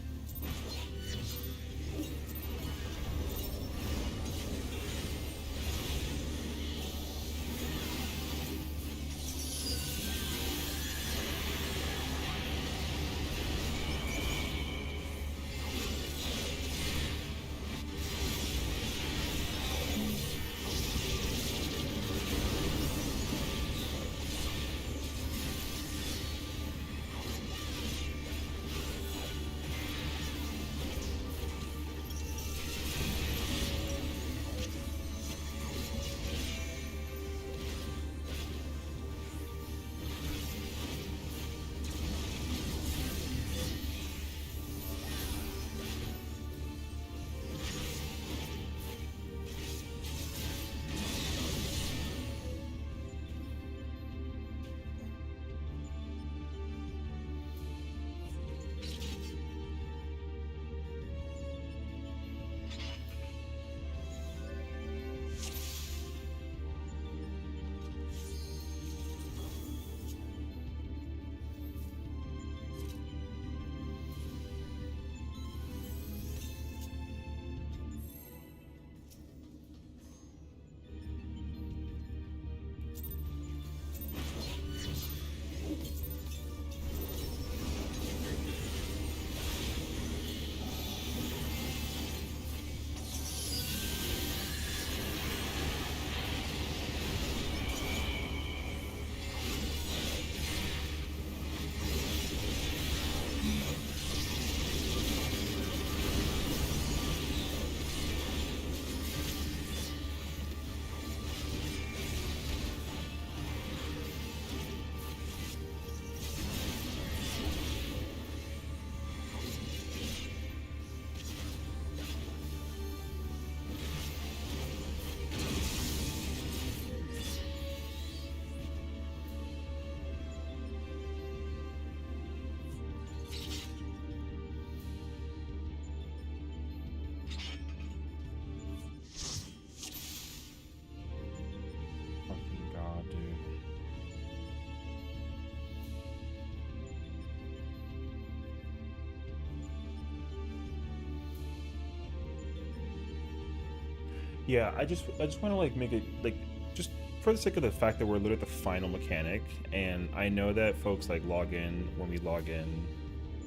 Yeah, I just want to like make it like just for the sake of the fact that we're literally the final mechanic, and I know that folks like log in when we log in,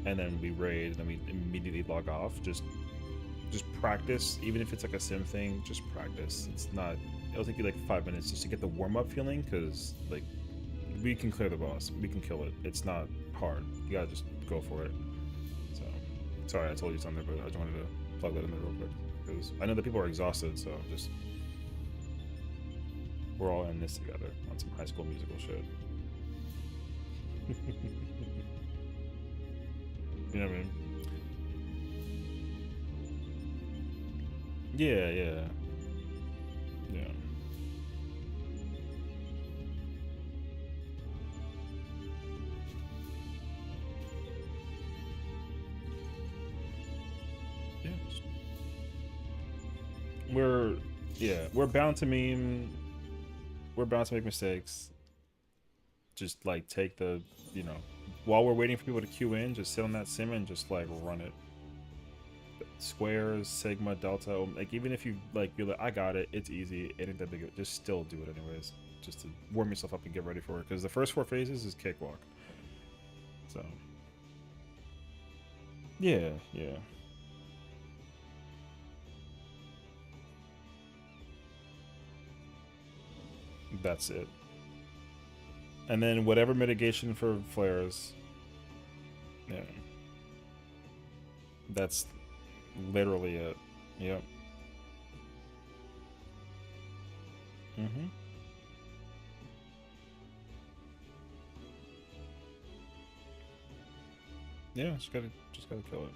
and then we raid, and then we immediately log off. Just practice, even if it's like a sim thing. Just practice. It's not. It'll take you like 5 minutes just to get the warm up feeling, because like we can clear the boss, we can kill it. It's not hard. You gotta just go for it. So sorry, I told you something, but I just wanted to plug that in there real quick because I know that people are exhausted. So just we're all in this together on some High School Musical shit. You know what I mean? Yeah, yeah, yeah. Yeah. We're yeah, we're bound to meme. We're bound to make mistakes. Just like take the, you know, while we're waiting for people to queue in, just sit on that sim and just like run it. Squares, sigma, delta, like even if you like you're like I got it, it's easy, it ain't that big. Just still do it anyways, just to warm yourself up and get ready for it. Because the first four phases is cakewalk. So yeah, yeah, that's it. And then whatever mitigation for flares, yeah, that's literally it. Yep. Mhm. Yeah, just gotta kill it.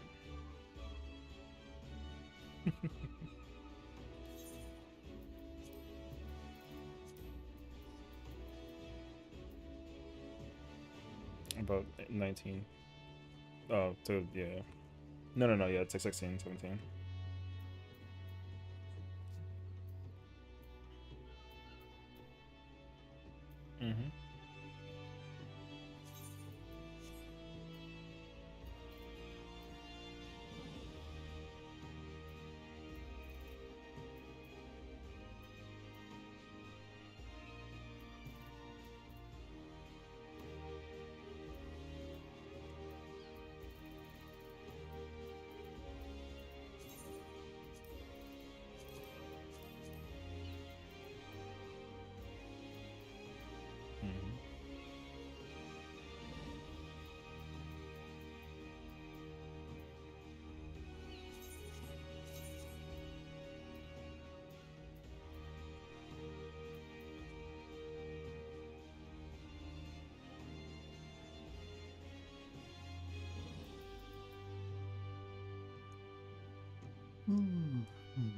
About 19. Oh, to yeah. No, no, no. Yeah, it's like 16, 17. Mm-hmm. Mm-hmm. Mm.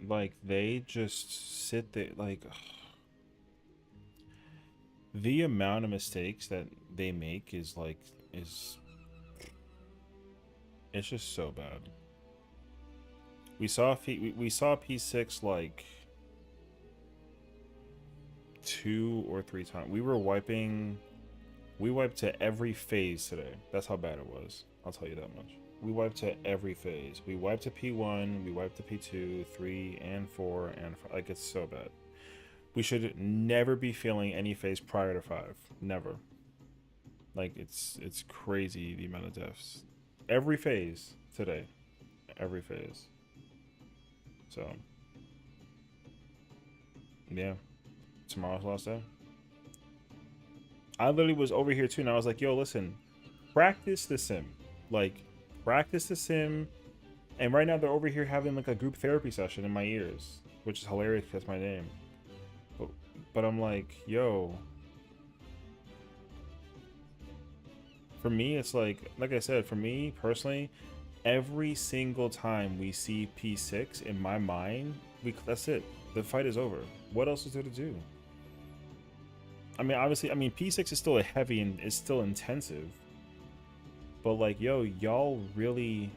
Like they just sit there like the amount of mistakes that they make is like is it's just so bad. We saw P6 like two or three times. We wiped to every phase today. That's how bad it was. I'll tell you that much. We wiped to every phase. We wiped to P1, we wiped to P2, 3 and 4 and 5. Like it's so bad. We should never be feeling any phase prior to 5. Never. Like it's crazy the amount of deaths. Every phase today. Every phase. So, yeah. Tomorrow's last day. I literally was over here too, and I was like, "Yo, listen, practice the sim. Like, practice the sim. And right now they're over here having like a group therapy session in my ears, which is hilarious because that's my name. But, but I'm like, yo, for me, it's like I said, for me personally, every single time we see P6 in my mind, that's it. The fight is over. What else is there to do? I mean, obviously, I mean, P6 is still a heavy and is still intensive. But like, yo, y'all really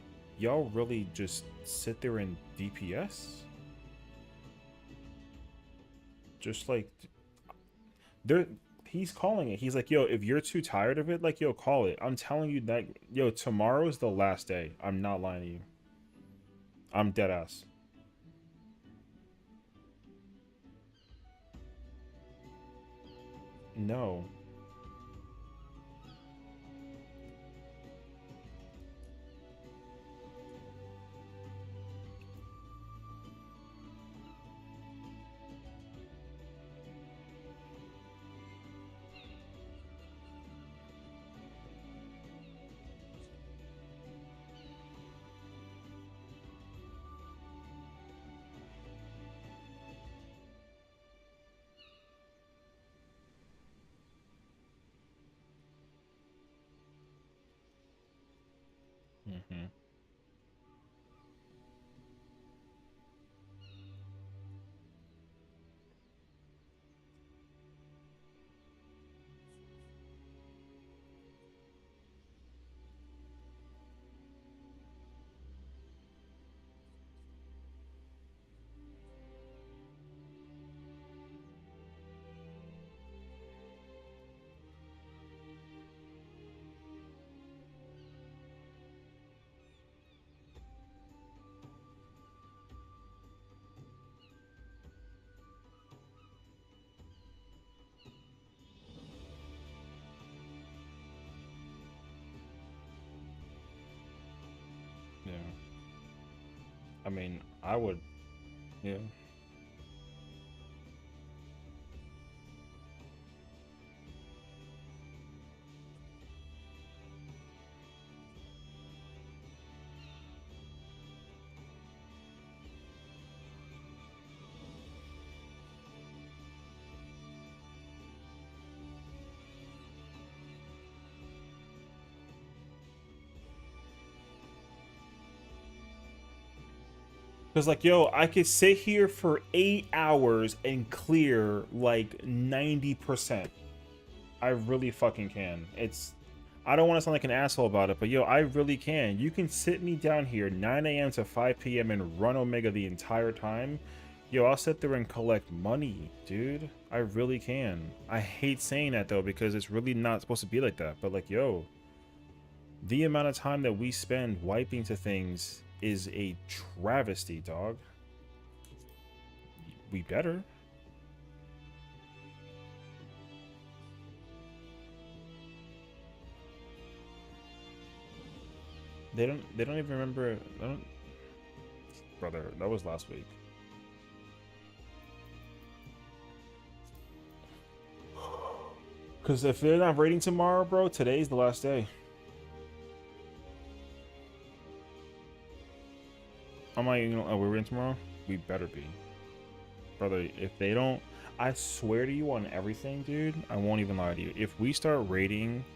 just sit there and DPS? Just like, there, he's calling it. He's like, yo, if you're too tired of it, like, yo, call it. I'm telling you that, yo, tomorrow is the last day. I'm not lying to you. I'm dead ass. No. Hmm. Yeah. I mean, I would, yeah. Because, like, yo, I could sit here for 8 hours and clear like 90%. I really fucking can. I don't want to sound like an asshole about it, but yo, I really can. You can sit me down here 9 a.m. to 5 p.m. and run Omega the entire time. Yo, I'll sit there and collect money, dude. I really can. I hate saying that though because it's really not supposed to be like that. But like, yo, the amount of time that we spend wiping to things is a travesty, dog. We better. They don't even remember. I don't, brother, that was last week. Because if they're not raiding tomorrow, bro, today's the last day. I'm like, oh, we're raiding tomorrow? We better be. Brother, if they don't, I swear to you on everything, dude, I won't even lie to you. If we start raiding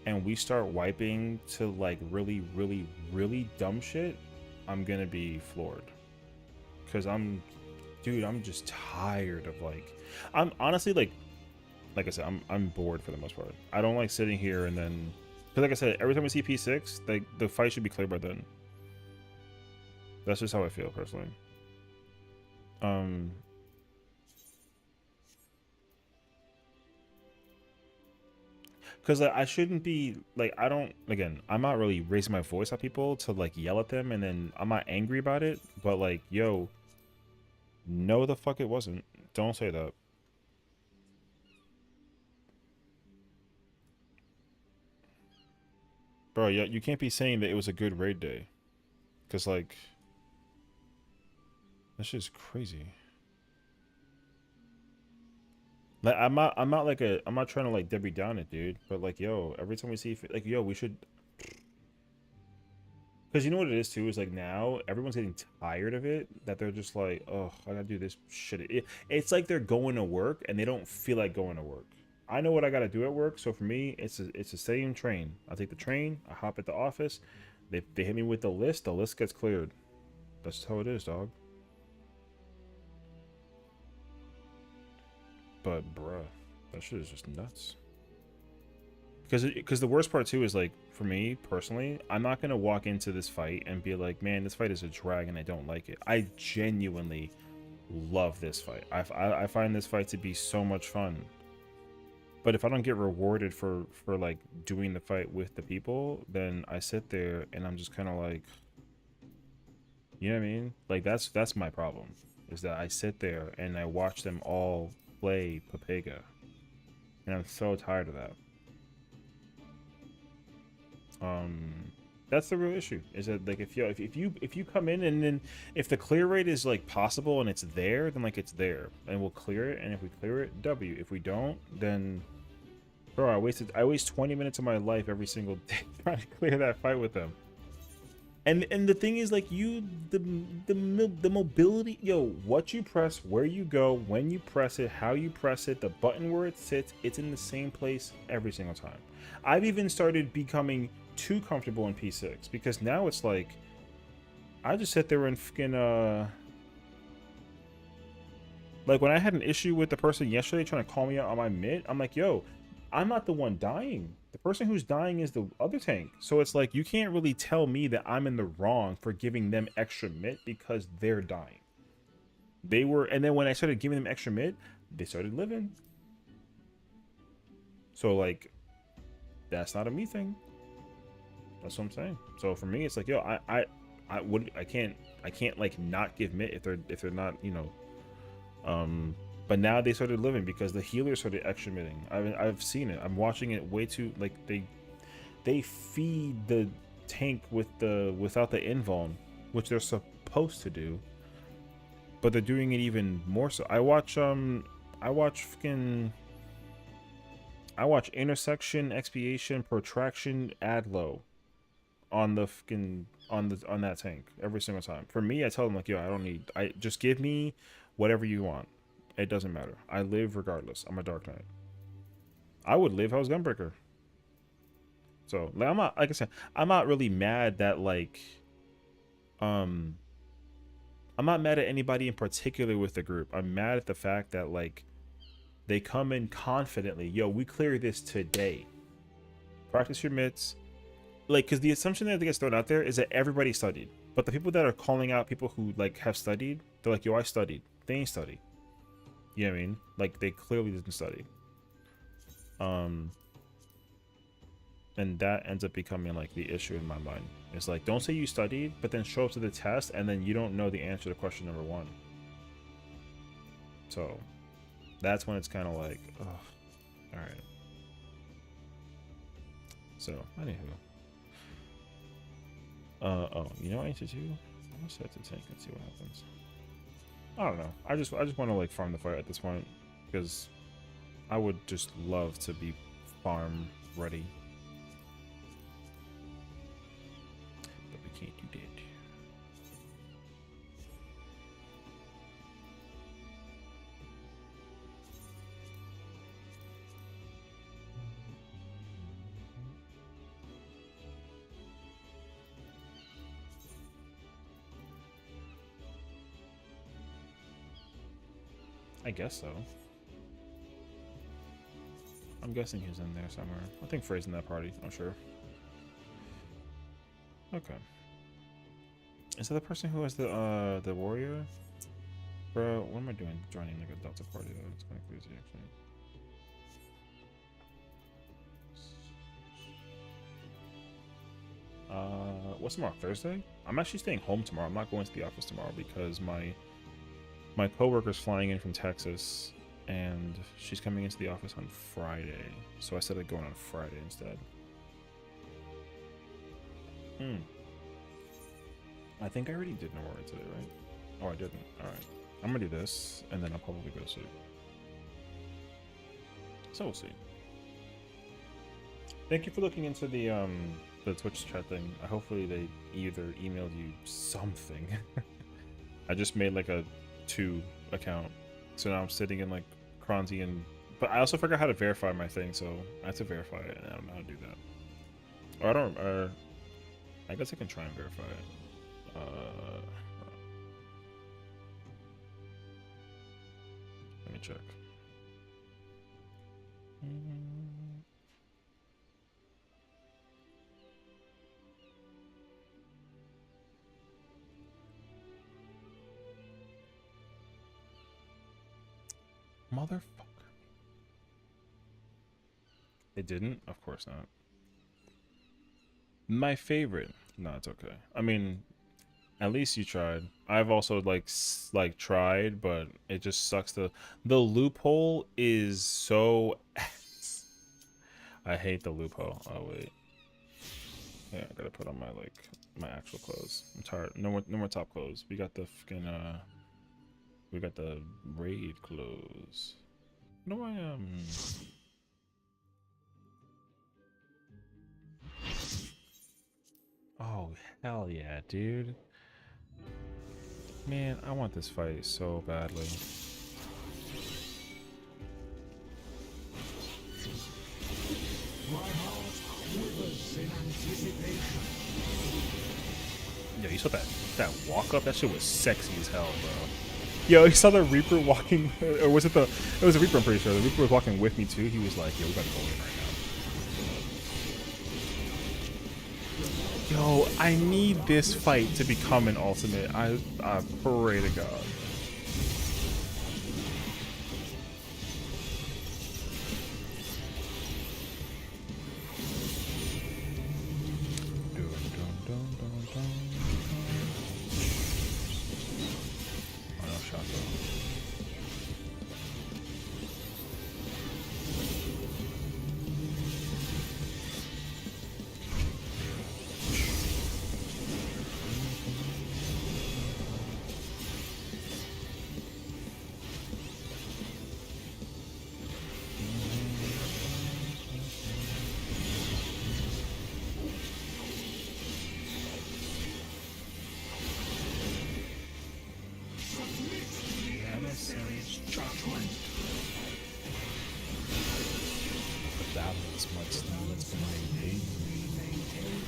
and we start wiping to like really, really, really dumb shit, I'm gonna be floored. Because dude, I'm just tired of like, I'm honestly like I said, I'm bored for the most part. I don't like sitting here and then, because like I said, every time we see P6, the fight should be clear by then. That's just how I feel personally. Um, because like, I shouldn't be like, I don't, again, I'm not really raising my voice at people to like yell at them, and then I'm not angry about it. But like, yo, no, the fuck it wasn't. Don't say that, bro. Yeah, you can't be saying that it was a good raid day, because like, that's just crazy. Like I'm not trying to like Debbie down it, dude. But like, yo, every time we see like, yo, we should. Because you know what it is too is like now everyone's getting tired of it, that they're just like, oh, I gotta do this shit. It's like they're going to work and they don't feel like going to work. I know what I gotta do at work, so for me it's the same train. I take the train, I hop at the office, they hit me with the list gets cleared. That's how it is, dog. But bruh, that shit is just nuts. Because the worst part too is like, for me personally, I'm not gonna walk into this fight and be like, man, this fight is a drag and I don't like it. I genuinely love this fight. I find this fight to be so much fun. But if I don't get rewarded for like doing the fight with the people, then I sit there and I'm just kind of like, you know what I mean? Like that's my problem, is that I sit there and I watch them all play Papega, and I'm so tired of that. That's the real issue, is that like if you come in and then if the clear rate is like possible and it's there, then like it's there and we'll clear it, and if we clear it, W. If we don't, then bro, I waste 20 minutes of my life every single day trying to clear that fight with them. And the thing is, like, the mobility, yo, what you press, where you go, when you press it, how you press it, the button where it sits, it's in the same place every single time. I've even started becoming too comfortable in P6, because now it's like I just sit there and fucking like when I had an issue with the person yesterday trying to call me out on my mid, I'm like, yo, I'm not the one dying. The person who's dying is the other tank. So it's like, you can't really tell me that I'm in the wrong for giving them extra mit because they're dying. They were, and then when I started giving them extra mit, they started living. So like, that's not a me thing. That's what I'm saying. So for me, it's like, yo, I can't like not give mit if they're not, you know, but now they started living because the healers started extra mitting. I've seen it. I'm watching it way too, like they feed the tank without the invuln, which they're supposed to do, but they're doing it even more so. I watch intersection, expiation, protraction, add low on the on that tank every single time. For me, I tell them like, yo, I just give me whatever you want. It doesn't matter. I live regardless. I'm a Dark Knight. I would live if I was Gunbreaker. So like, I'm not, like I said, I'm not really mad that like I'm not mad at anybody in particular with the group. I'm mad at the fact that like they come in confidently. Yo, we clear this today. Practice your mitts. Like, because the assumption that gets thrown out there is that everybody studied. But the people that are calling out people who like have studied, they're like, yo, I studied. They ain't studied. You know what I mean? Like, they clearly didn't study. And that ends up becoming like the issue in my mind. It's like, don't say you studied, but then show up to the test and then you don't know the answer to question number 1. So that's when it's kind of like, oh, all right. So anywho, oh, you know what I need to do? I'm gonna set the tank and see what happens. I don't know. I just want to like farm the fight at this point, because I would just love to be farm ready. But we can't do that. I guess so. I'm guessing he's in there somewhere. I think Frey's in that party. I'm sure. Okay. Is that the person who has the warrior? Bro, what am I doing? Joining like a Delta party though. It's kind of crazy actually. What's tomorrow? Thursday? I'm actually staying home tomorrow. I'm not going to the office tomorrow because my coworker's flying in from Texas, and she's coming into the office on Friday. So I said I'd go on Friday instead. I think I already did an aura today, right? Oh, I didn't. All right. I'm gonna do this, and then I'll probably go to sleep. So we'll see. Thank you for looking into the the Twitch chat thing. Hopefully they either emailed you something. I just made like a 2 account, so now I'm sitting in like Cronzy and. But I also forgot how to verify my thing, so I have to verify it, and I don't know how to do that. Or I don't. I guess I can try and verify it. Let me check. Motherfucker. It didn't? Of course not. My favorite. No, it's okay. I mean, at least you tried. I've also like tried, but it just sucks. The loophole is so ass. I hate the loophole. Oh wait. Yeah, I gotta put on my my actual clothes. I'm tired. No more top clothes. We got the fucking we got the raid clothes. No, Oh hell yeah, dude. Man, I want this fight so badly. Yo, you saw that walk up? That shit was sexy as hell, bro. Yo, you saw the Reaper walking, or was it the? It was a Reaper, I'm pretty sure. The Reaper was walking with me too. He was like, "Yo, we gotta go in right now." Yo, I need this fight to become an ultimate. I pray to God.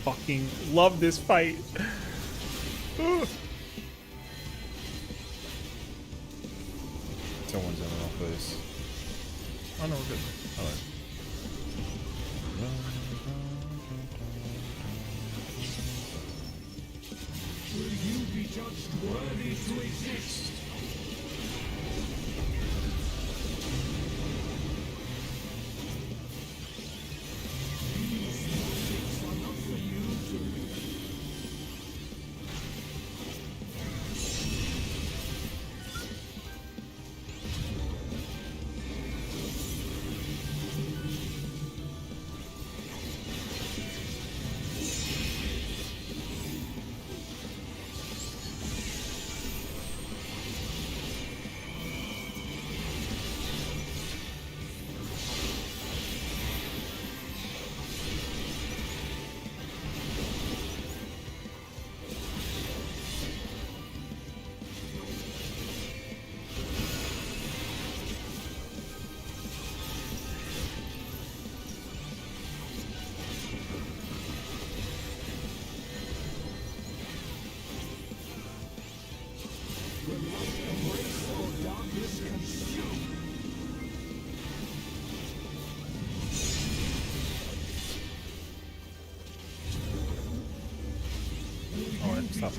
Fucking love this fight. Someone's in the wrong place. Oh no, we're good. Alright. Will you be judged worthy to exist? Stop.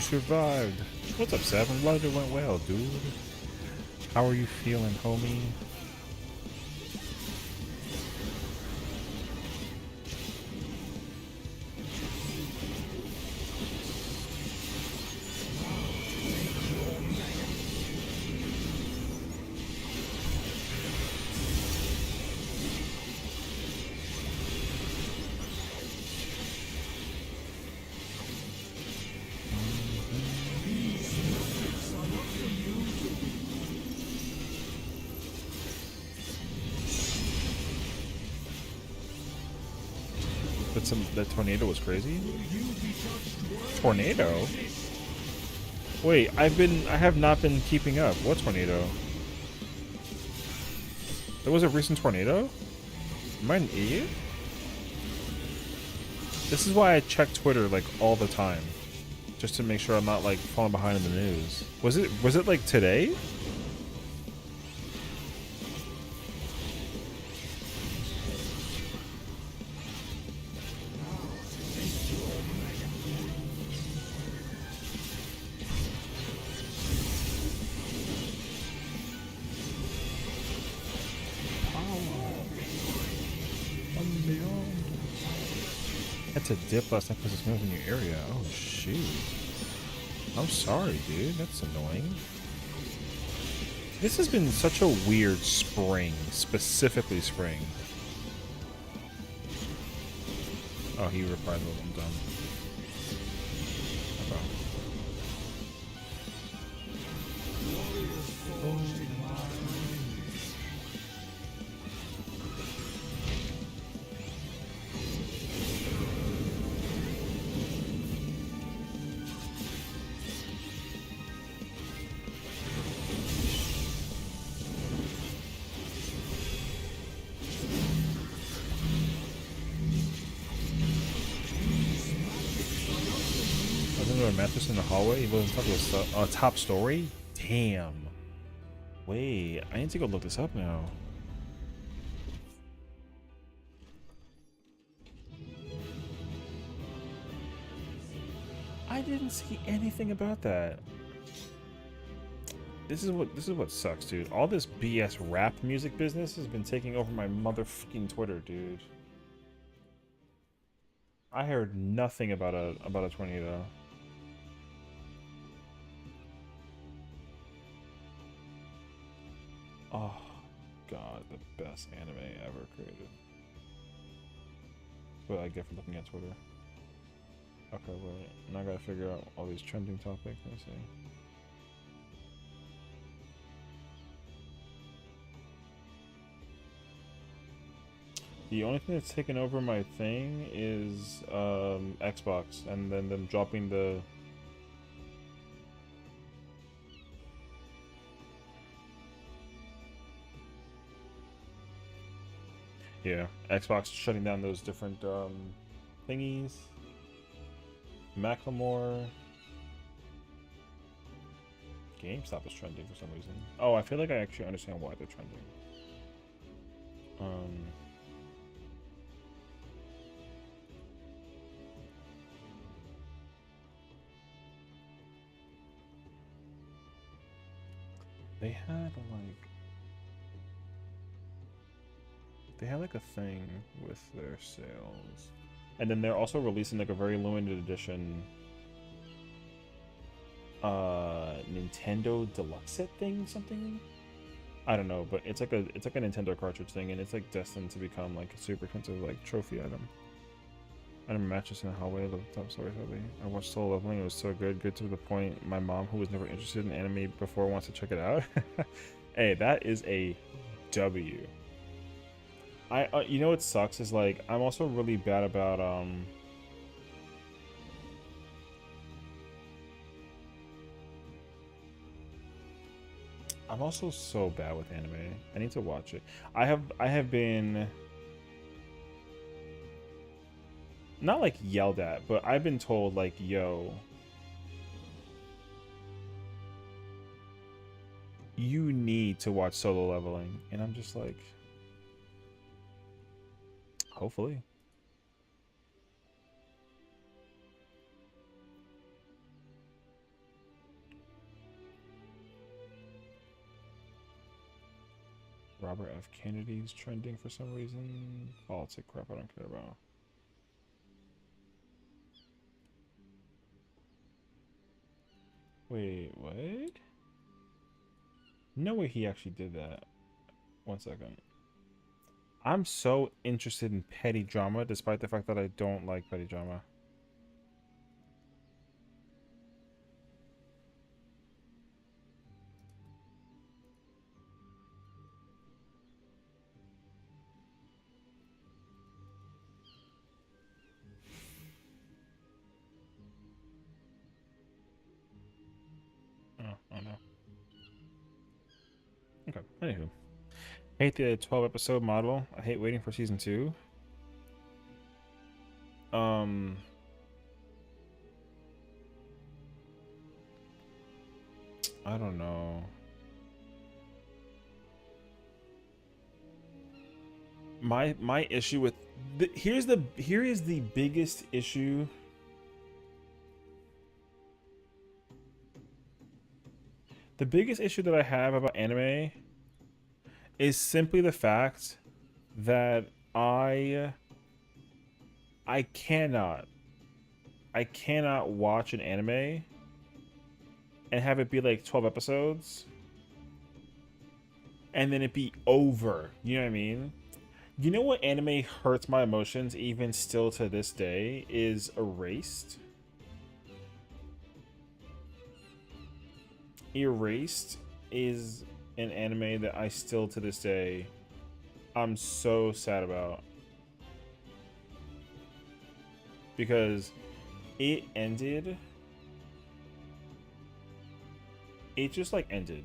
survived. What's up, Sev? I'm glad it went well, dude. How are you feeling, homie? That tornado was crazy. Tornado? Wait, I have not been keeping up. What tornado? There was a recent tornado? Am I an idiot? This is why I check Twitter like all the time, just to make sure I'm not like falling behind in the news. Was it like today? To dip last night because it's moving your area. Oh shoot. I'm sorry, dude. That's annoying. This has been such a weird spring, specifically spring. Oh, he replied, well, I'm done. A mattress in the hallway? He wasn't talking about top story? Damn. Wait, I need to go look this up now. I didn't see anything about that. This is what sucks, dude. All this BS rap music business has been taking over my motherfucking Twitter, dude. I heard nothing about a tornado. Oh, God, the best anime ever created. What I get for looking at Twitter. Okay, wait. Now I gotta figure out all these trending topics. Let's see. The only thing that's taken over my thing is Xbox, and then them dropping the... Yeah, Xbox shutting down those different thingies. Macklemore. GameStop is trending for some reason. Oh, I feel like I actually understand why they're trending. They had like a thing with their sales, and then they're also releasing like a very limited edition Nintendo Deluxe set thing, something. I don't know, but it's like a Nintendo cartridge thing, and it's like destined to become like a super expensive like trophy item. I had a mattress in the hallway. The top story heavy. I watched Solo Leveling. It was so good to the point my mom, who was never interested in anime before, wants to check it out. Hey, that is a W. You know what sucks is like I'm also really bad about I'm also so bad with anime. I need to watch it. I have been not like yelled at, but I've been told like, yo, you need to watch Solo Leveling, and I'm just like, hopefully. Robert F. Kennedy's trending for some reason. Politic crap I don't care about. Wait, what? No way he actually did that. 1 second. I'm so interested in petty drama, despite the fact that I don't like petty drama. Oh no. Okay, anywho. Hate the 12 episode model. I hate waiting for season 2. I don't know. My issue with here is the biggest issue. The biggest issue that I have about anime is simply the fact that I cannot watch an anime and have it be like 12 episodes and then it be over. You know what I mean? You know what anime hurts my emotions even still to this day is Erased. Erased is an anime that I still to this day I'm so sad about. Because it ended. It just like ended.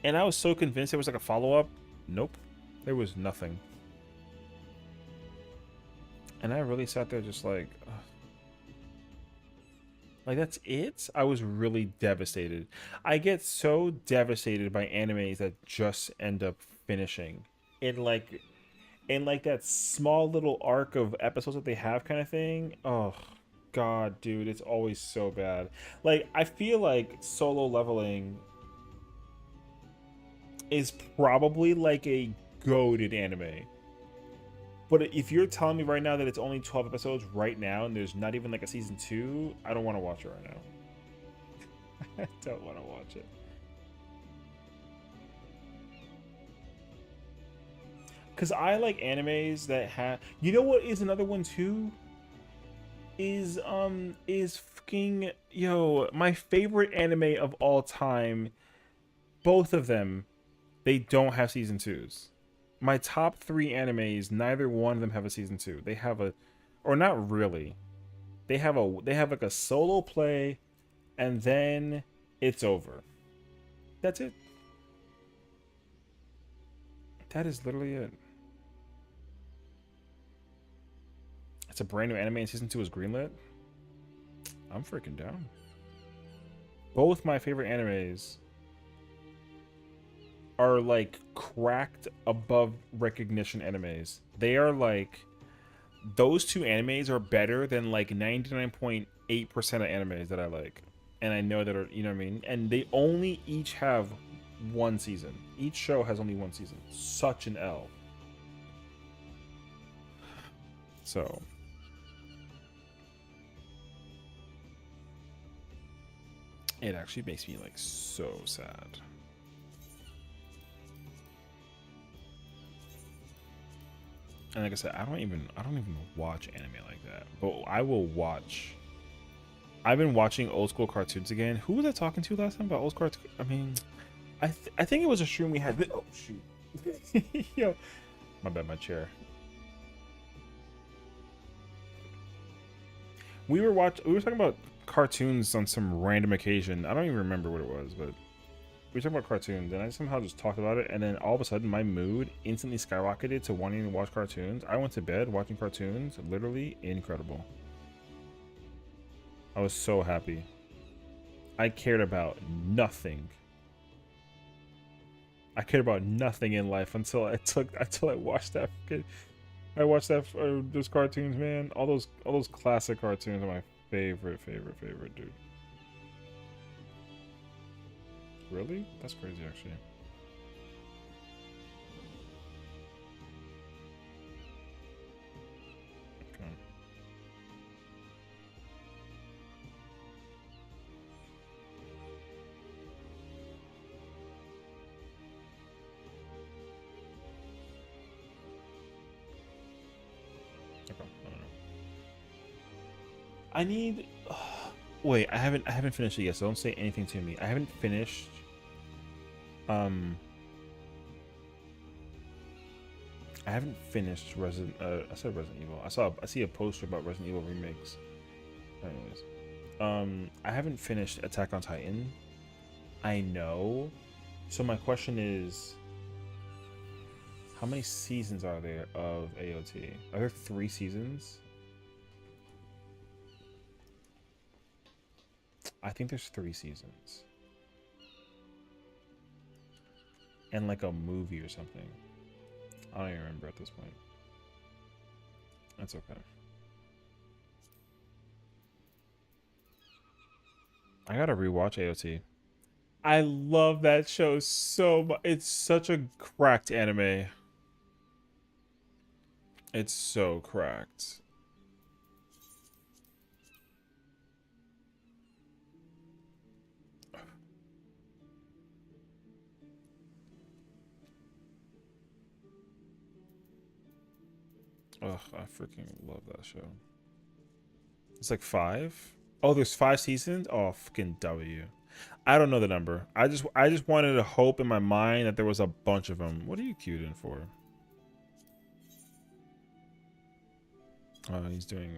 And I was so convinced it was like a follow-up. Nope. There was nothing. And I really sat there just like, ugh. Like that's it? I was really devastated. I get so devastated by animes that just end up finishing in like that small little arc of episodes that they have kind of thing. Oh god, dude, it's always so bad. Like I feel like Solo Leveling is probably like a goated anime. But if you're telling me right now that it's only 12 episodes right now and there's not even like a season 2, I don't want to watch it right now. I don't want to watch it. Because I like animes that have... You know what is another one too? Is fucking... Yo, my favorite anime of all time, both of them, they don't have season 2s. My top 3 animes, neither one of them have a season 2. They have a, or not really. They have like a solo play, and then it's over. That's it. That is literally it. It's a brand new anime, and season 2 is greenlit. I'm freaking down. Both my favorite animes are like cracked above recognition animes. They are like, those two animes are better than like 99.8% of animes that I like. And I know that are, you know what I mean? And they only each have 1 season. Each show has only 1 season. Such an L. So it actually makes me like so sad. And like I said, I don't even watch anime like that. But I will watch. I've been watching old school cartoons again. Who was I talking to last time about old cartoons? I mean, I think it was a stream we had. Oh shoot! Yo, my bad, my chair. We were talking about cartoons on some random occasion. I don't even remember what it was, but we were talking about cartoons, and I somehow just talked about it, and then all of a sudden my mood instantly skyrocketed to wanting to watch cartoons. I went to bed watching cartoons. Literally incredible. I was so happy. I cared about nothing. I cared about nothing in life until I watched that. I watched those cartoons, man. All those classic cartoons are my favorite, dude. Really? That's crazy, actually. I need. Wait, I haven't finished it yet. So don't say anything to me. I haven't finished. Um, I haven't finished Resident. I said Resident Evil. I see a poster about Resident Evil remakes. Anyways, I haven't finished Attack on Titan. I know. So my question is, how many seasons are there of AOT? Are there 3 seasons? I think there's 3 seasons. And like a movie or something. I don't even remember at this point. That's okay. I gotta rewatch AOT. I love that show so much. It's such a cracked anime. It's so cracked. Ugh, I freaking love that show. It's like 5? Oh, there's 5 seasons? Oh, fucking W. I don't know the number. I just wanted to hope in my mind that there was a bunch of them. What are you queued in for? He's doing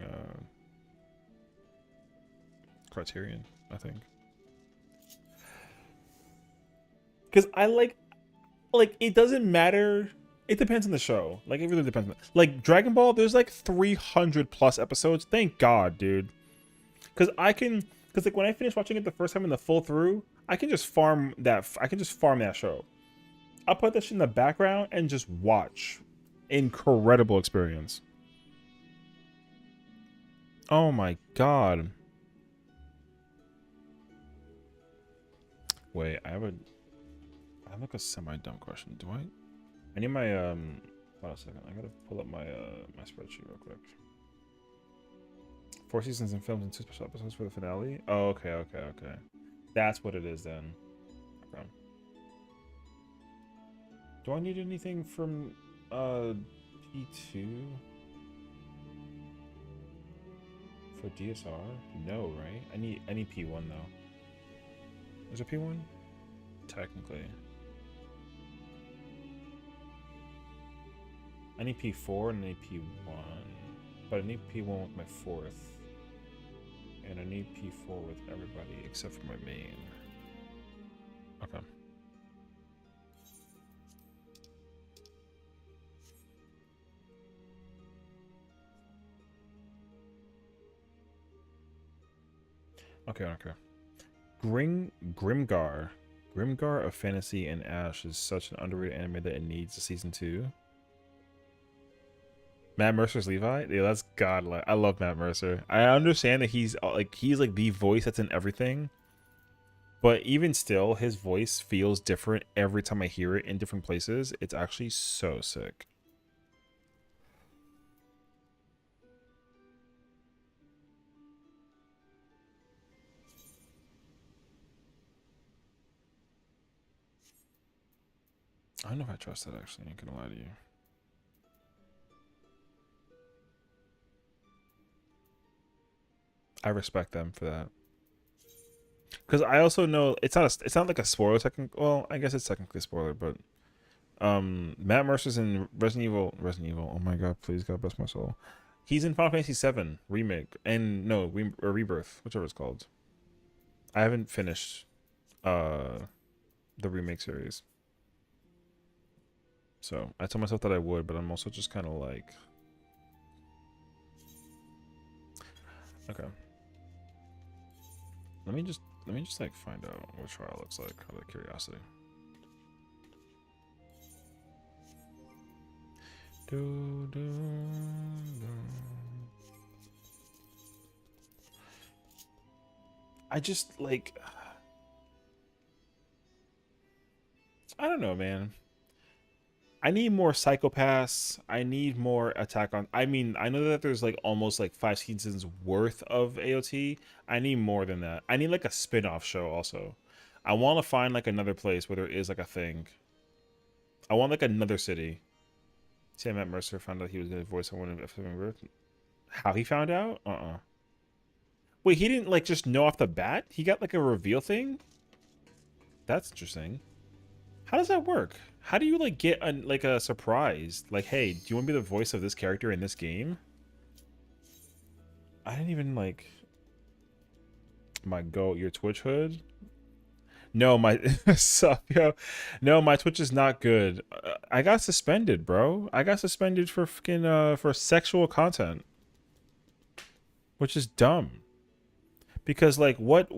Criterion, I think. Because I like it doesn't matter. It depends on the show. Like it really depends. Like Dragon Ball, there's like 300 plus episodes. Thank God, dude. Because like when I finished watching it the first time in the full through, I can just farm that. I can just farm that show. I'll put that shit in the background and just watch. Incredible experience. Oh my God. Wait, I have like a semi-dumb question. Do I need my hold on a second. I gotta pull up my my spreadsheet real quick. 4 seasons and films and 2 special episodes for the finale. Oh, okay. That's what it is then. Okay. Do I need anything from P2 for DSR? No, right? I need P1 though. Is it P1? Technically. I need P4 and I need P1. But I need P1 with my 4th. And I need P4 with everybody except for my main. Okay. Okay. Grimgar. Grimgar of Fantasy and Ash is such an underrated anime that it needs a season 2. Matt Mercer's Levi? Yeah, that's godlike. I love Matt Mercer. I understand that he's like the voice that's in everything. But even still, his voice feels different every time I hear it in different places. It's actually so sick. I don't know if I trust that actually, I ain't gonna lie to you. I respect them for that. Because I also know it's not like a spoiler well, I guess it's technically a spoiler, but Matt Mercer's in Resident Evil. Oh my God, please God bless my soul. He's in Final Fantasy VII remake and no, or Rebirth, whichever it's called. I haven't finished the remake series. So I told myself that I would, but I'm also just kind of like, okay. Let me just like find out what trial looks like out of curiosity. I just like, I don't know, man. I need more Psychopaths. I need more Attack on. I mean, I know that there's like almost like 5 seasons worth of AOT. I need more than that. I need like a spin-off show also. I want to find like another place where there is like a thing. I want like another city. See, Matt Mercer found out he was going to voice someone in FFXIV Omega. How he found out? Wait, he didn't like just know off the bat? He got like a reveal thing? That's interesting. How does that work? How do you like get like a surprise? Like, hey, do you want to be the voice of this character in this game? I didn't even like your Twitch hood. No, my sup, yo. No, my Twitch is not good. I got suspended, bro. I got suspended for fucking for sexual content, which is dumb. Because like, what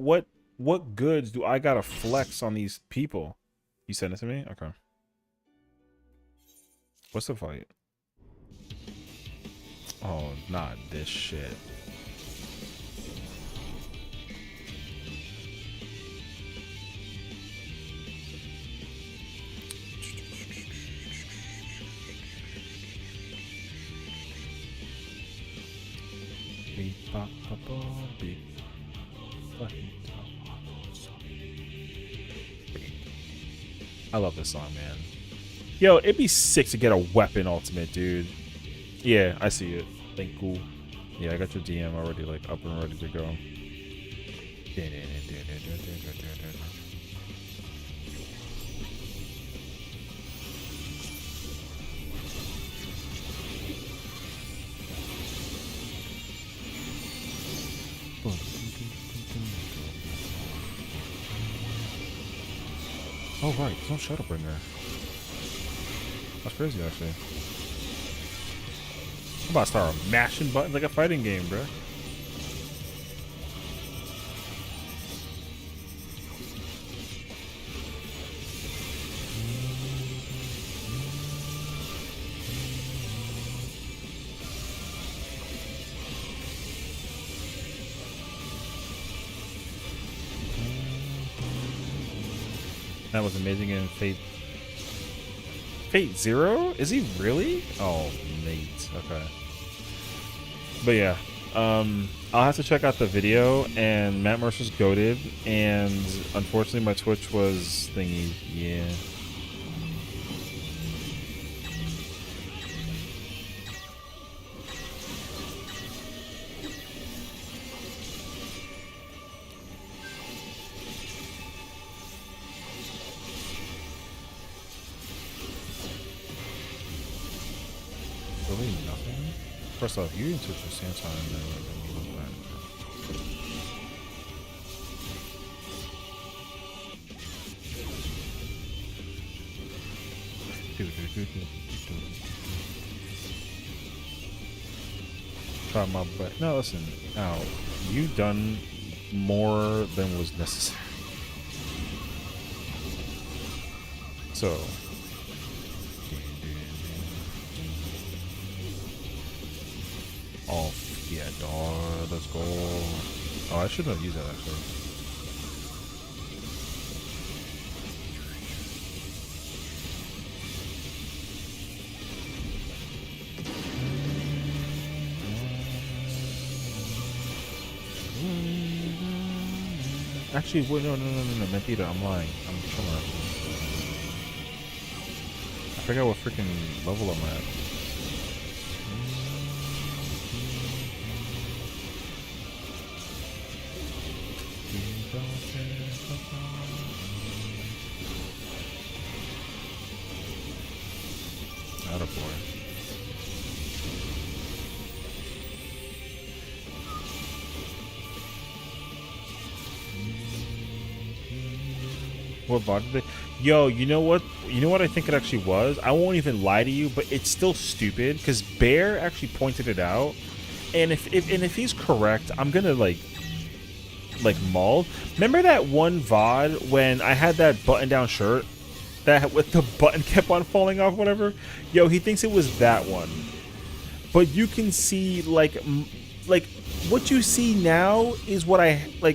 goods do I gotta flex on these people? You sent it to me? Okay. What's the fight? Oh, not this shit. I love this song, man. Yo, it'd be sick to get a weapon ultimate, dude. Yeah, I see it. Thank you. Yeah, I got your DM already, like, up and ready to go. Oh, right. There's no Shadowbringer. That's crazy, actually. I'm about to start mashing buttons like a fighting game, bro. That was amazing in Fate Zero? Is he really? Oh, mate. Okay. But yeah, I'll have to check out the video. And Matt Mercer's goated, and unfortunately my Twitch was thingy. Yeah. Really nothing? First off, you didn't touch your Santa and then look back. Try my butt. No, listen. Now, you done more than was necessary. So. Oh, yeah, dog. Let's go. Oh, I shouldn't have used that, actually. Actually, wait, no, mentira, I'm lying. I'm chilling. I forgot what freaking level I'm at. Attaboy. What VOD did they? Yo, you know what? You know what I think it actually was? I won't even lie to you, but it's still stupid because Bear actually pointed it out. And if he's correct, I'm gonna like maul. Remember that one VOD when I had that button-down shirt that with the button kept on falling off, whatever? Yo, he thinks it was that one. But you can see like what you see now is what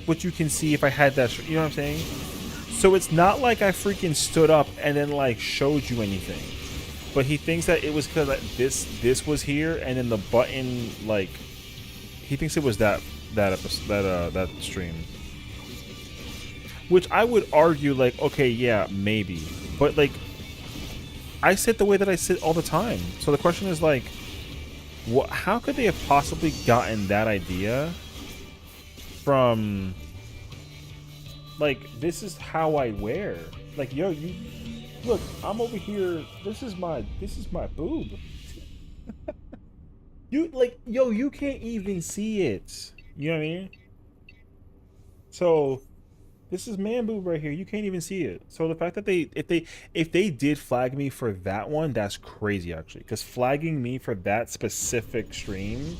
what you can see if I had that shirt. You know what I'm saying? So it's not like I freaking stood up and then like showed you anything. But he thinks that it was because like, this was here and then the button like he thinks it was that episode, that stream. Which I would argue like, okay, yeah, maybe. But like I sit the way that I sit all the time. So the question is like how could they have possibly gotten that idea from like this is how I wear. Like, yo, you look, I'm over here. This is my boob. You like, yo, you can't even see it. You know what I mean? So this is man boob right here. You can't even see it. So the fact that if they did flag me for that one, that's crazy actually. Because flagging me for that specific stream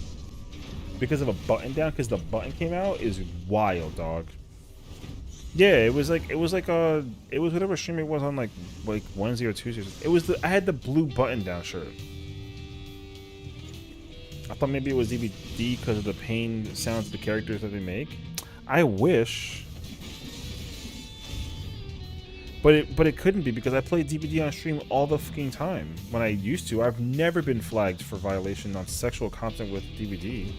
because of a button down, because the button came out, is wild, dog. Yeah, it was whatever stream it was on, like Wednesday or Tuesday. It was I had the blue button down shirt. I thought maybe it was DVD because of the pain sounds of the characters that they make. I wish. But it couldn't be because I play DVD on stream all the fucking time. When I used to, I've never been flagged for violation on sexual content with DVD.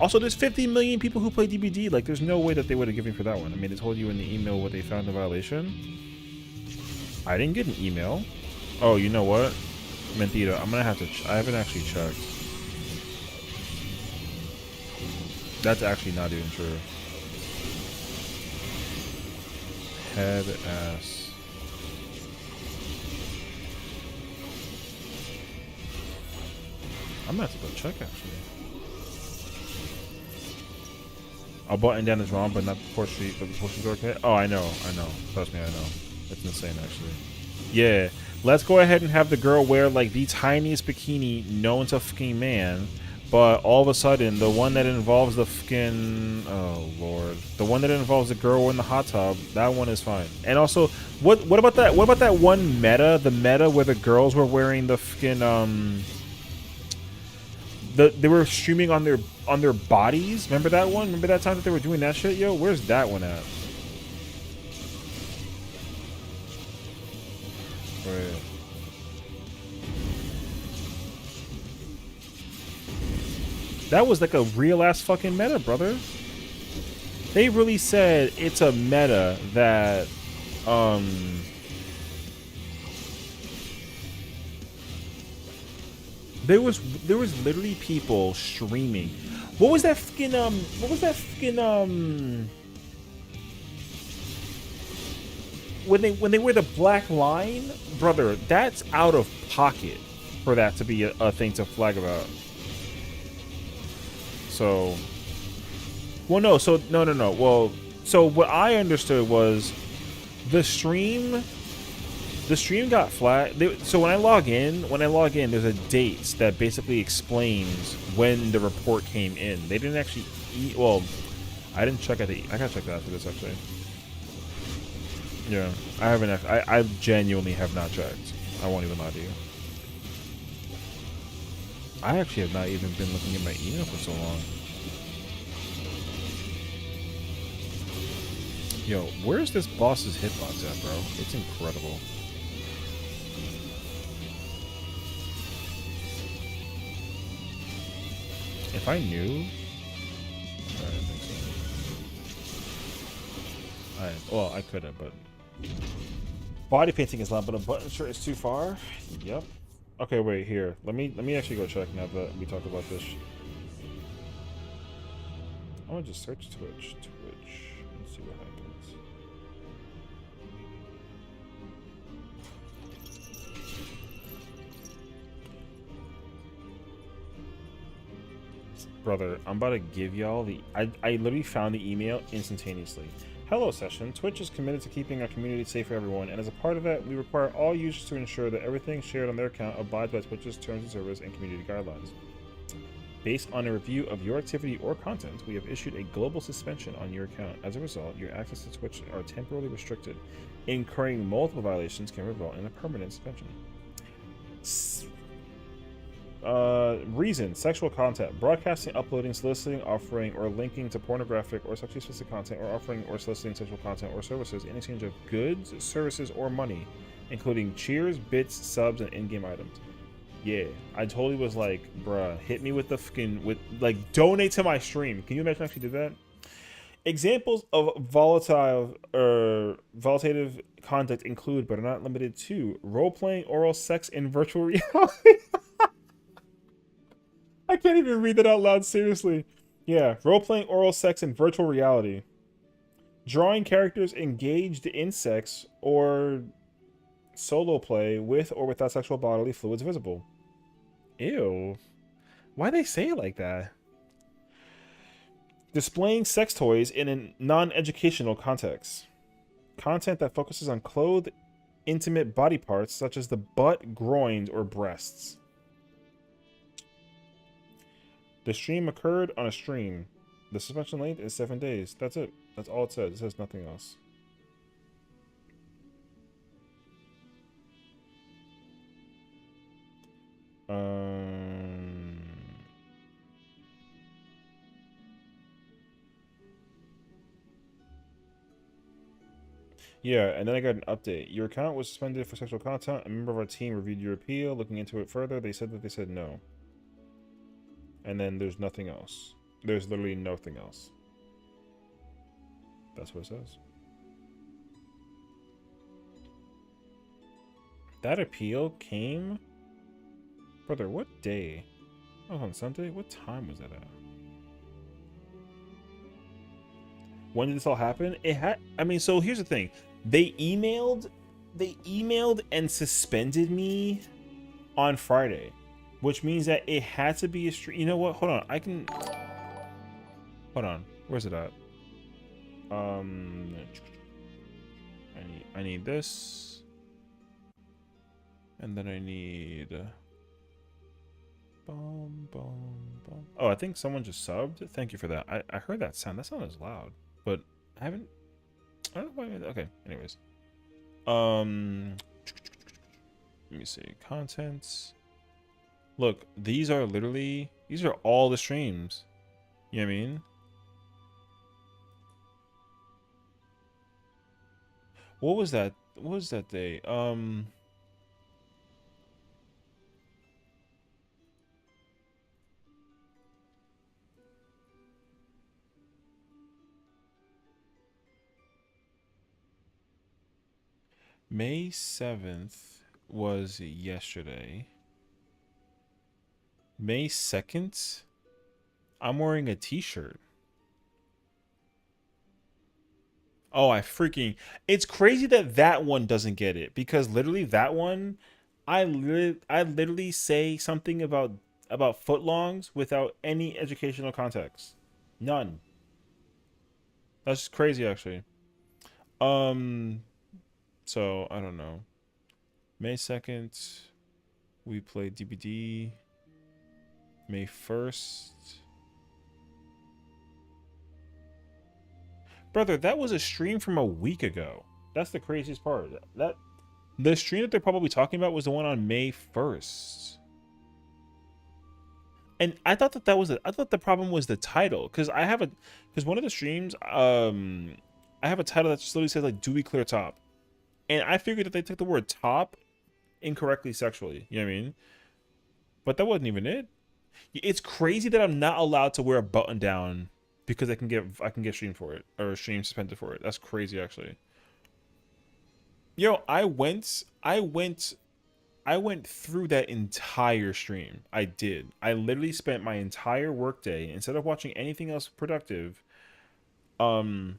Also, there's 50 million people who play DVD. Like, there's no way that they would have given me for that one. I mean, they told you in the email what they found the violation. I didn't get an email. Oh, you know what? Mentira. I'm gonna have to. I haven't actually checked. That's actually not even true. Head ass. I'm gonna have to go check actually. A button down is wrong, but not the portions are okay. Oh, I know. Trust me, I know. It's insane actually. Yeah, let's go ahead and have the girl wear like the tiniest bikini known to fucking man, but all of a sudden the one that involves the fucking, oh lord, the one that involves the girl in the hot tub, that one is fine. And also, what about that? What about that one meta? The meta where the girls were wearing the fucking they were streaming on their bodies. Remember that one? Remember that time that they were doing that shit? Yo, where's that one at? Right. That was like a real ass fucking meta, brother. They really said it's a meta that there was literally people streaming. What was that fucking when they wear the black line, brother, that's out of pocket for that to be a thing to flag about. So, well, no. So no. Well, so what I understood was the stream got flagged. So when I log in, there's a date that basically explains when the report came in. They didn't actually. Well, I didn't check I gotta check that after this actually. Yeah, I haven't. I genuinely have not checked. I won't even lie to you. I actually have not even been looking at my email for so long. Yo, where's this boss's hitbox at, bro? It's incredible. If I knew... I don't think so. Well, I could have, but... Body painting is loud, but a button shirt is too far? Yep. Okay, wait, here. Let me actually go check now that we talked about this. I'm gonna just search Twitch. Let's see what happens. Brother, I'm about to give y'all the... I literally found the email instantaneously. Hello, Session. Twitch is committed to keeping our community safe for everyone, and as a part of that, we require all users to ensure that everything shared on their account abides by Twitch's terms of service and community guidelines. Based on a review of your activity or content, we have issued a global suspension on your account. As a result, your access to Twitch are temporarily restricted. Incurring multiple violations can result in a permanent suspension. Reason: sexual content, broadcasting, uploading, soliciting, offering, or linking to pornographic or sexually explicit content, or offering or soliciting sexual content or services in exchange of goods, services, or money, including cheers, bits, subs, and in-game items. Yeah, I totally was like, bruh, hit me with the fucking, donate to my stream. Can you imagine if I actually did that? Examples of volatile or volatative content include, but are not limited to, role-playing, oral sex, and virtual reality. I can't even read that out loud, seriously. Yeah, role-playing oral sex in virtual reality. Drawing characters engaged in sex or solo play with or without sexual bodily fluids visible. Ew. Why they say it like that? Displaying sex toys in a non-educational context. Content that focuses on clothed, intimate body parts such as the butt, groins, or breasts. The stream occurred on a stream. The suspension length is 7 days. That's it. That's all it says. It says nothing else. Um... Yeah, and then I got an update. Your account was suspended for sexual content. A member of our team reviewed your appeal. Looking into it further, they said no. And then there's nothing else. There's literally nothing else. That's what it says. That appeal came... Brother, what day? Oh, on Sunday? What time was that at? When did this all happen? It had... I mean, so here's the thing. They emailed and suspended me on Friday, which means that it had to be a stream. You know what? Hold on. I can... Hold on. Where's it at? I need this. And then I need... Boom, boom, boom. Oh, I think someone just subbed. Thank you for that. I heard that sound. That sound is loud, but I haven't... I don't know why... Okay, anyways. Let me see. Contents. Look, these are literally... These are all the streams. You know what I mean? What was that? What was that day? May 7th was yesterday. May 2nd, I'm wearing a t-shirt. Oh, I freaking... It's crazy that that one doesn't get it, because literally that one, I literally say something about footlongs without any educational context. None. That's crazy, actually. So, I don't know. May 2nd, we played DBD. May 1st. Brother, that was a stream from a week ago. That's the craziest part. The stream that they're probably talking about was the one on May 1st. And I thought that was I thought the problem was the title, because one of the streams, I have a title that just literally says like "Do we clear top," and I figured that they took the word "top" incorrectly sexually. You know what I mean? But that wasn't even it. It's crazy that I'm not allowed to wear a button down because I can get streamed for it, or stream suspended for it. That's crazy, actually. Yo, I went through that entire stream. I did. I literally spent my entire workday, instead of watching anything else productive, I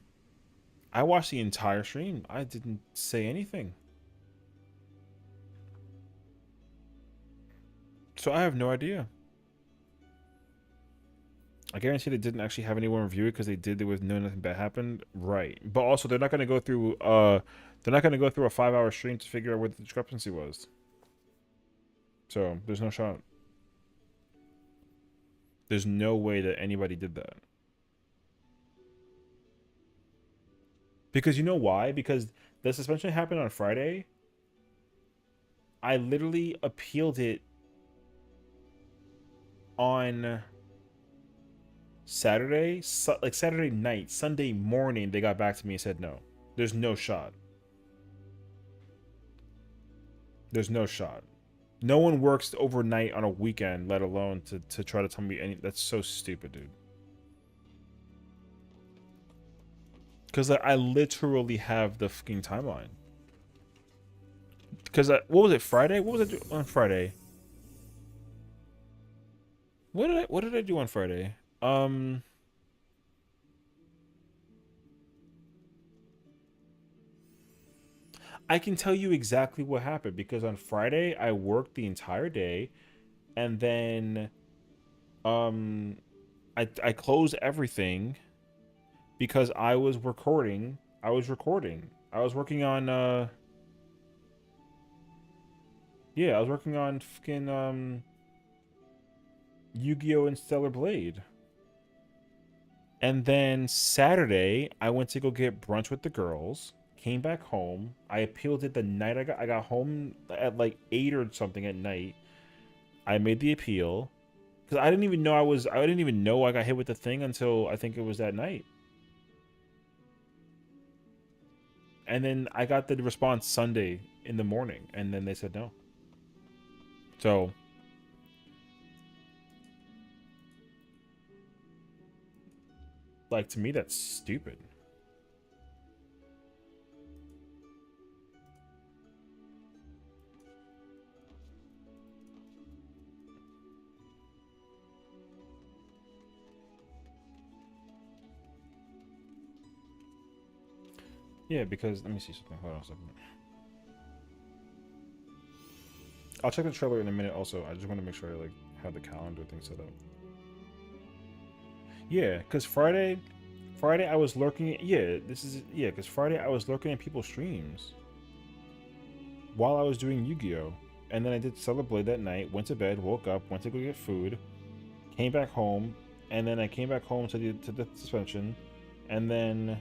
watched the entire stream. I didn't say anything. So I have no idea. I guarantee they didn't actually have anyone review it, because they did. There was nothing bad happened. Right. But also, they're not going to go through a 5-hour stream to figure out what the discrepancy was. So there's no shot. There's no way that anybody did that. Because you know why? Because the suspension happened on Friday. I literally appealed it on Saturday, like Saturday night. Sunday morning, they got back to me and said no. There's no shot. There's no shot. No one works overnight on a weekend, let alone to try to tell me any... That's so stupid, dude. Because I literally have the fucking timeline. Because what was it, Friday? What was I doing on Friday? What did I do on Friday? I can tell you exactly what happened because on Friday I worked the entire day, and then um I closed everything because I was recording. I was recording. I was working on yeah, I was working on fucking Yu-Gi-Oh! And Stellar Blade. And then Saturday, I went to go get brunch with the girls. Came back home. I appealed it the night I got home at like 8 or something at night. I made the appeal because I didn't even know I got hit with the thing until I think it was that night. And then I got the response Sunday in the morning, and then they said no. So, like, to me, that's stupid. Yeah, because let me see something. Hold on a second. I'll check the trailer in a minute. Also, I just want to make sure I like have the calendar thing set up. Yeah, because Friday I was lurking. Yeah, because Friday I was lurking at people's streams while I was doing Yu-Gi-Oh, and then I did Celebrate that night. Went to bed, woke up, went to go get food, came back home, and then I came back home to the suspension, and then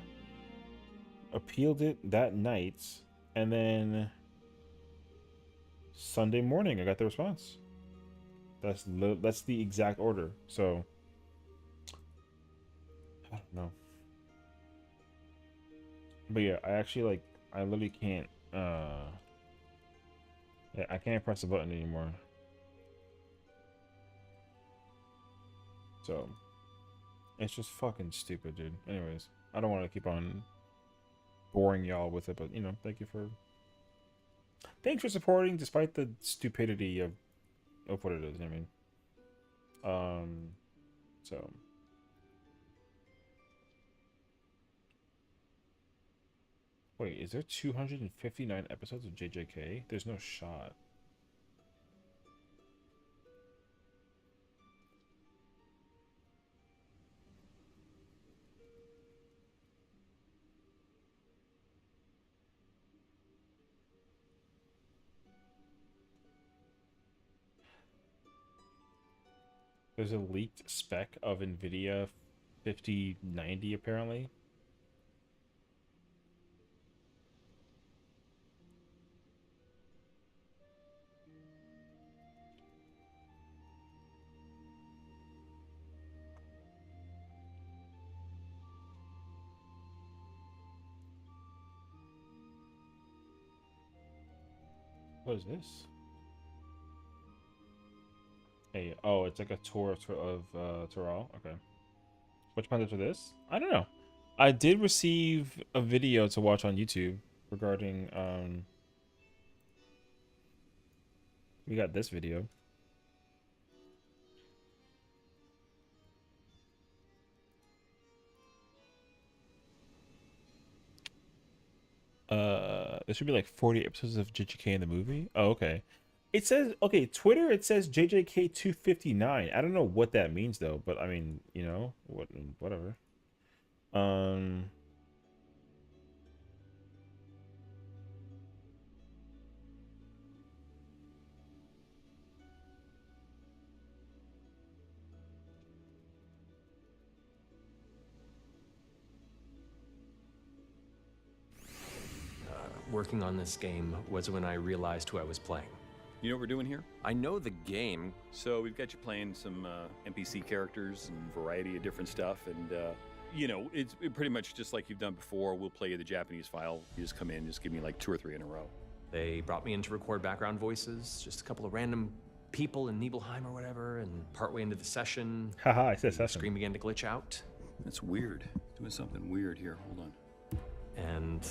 appealed it that night, and then Sunday morning I got the response. That's the exact order. So I don't know. But yeah, I actually like I literally can't yeah, I can't press the button anymore. So it's just fucking stupid, dude. Anyways, I don't want to keep on boring y'all with it, but you know, thanks for supporting despite the stupidity of what it is, you know what I mean? So wait, is there 259 episodes of JJK? There's no shot. There's a leaked spec of NVIDIA 5090 apparently. What is this? Hey, oh, it's like a tour of Toral. Okay. Which content for this? I don't know. I did receive a video to watch on YouTube regarding we got this video. There should be like 40 episodes of JJK in the movie. Oh, okay. It says okay, Twitter it says JJK 259. I don't know what that means though, but I mean, you know, whatever. Um Working on this game was when I realized who I was playing. You know what we're doing here? I know the game. So we've got you playing some NPC characters and variety of different stuff, and you know, it's pretty much just like you've done before. We'll play you the Japanese file. You just come in, just give me like 2 or 3 in a row. They brought me in to record background voices, just a couple of random people in Nibelheim or whatever, and partway into the session, haha, I said the session. screen began to glitch out. That's weird. Doing something weird here. Hold on. And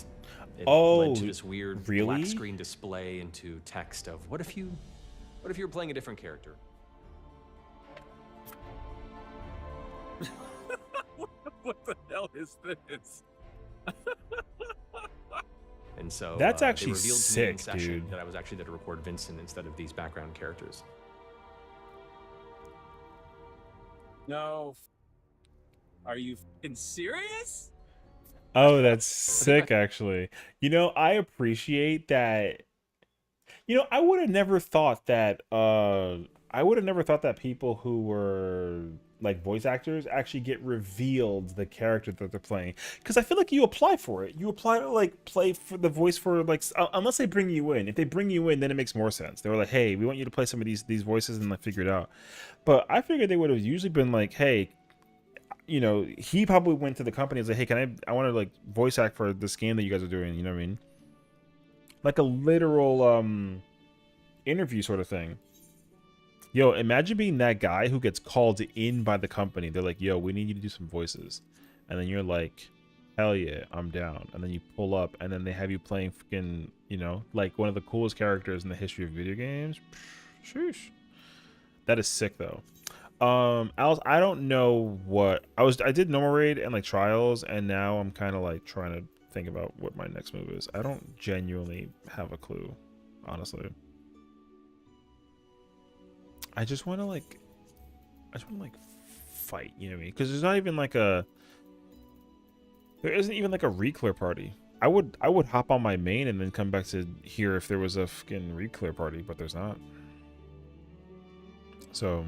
it Oh, led to this weird really? black screen display into text of what if you were playing a different character? What the hell is this? And so That's they actually revealed to me in sick, session dude. that I was actually there to record Vincent instead of these background characters. No. Are you fucking serious? Oh, that's sick, actually. You know, I appreciate that. You know, I would have never thought that people who were like voice actors actually get revealed the character that they're playing, because I feel like you apply for it. You apply to like play for the voice for like unless they bring you in. If they bring you in, then it makes more sense. They were like, "Hey, we want you to play some of these voices and like figure it out." But I figured they would have usually been like, "Hey, you know," he probably went to the company and was like, "Hey, I want to like voice act for this game that you guys are doing." You know what I mean? Like a literal interview sort of thing. Yo, imagine being that guy who gets called in by the company. They're like, "Yo, we need you to do some voices," and then you're like, "Hell yeah, I'm down." And then you pull up, and then they have you playing freaking, you know, like one of the coolest characters in the history of video games. Sheesh. That is sick though. Alice, I don't know what I did normal raid and like trials, and now I'm kind of like trying to think about what my next move is. I don't genuinely have a clue, honestly. I just want to like fight, you know what I mean? Because there's not even like there isn't even like a re-clear party. I would hop on my main and then come back to hear if there was a fucking re-clear party, but there's not. So,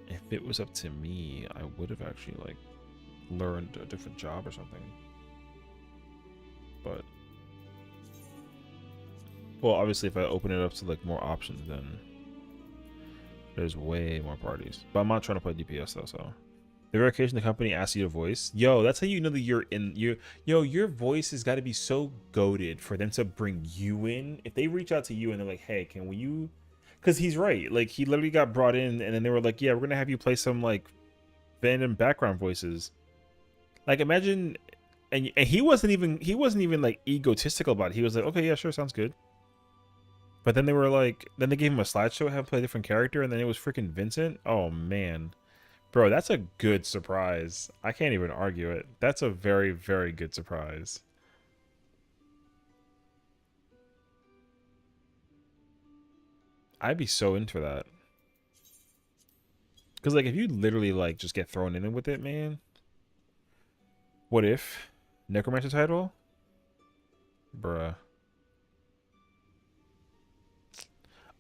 if it was up to me, I would have actually like learned a different job or something. But, well, obviously, if I open it up to like more options, then there's way more parties. But I'm not trying to play DPS though, so. The rare occasion the company asks you to voice, yo, that's how you know that your voice has got to be so goated for them to bring you in. If they reach out to you and they're like, "Hey, can you?" Because he's right. Like he literally got brought in, and then they were like, "Yeah, we're gonna have you play some like random background voices." Like imagine, and he wasn't even like egotistical about it. He was like, "Okay, yeah, sure, sounds good." But then they were like, then they gave him a slideshow, have him play a different character, and then it was freaking Vincent. Oh man. Bro, that's a good surprise. I can't even argue it. That's a very, very good surprise. I'd be so into that. Because, like, if you literally, like, just get thrown in with it, man. What if? Necromancer title? Bruh.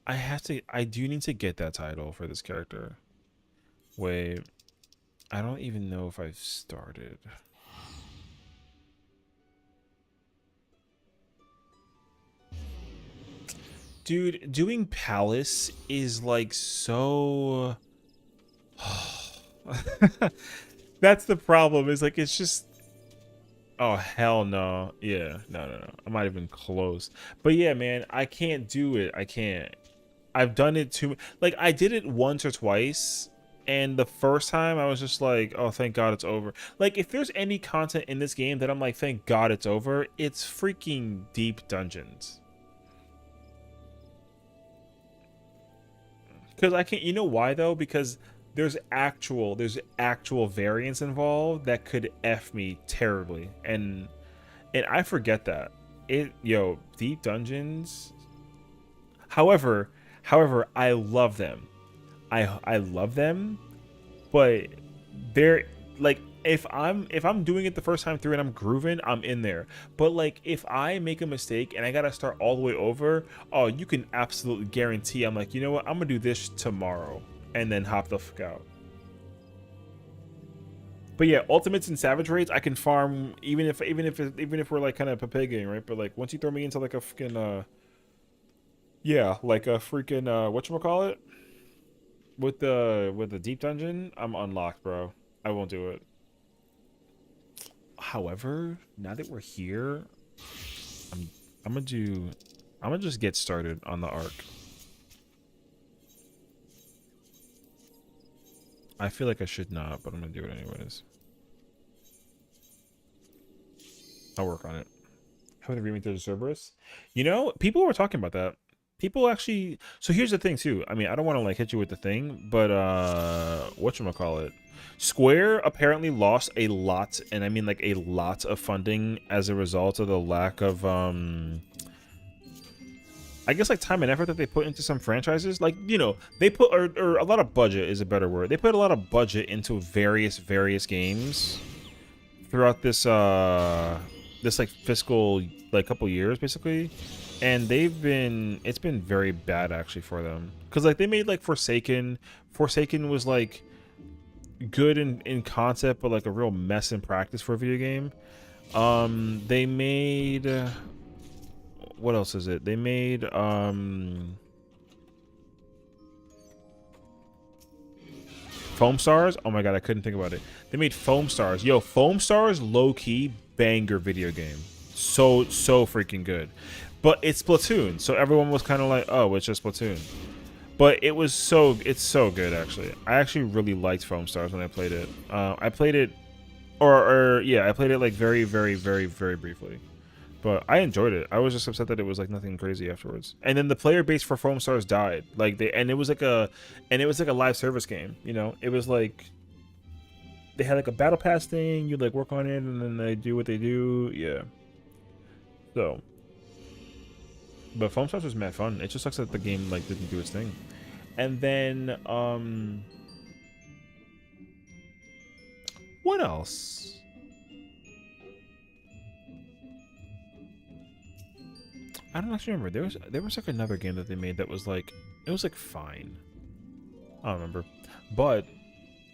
I do need to get that title for this character. Wait. I don't even know if I've started. Dude, doing Palace is like so... That's the problem. Is like it's just... Oh, hell no. Yeah, no. I'm not even close. But yeah, man, I can't do it. I can't. I've done it too... Like, I did it once or twice, and the first time I was just like, oh, thank God it's over. Like, if there's any content in this game that I'm like, thank God it's over, it's freaking Deep Dungeons. Because I can't... You know why, though? Because there's actual variance involved that could F me terribly. And I forget that. Deep Dungeons... However, I love them. I love them, but they're like, if I'm doing it the first time through and I'm grooving, I'm in there. But like if I make a mistake and I gotta start all the way over, oh, you can absolutely guarantee I'm like, you know what, I'm gonna do this tomorrow and then hop the fuck out. But yeah, ultimates and savage raids I can farm even if we're like kind of papigging, right? But like once you throw me into like a freaking yeah, like a freaking whatchamacallit? With the deep dungeon, I'm unlocked, bro. I won't do it. However, now that we're here, I'm gonna just get started on the arc. I feel like I should not, but I'm gonna do it anyways. I'll work on it. How the remake to Cerberus? You know, people were talking about that. people actually. So here's the thing too. I mean, I don't want to like hit you with the thing, but whatchamacallit, Square apparently lost a lot, and I mean like a lot of funding as a result of the lack of I guess like time and effort that they put into some franchises. Like, you know, they put or a lot of budget is a better word. They put a lot of budget into various games throughout this this like fiscal like couple years basically, and it's been very bad actually for them, because like they made like Forsaken was like good in concept but like a real mess in practice for a video game. They made what else is it? They made Foam Stars. Oh my god, I couldn't think about it. They made Foam Stars. Yo, Foam Stars, low key banger video game. So freaking good. But it's Splatoon, so everyone was kind of like, oh, it's just Splatoon. But it's so good actually. I actually really liked Foam Stars when I played it. I played it, yeah, I played it like very briefly. But I enjoyed it. I was just upset that it was like nothing crazy afterwards. And then the player base for Foam Stars died. Like it was like a live service game. You know, it was like they had like a battle pass thing. You like work on it, and then they do what they do. Yeah. So, but Foam Stars was mad fun. It just sucks that the game like didn't do its thing. And then what else? I don't actually remember. There was like another game that they made that was like, it was like fine. I don't remember. But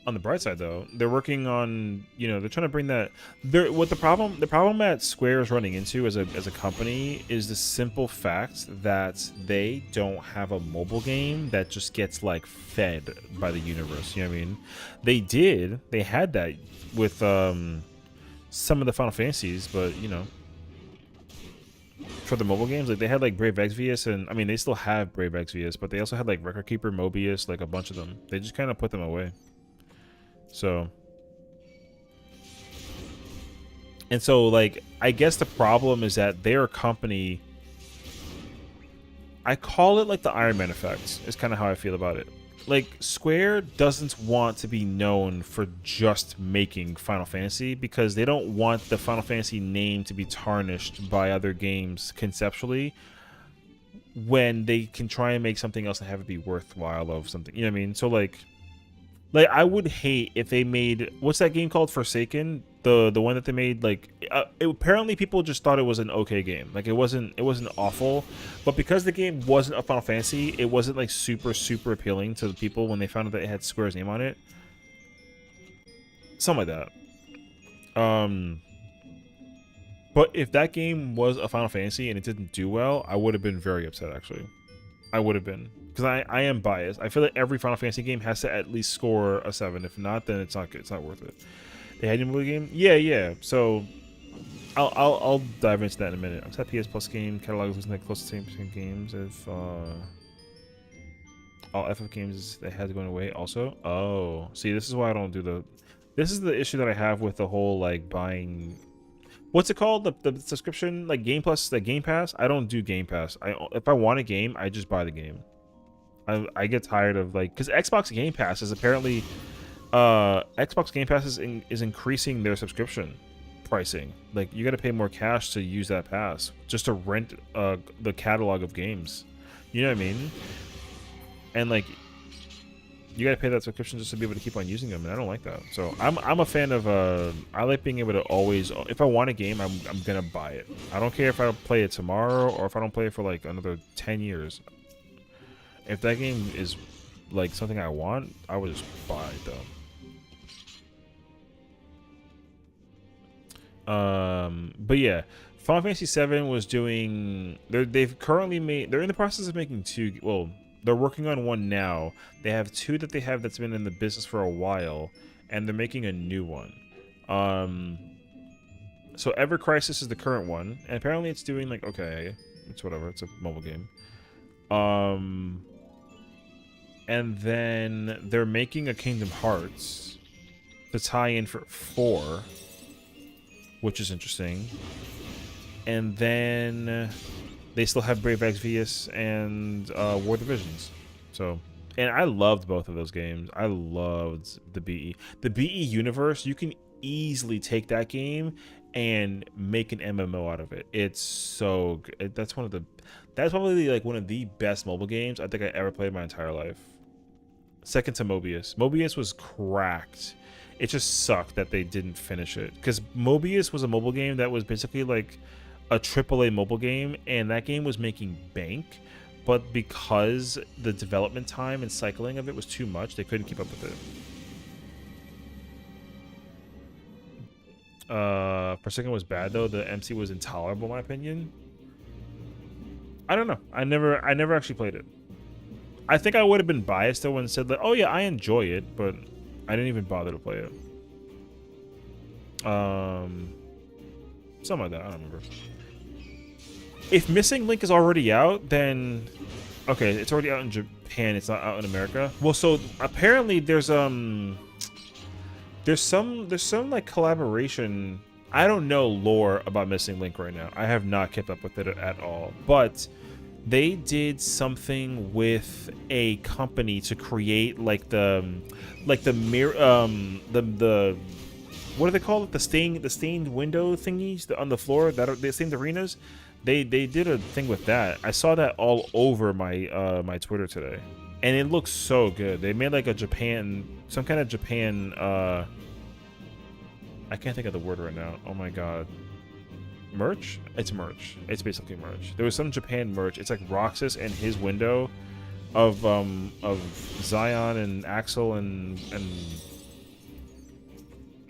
on the bright side though, they're working on, you know, they're trying to bring that the problem that Square is running into as a company is the simple fact that they don't have a mobile game that just gets like fed by the universe. You know what I mean? They had that with some of the Final Fantasies, but you know, for the mobile games, like they had like Brave Exvius, and I mean they still have Brave Exvius, but they also had like Record Keeper, Mobius, like a bunch of them. They just kind of put them away. So, and so like I guess the problem is that they're a company. I call it like the Iron Man effect is kind of how I feel about it. Like Square doesn't want to be known for just making Final Fantasy, because they don't want the Final Fantasy name to be tarnished by other games conceptually, when they can try and make something else and have it be worthwhile of something. You know what I mean? So like I would hate if they made, what's that game called, Forsaken? The one that they made, like apparently people just thought it was an okay game. Like it wasn't awful, but because the game wasn't a Final Fantasy, it wasn't like super appealing to the people when they found out that it had Square's name on it. Something like that. But if that game was a Final Fantasy and it didn't do well, I would have been very upset actually. I would have been, because I am biased. I feel like every Final Fantasy game has to at least score a 7. If not, then it's not good. It's not worth it. They had a movie game? Yeah. So I'll dive into that in a minute. I'm set PS Plus game catalog was like close to 10% games. If all FF games they had going away also. Oh, see, this is why I don't do this is the issue that I have with the whole like buying. What's it called? The subscription, like Game Plus, the Game Pass. I don't do Game Pass. If I want a game, I just buy the game. I get tired of like, because Xbox Game Pass is apparently Xbox Game Pass is increasing their subscription pricing. Like you got to pay more cash to use that pass just to rent the catalog of games. You know what I mean? And like you got to pay that subscription just to be able to keep on using them, and I don't like that. So I'm a fan of I like being able to always, if I want a game, I'm gonna buy it. I don't care if I play it tomorrow or if I don't play it for like another 10 years. If that game is like something I want, I would just buy it though. But yeah, Final Fantasy VII was doing. They've currently made. They're in the process of making 2. Well, they're working on one now. They have 2 that they have that's been in the business for a while, and they're making a new one. So Ever Crisis is the current one, and apparently it's doing like okay. It's whatever. It's a mobile game. And then they're making a Kingdom Hearts to tie in for 4, which is interesting. And then they still have Brave Exvius and War Divisions. So, and I loved both of those games. I loved the BE. The BE universe, you can easily take that game and make an MMO out of it. It's so good. That's probably like one of the best mobile games I think I ever played in my entire life. Second to Mobius. Mobius was cracked. It just sucked that they didn't finish it, because Mobius was a mobile game that was basically like a AAA mobile game, and that game was making bank, but because the development time and cycling of it was too much, they couldn't keep up with it. Forsaken was bad though. The MC was intolerable in my opinion. I don't know. I never actually played it. I think I would have been biased though and said like, oh yeah, I enjoy it, but I didn't even bother to play it. Something like that. I don't remember. If Missing Link is already out, then okay, it's already out in Japan. It's not out in America. Well, so apparently there's some like collaboration. I don't know lore about Missing Link right now. I have not kept up with it at all. But they did something with a company to create like the mirror the what do they call it? The stained window thingies on the floor that are the stained arenas. They did a thing with that. I saw that all over my my Twitter today, and it looks so good. They made like a some kind of Japan. I can't think of the word right now. Oh my god. Merch? It's merch. It's basically merch. There was some Japan merch. It's like Roxas and his window of Zion and Axel and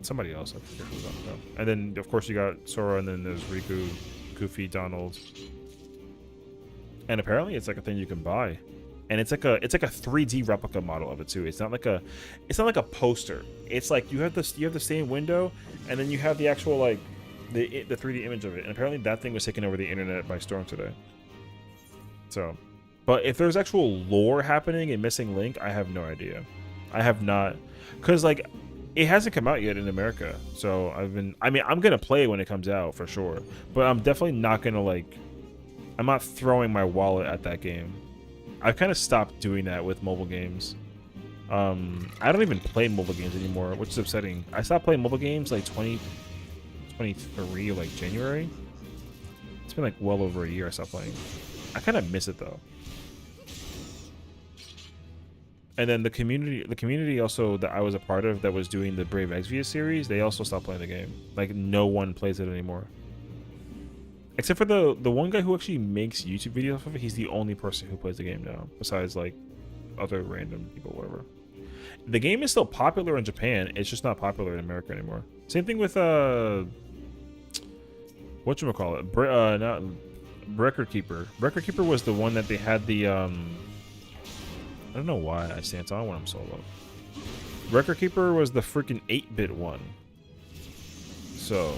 somebody else. I forget who was on that. And then of course you got Sora, and then there's Riku, Goofy, Donald. And apparently it's like a thing you can buy. And it's like a 3D replica model of it too. It's not like a poster. It's like you have the same window, and then you have the actual like the 3D image of it. And apparently that thing was taken over the internet by storm today. So, but if there's actual lore happening in Missing Link, I have no idea. I have not, because like it hasn't come out yet in America. So I'm gonna play it when it comes out for sure, but I'm definitely not gonna I'm not throwing my wallet at that game. I've kind of stopped doing that with mobile games. I don't even play mobile games anymore, which is upsetting. I stopped playing mobile games like 2023 or like January. It's been like well over a year I stopped playing. I kind of miss it though. And then the community also that I was a part of that was doing the Brave Exvius series, they also stopped playing the game. Like no one plays it anymore. Except for the one guy who actually makes YouTube videos of it. He's the only person who plays the game now, besides like other random people, whatever. The game is still popular in Japan. It's just not popular in America anymore. Same thing with whatchamacallit? Not Record Keeper. Record Keeper was the one that they had the I don't know why I stand on when I'm solo. Record Keeper was the freaking 8-bit one. So.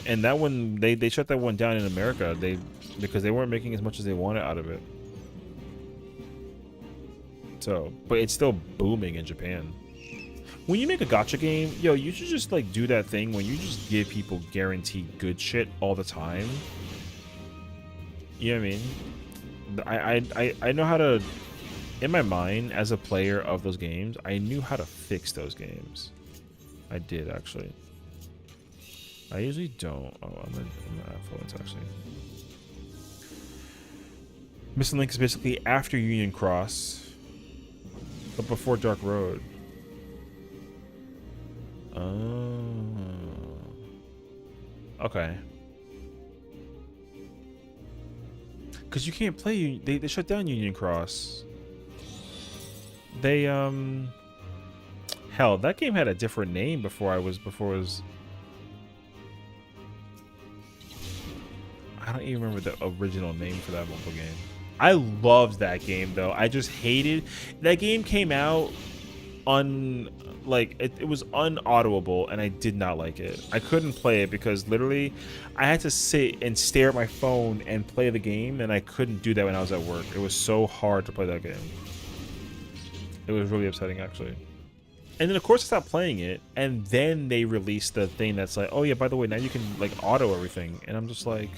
And that one, they shut that one down in America. Because they weren't making as much as they wanted out of it. So, but it's still booming in Japan. When you make a gacha game, yo, you should just like do that thing when you just give people guaranteed good shit all the time. You know what I mean? I know how to, in my mind as a player of those games, I knew how to fix those games. I did actually. I usually don't. Oh, I'm gonna influence actually. Missing Link is basically after Union Cross, but before Dark Road. Oh. Okay. Because you can't play. They shut down Union Cross. They hell, that game had a different name before it was. I don't even remember the original name for that mobile game. I loved that game though. I just hated that game. Came out it was unaudible, and I did not like it. I couldn't play it because literally I had to sit and stare at my phone and play the game, and I couldn't do that when I was at work. It was so hard to play that game. It was really upsetting actually. And then of course I stopped playing it, and then they released the thing that's like, oh yeah, by the way, now you can like auto everything, and I'm just like,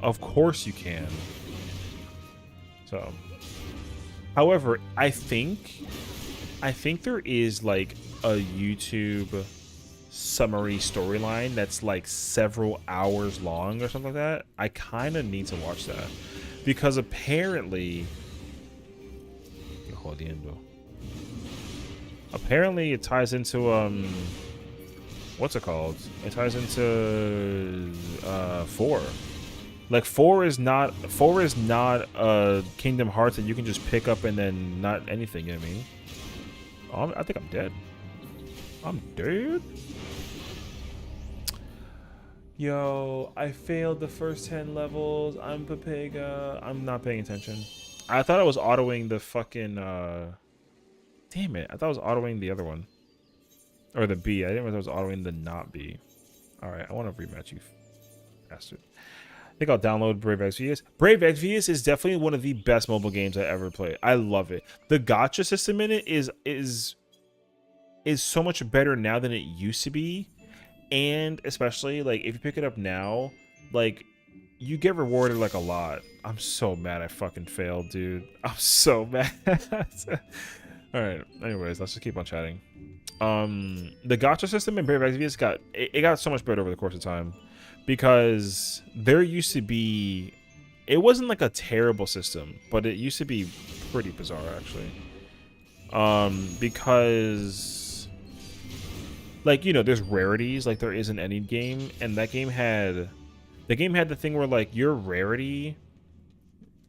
of course you can. So, however, I think there is like a YouTube summary storyline that's like several hours long or something like that. I kind of need to watch that because apparently it ties into what's it called? It ties into 4. Like 4 is not a Kingdom Hearts that you can just pick up and then not anything, you know what I mean? I think I'm dead. I'm dead. Yo, I failed the first 10 levels. I'm Pepega. I'm not paying attention. I thought I was autoing the fucking damn it. I thought I was autoing the other one. Or the B. I didn't realize I was autoing the not B. Alright, I want to rematch you bastard. I think I'll download Brave Exvius. Brave Exvius is definitely one of the best mobile games I ever played. I love it. The gacha system in it is so much better now than it used to be. And especially like if you pick it up now, like you get rewarded like a lot. I'm so mad I fucking failed, dude. I'm so mad. Alright, anyways, let's just keep on chatting. The gacha system in Brave Exvius got so much better over the course of time. Because there used to be, it wasn't like a terrible system, but it used to be pretty bizarre actually. Because like, you know, there's rarities like there is in any game, and the game had the thing where like your rarity,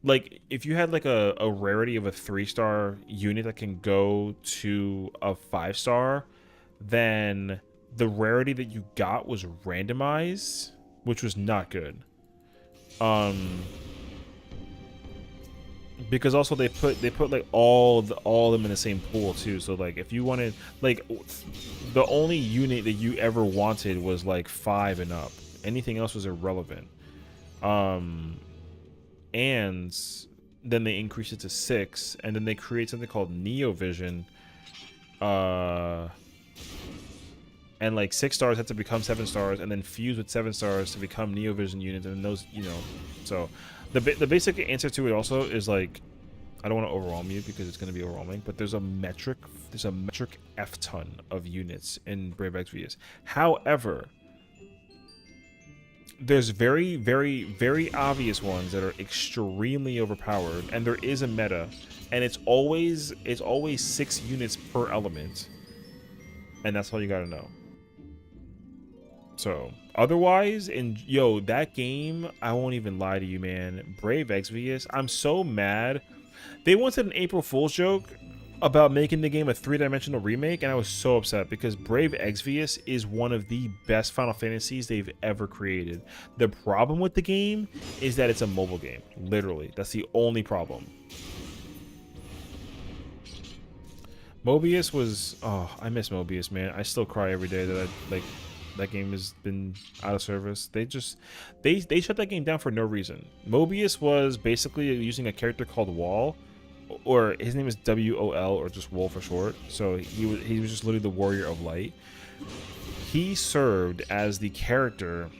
like if you had like a rarity of a 3-star unit that can go to a 5-star, then the rarity that you got was randomized, which was not good. Because also they put like all of them in the same pool too. So like if you wanted, like the only unit that you ever wanted was like 5 and up. Anything else was irrelevant. And then they increased it to 6, and then they create something called Neo Vision. And like 6 stars had to become 7 stars, and then fuse with 7 stars to become Neo Vision units, and those, you know. So the basic answer to it also is like, I don't want to overwhelm you because it's going to be overwhelming, but there's a metric F ton of units in Brave Exvius. However, there's very, very, very obvious ones that are extremely overpowered, and there is a meta, and it's always 6 units per element, and that's all you gotta know. So otherwise, that game, I won't even lie to you, man. Brave Exvius, I'm so mad. They wanted an April Fool's joke about making the game a 3-dimensional remake, and I was so upset because Brave Exvius is one of the best Final Fantasies they've ever created. The problem with the game is that it's a mobile game. Literally, that's the only problem. Mobius was, oh, I miss Mobius, man. I still cry every day that that game has been out of service. They shut that game down for no reason. Mobius was basically using a character called Wall, or his name is WOL, or just Wol for short. So he was just literally the Warrior of Light. He served as the character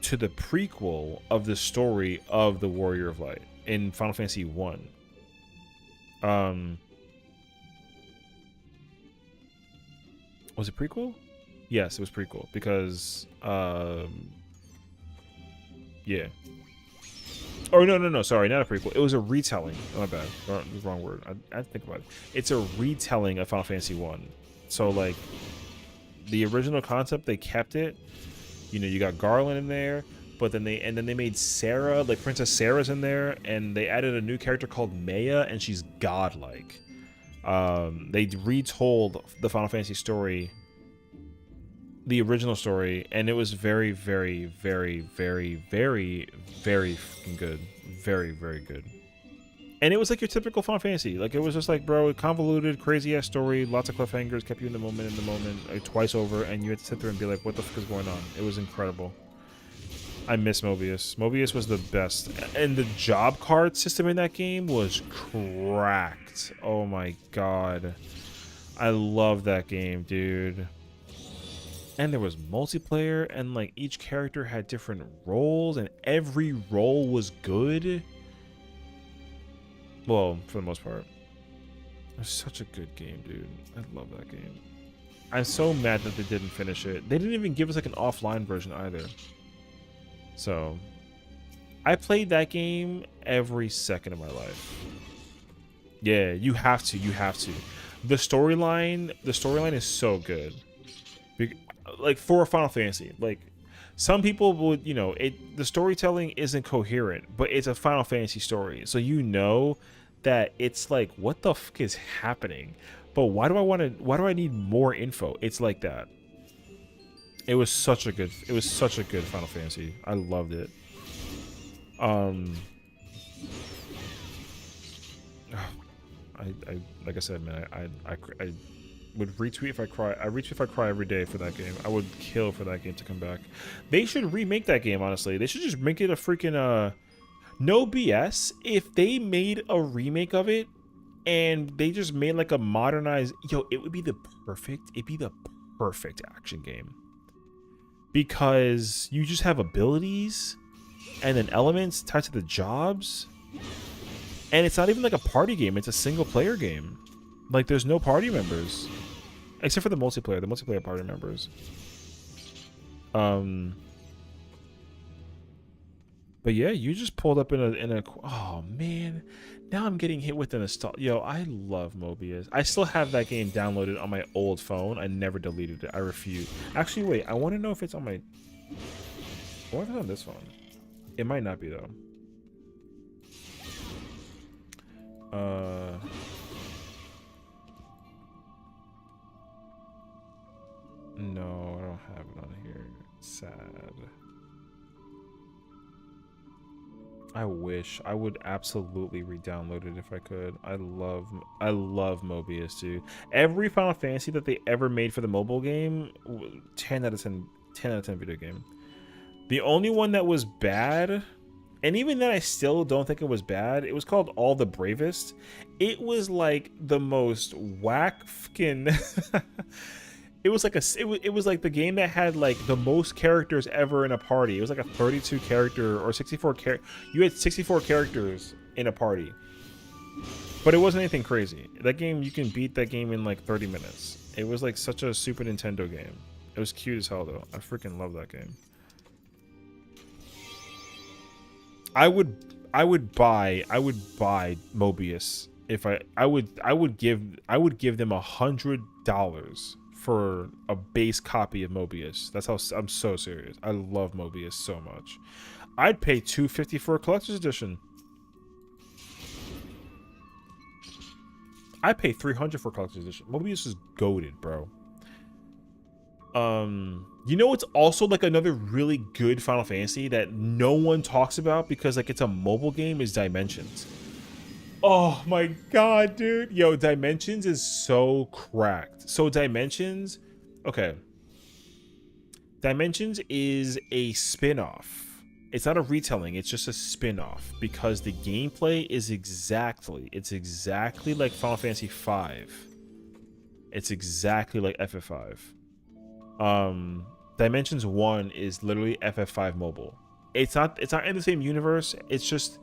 to the prequel of the story of the Warrior of Light in Final Fantasy 1. Was it prequel? Yes, it was prequel because yeah. Or no, sorry, not a prequel. It was a retelling. Oh, my bad. Wrong word. I think about it. It's a retelling of Final Fantasy 1. So like the original concept, they kept it. You know, you got Garland in there, but then they made Sarah, like Princess Sarah's in there, and they added a new character called Maya, and she's godlike. They retold the Final Fantasy story, the original story, and it was very, very, very, very, very, very fucking good. Very, very good. And it was like your typical Final Fantasy. Like, it was just like, bro, convoluted, crazy ass story, lots of cliffhangers, kept you in the moment, like, twice over, and you had to sit there and be like, what the fuck is going on? It was incredible. I miss Mobius. Mobius was the best. And the job card system in that game was cracked. Oh my god. I love that game, dude. And there was multiplayer, and like each character had different roles, and every role was good. Well, for the most part. It was such a good game, dude. I love that game. I'm so mad that they didn't finish it. They didn't even give us like an offline version either. So, I played that game every second of my life. Yeah, you have to. You have to. The storyline is so good. Like for a Final Fantasy, like some people would, you know, the storytelling isn't coherent, but it's a Final Fantasy story, so you know that it's like, what the fuck is happening? But why do I need more info? It's like that. It was such a good Final Fantasy. I loved it. I like I said, man, I would retweet if I cry. I retweet if I cry every day for that game. I would kill for that game to come back. They should remake that game, honestly. They should just make it a freaking no BS. If they made a remake of it and they just made like a modernized, it would be the perfect action game. Because you just have abilities and then elements tied to the jobs. And it's not even like a party game, it's a single player game. Like there's no party members. Except for the multiplayer party members. But yeah, you just pulled up in a oh man. Now I'm getting hit with an nostalgia. Yo, I love Mobius. I still have that game downloaded on my old phone. I never deleted it. I refuse. Actually, wait. I want to know if it's on my... I wonder if it's on this phone. It might not be, though. No, I don't have it on here. Sad. I wish. I would absolutely re-download it if I could. I love Mobius, dude. Every Final Fantasy that they ever made for the mobile game, 10 out of 10 video game. The only one that was bad, and even then I still don't think it was bad, it was called All the Bravest. It was like the most whack fucking... It was like it was like the game that had like the most characters ever in a party. It was like a 32 character or 64 character. You had 64 characters in a party. But it wasn't anything crazy. That game, you can beat that game in like 30 minutes. It was like such a Super Nintendo game. It was cute as hell though. I freaking love that game. I would buy Mobius if I would give them $100 for a base copy of Mobius. That's how I'm so serious. I love Mobius so much. I'd pay $250 for a collector's edition. I pay $300 for a collector's edition. Mobius is goated, bro. You know, it's also like another really good Final Fantasy that no one talks about because like it's a mobile game is Dimensions. Oh my god, dude. Yo, Dimensions is so cracked. So Dimensions, okay. Dimensions is a spin-off. It's not a retelling, it's just a spin-off because the gameplay is exactly like Final Fantasy V. It's exactly like FF5. Dimensions 1 is literally FF5 mobile. It's not in the same universe, it's just,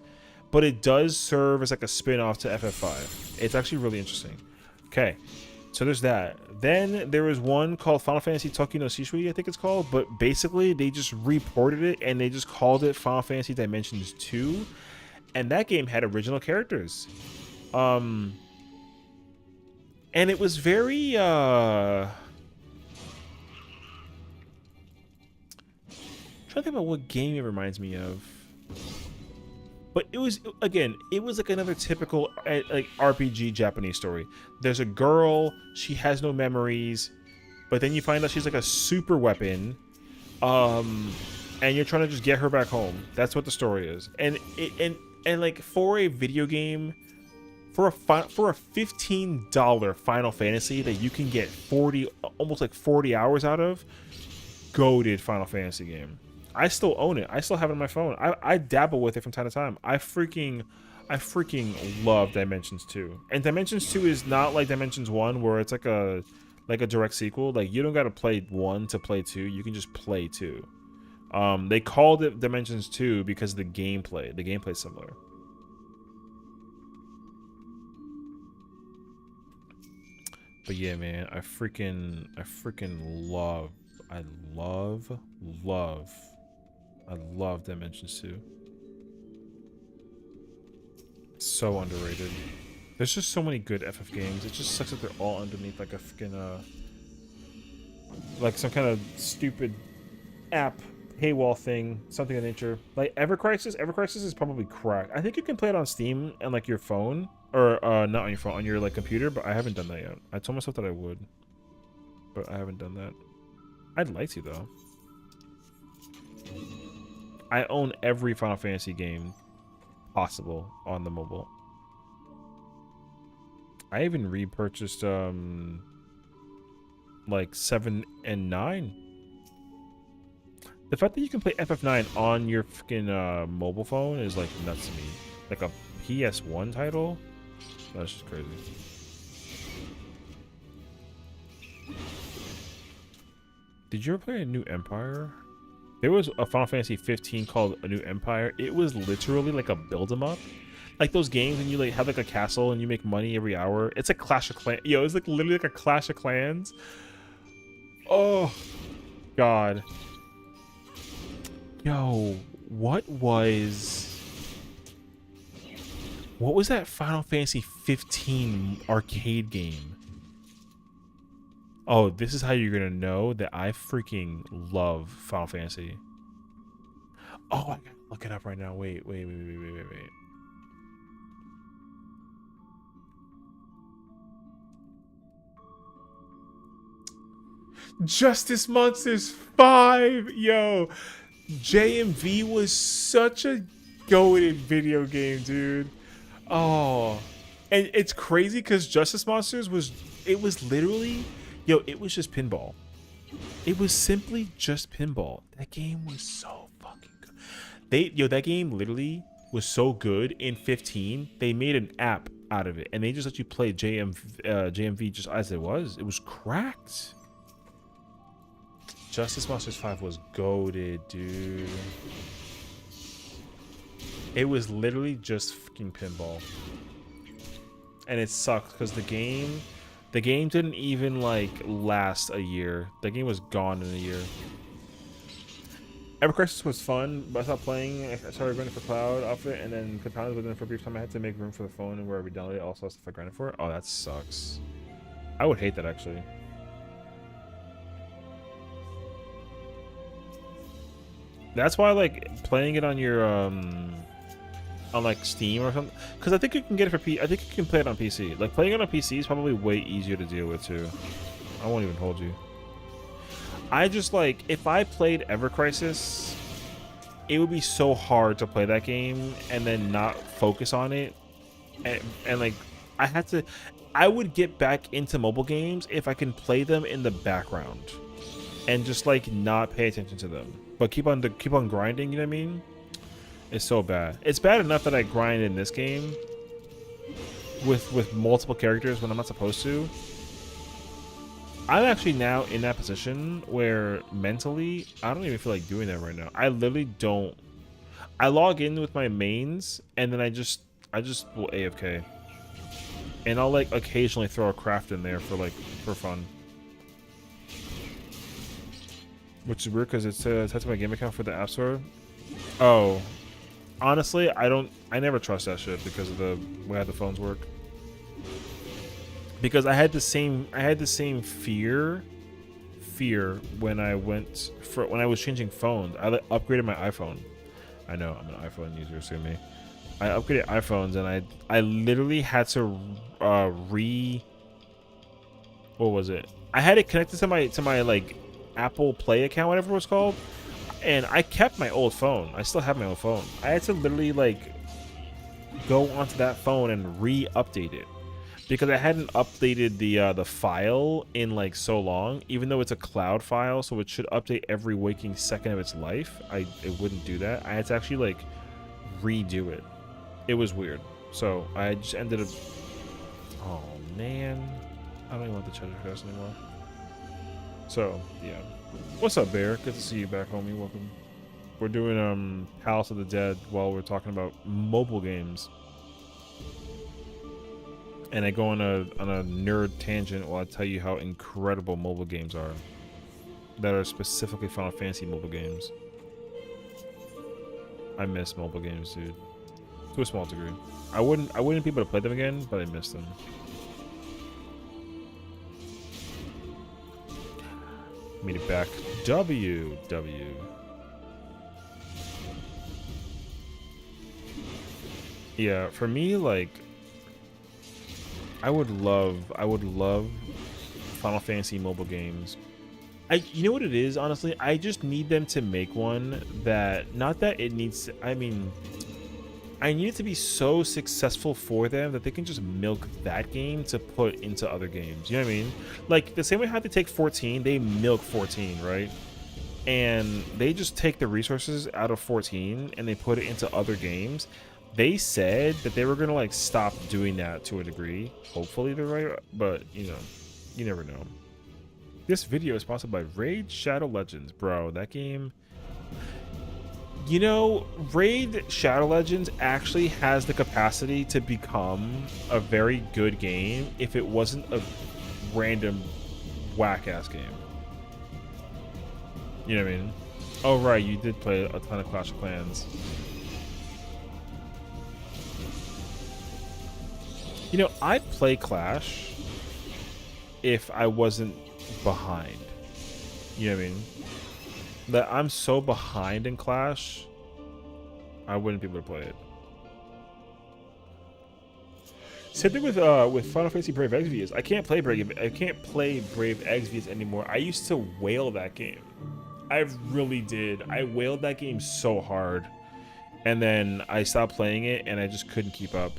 but it does serve as like a spin-off to FF5. It's actually really interesting. Okay, so there's that. Then there was one called Final Fantasy Toki no Shisui, I think it's called, but basically they just reported it and they just called it Final Fantasy Dimensions 2, and that game had original characters. And it was very I'm trying to think about what game it reminds me of. But it was, again, it was like another typical like RPG Japanese story. There's a girl, she has no memories, but then you find out she's like a super weapon, and you're trying to just get her back home. That's what the story is. And like for a video game, for a $15 Final Fantasy that you can get almost like 40 hours out of, goated Final Fantasy game. I still own it. I still have it on my phone. I dabble with it from time to time. I I freaking love Dimensions 2. And Dimensions 2 is not like Dimensions 1 where it's like a direct sequel. Like you don't gotta play 1 to play 2. You can just play 2. They called it Dimensions 2 because of the gameplay. The gameplay's similar. But yeah, man, I freaking love Dimensions 2. So underrated. There's just so many good FF games. It just sucks that they're all underneath like a freaking like some kind of stupid app paywall thing, something of nature. Like Ever Crisis is probably cracked. I think you can play it on Steam and like your phone, or not on your phone, on your like computer, but I haven't done that yet. I told myself that I would, but I haven't done that. I'd like to though. I own every Final Fantasy game possible on the mobile. I even repurchased like 7 and 9. The fact that you can play FF9 on your freaking mobile phone is like nuts to me. Like a PS1 title? That's just crazy. Did you ever play A New Empire? There was a Final Fantasy 15 called A New Empire. It was literally like a build-em-up. Like those games when you like have like a castle and you make money every hour. It's a Clash of Clans. Yo, it's like literally like a Clash of Clans. Oh, God. Yo, what was that Final Fantasy 15 arcade game? Oh, this is how you're gonna know that I freaking love Final Fantasy. Oh, I gotta look it up right now. Wait. Justice Monsters 5, yo. JMV was such a goated video game, dude. Oh, and it's crazy because Justice Monsters was literally, yo, it was just pinball. It was simply just pinball. That game was so fucking good. That game literally was so good in 15. They made an app out of it, and they just let you play JMV just as it was. It was cracked. Justice Monsters 5 was goated, dude. It was literally just fucking pinball. And it sucked because the game didn't even like last a year. The game was gone in a year. Ever Crisis was fun, but I stopped playing. I started grinding for Cloud Outfit, and then compounded within for a brief time. I had to make room for the phone and where I downloaded it. Also, stuff I grinded for it. Oh, that sucks. I would hate that actually. That's why I like playing it on your on like Steam or something, because I think you can get it for I think you can play it on PC. Like playing it on PC is probably way easier to deal with too. I won't even hold you. I just like, if I played Ever Crisis, it would be so hard to play that game and then not focus on it, and like I would get back into mobile games if I can play them in the background and just like not pay attention to them, but keep on grinding. You know what I mean? It's so bad. It's bad enough that I grind in this game with multiple characters when I'm not supposed to. I'm actually now in that position where mentally I don't even feel like doing that right now. I literally don't. I log in with my mains and then I just will AFK, and I'll like occasionally throw a craft in there for fun. Which is weird because it's attached to my game account for the App Store. Oh, honestly, I never trust that shit because of the way the phones work. Because I had the same fear when I was changing phones. I upgraded my iPhone. I know I'm an iPhone user, so me. I upgraded iPhones and I literally had to what was it? I had it connected to my like Apple Play account, whatever it was called, and I kept my old phone. I still have my old phone. I had to literally like go onto that phone and re-update it because I hadn't updated the file in like so long. Even though it's a cloud file, so it should update every waking second of its life, it wouldn't do that. I had to actually like redo it. It was weird. So I just ended up. Oh man, I don't even want the treasure chest anymore. So yeah, what's up, Bear? Good to see you back, homie. Welcome. We're doing House of the Dead while we're talking about mobile games. And I go on a nerd tangent while I tell you how incredible mobile games are that are specifically Final Fantasy mobile games. I miss mobile games, dude. To a small degree. I wouldn't be able to play them again, but I miss them. Meet it back. W. Yeah, for me, like, I would love Final Fantasy mobile games. You know what it is, honestly? I just need them to make one that, not that it needs, I mean, I need it to be so successful for them that they can just milk that game to put into other games. You know what I mean? Like, the same way how they take 14, they milk 14, right? And they just take the resources out of 14 and they put it into other games. They said that they were going to, like, stop doing that to a degree. Hopefully they're right, but, you know, you never know. This video is sponsored by Raid Shadow Legends. Bro, that game... You know, Raid Shadow Legends actually has the capacity to become a very good game if it wasn't a random whack-ass game. You know what I mean? Oh, right, you did play a ton of Clash of Clans. You know, I'd play Clash if I wasn't behind. You know what I mean? That I'm so behind in Clash, I wouldn't be able to play it. Same thing with Final Fantasy Brave Exvius. I can't play Brave Exvius anymore. I used to wail that game. I really did. I wailed that game so hard, and then I stopped playing it, and I just couldn't keep up.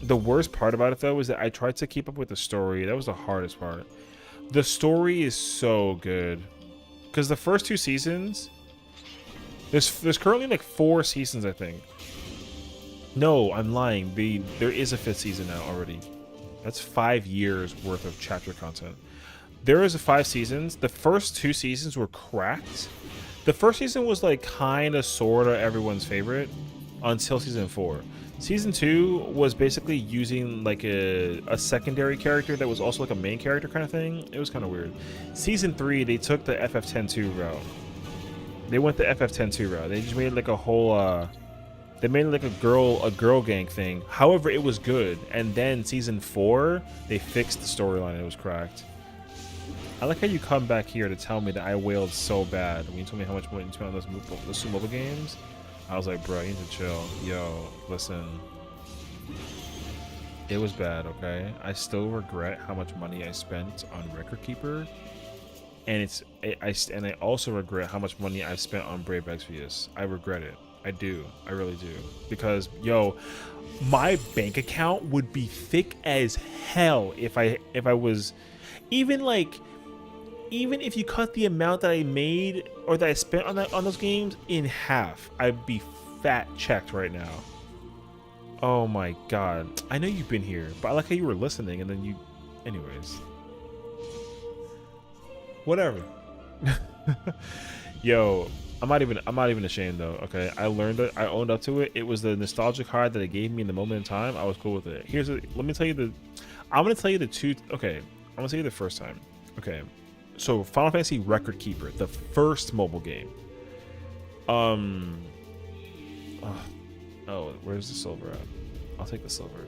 The worst part about it, though, is that I tried to keep up with the story. That was the hardest part. The story is so good. Because the first 2 seasons... There's currently, like, 4 seasons, I think. No, I'm lying. There is a 5th season now already. That's 5 years worth of chapter content. There is 5 seasons. The first 2 seasons were cracked. The first season was, like, kind of, sort of everyone's favorite. Until season 4. Season 2 was basically using like a secondary character that was also like a main character kind of thing. It was kind of weird. Season 3, they took the FF10-2 route. They went the FF10-2 route. They just made like a whole they made like a girl gang thing. However, it was good. And then season 4, they fixed the storyline. It was cracked. I like how you come back here to tell me that I wailed so bad when you told me how much money you spent on those 2 mobile games. I was like, bro, you need to chill. Yo, listen. It was bad, okay? I still regret how much money I spent on Record Keeper. And I also regret how much money I spent on Brave Exvius. I regret it. I do. I really do. Because, yo, my bank account would be thick as hell if I was... Even if you cut the amount that I made or that I spent on those games in half, I'd be fat checked right now. Oh my god. I know you've been here, but I like how you were listening and then you... Anyways. Whatever. Yo, I'm not even ashamed though, okay? I learned it. I owned up to it. It was the nostalgic high that it gave me in the moment in time. I was cool with it. Let me tell you I'm going to tell you the 2... Okay. I'm going to tell you the first time. Okay. So, Final Fantasy Record Keeper, the first mobile game. Oh, where's the silver at? I'll take the silver.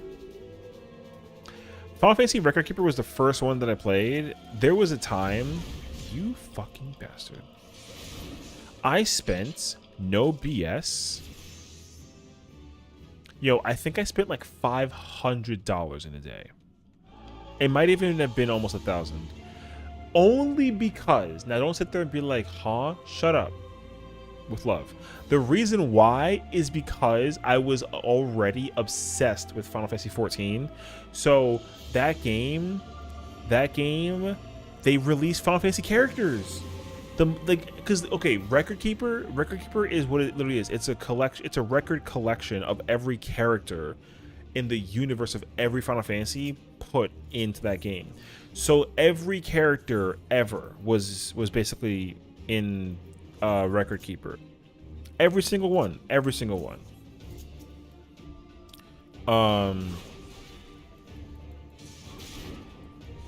Final Fantasy Record Keeper was the first one that I played. There was a time, you fucking bastard, I spent, no BS, yo, I think I spent like $500 in a day. It might even have been almost 1,000. Only because, now don't sit there and be like, huh? Shut up. With love. The reason why is because I was already obsessed with Final Fantasy XIV. So that game, they released Final Fantasy characters. Record Keeper is what it literally is. It's a collection. It's a record collection of every character in the universe of every Final Fantasy put into that game. So every character ever was basically in Record Keeper. Every single one.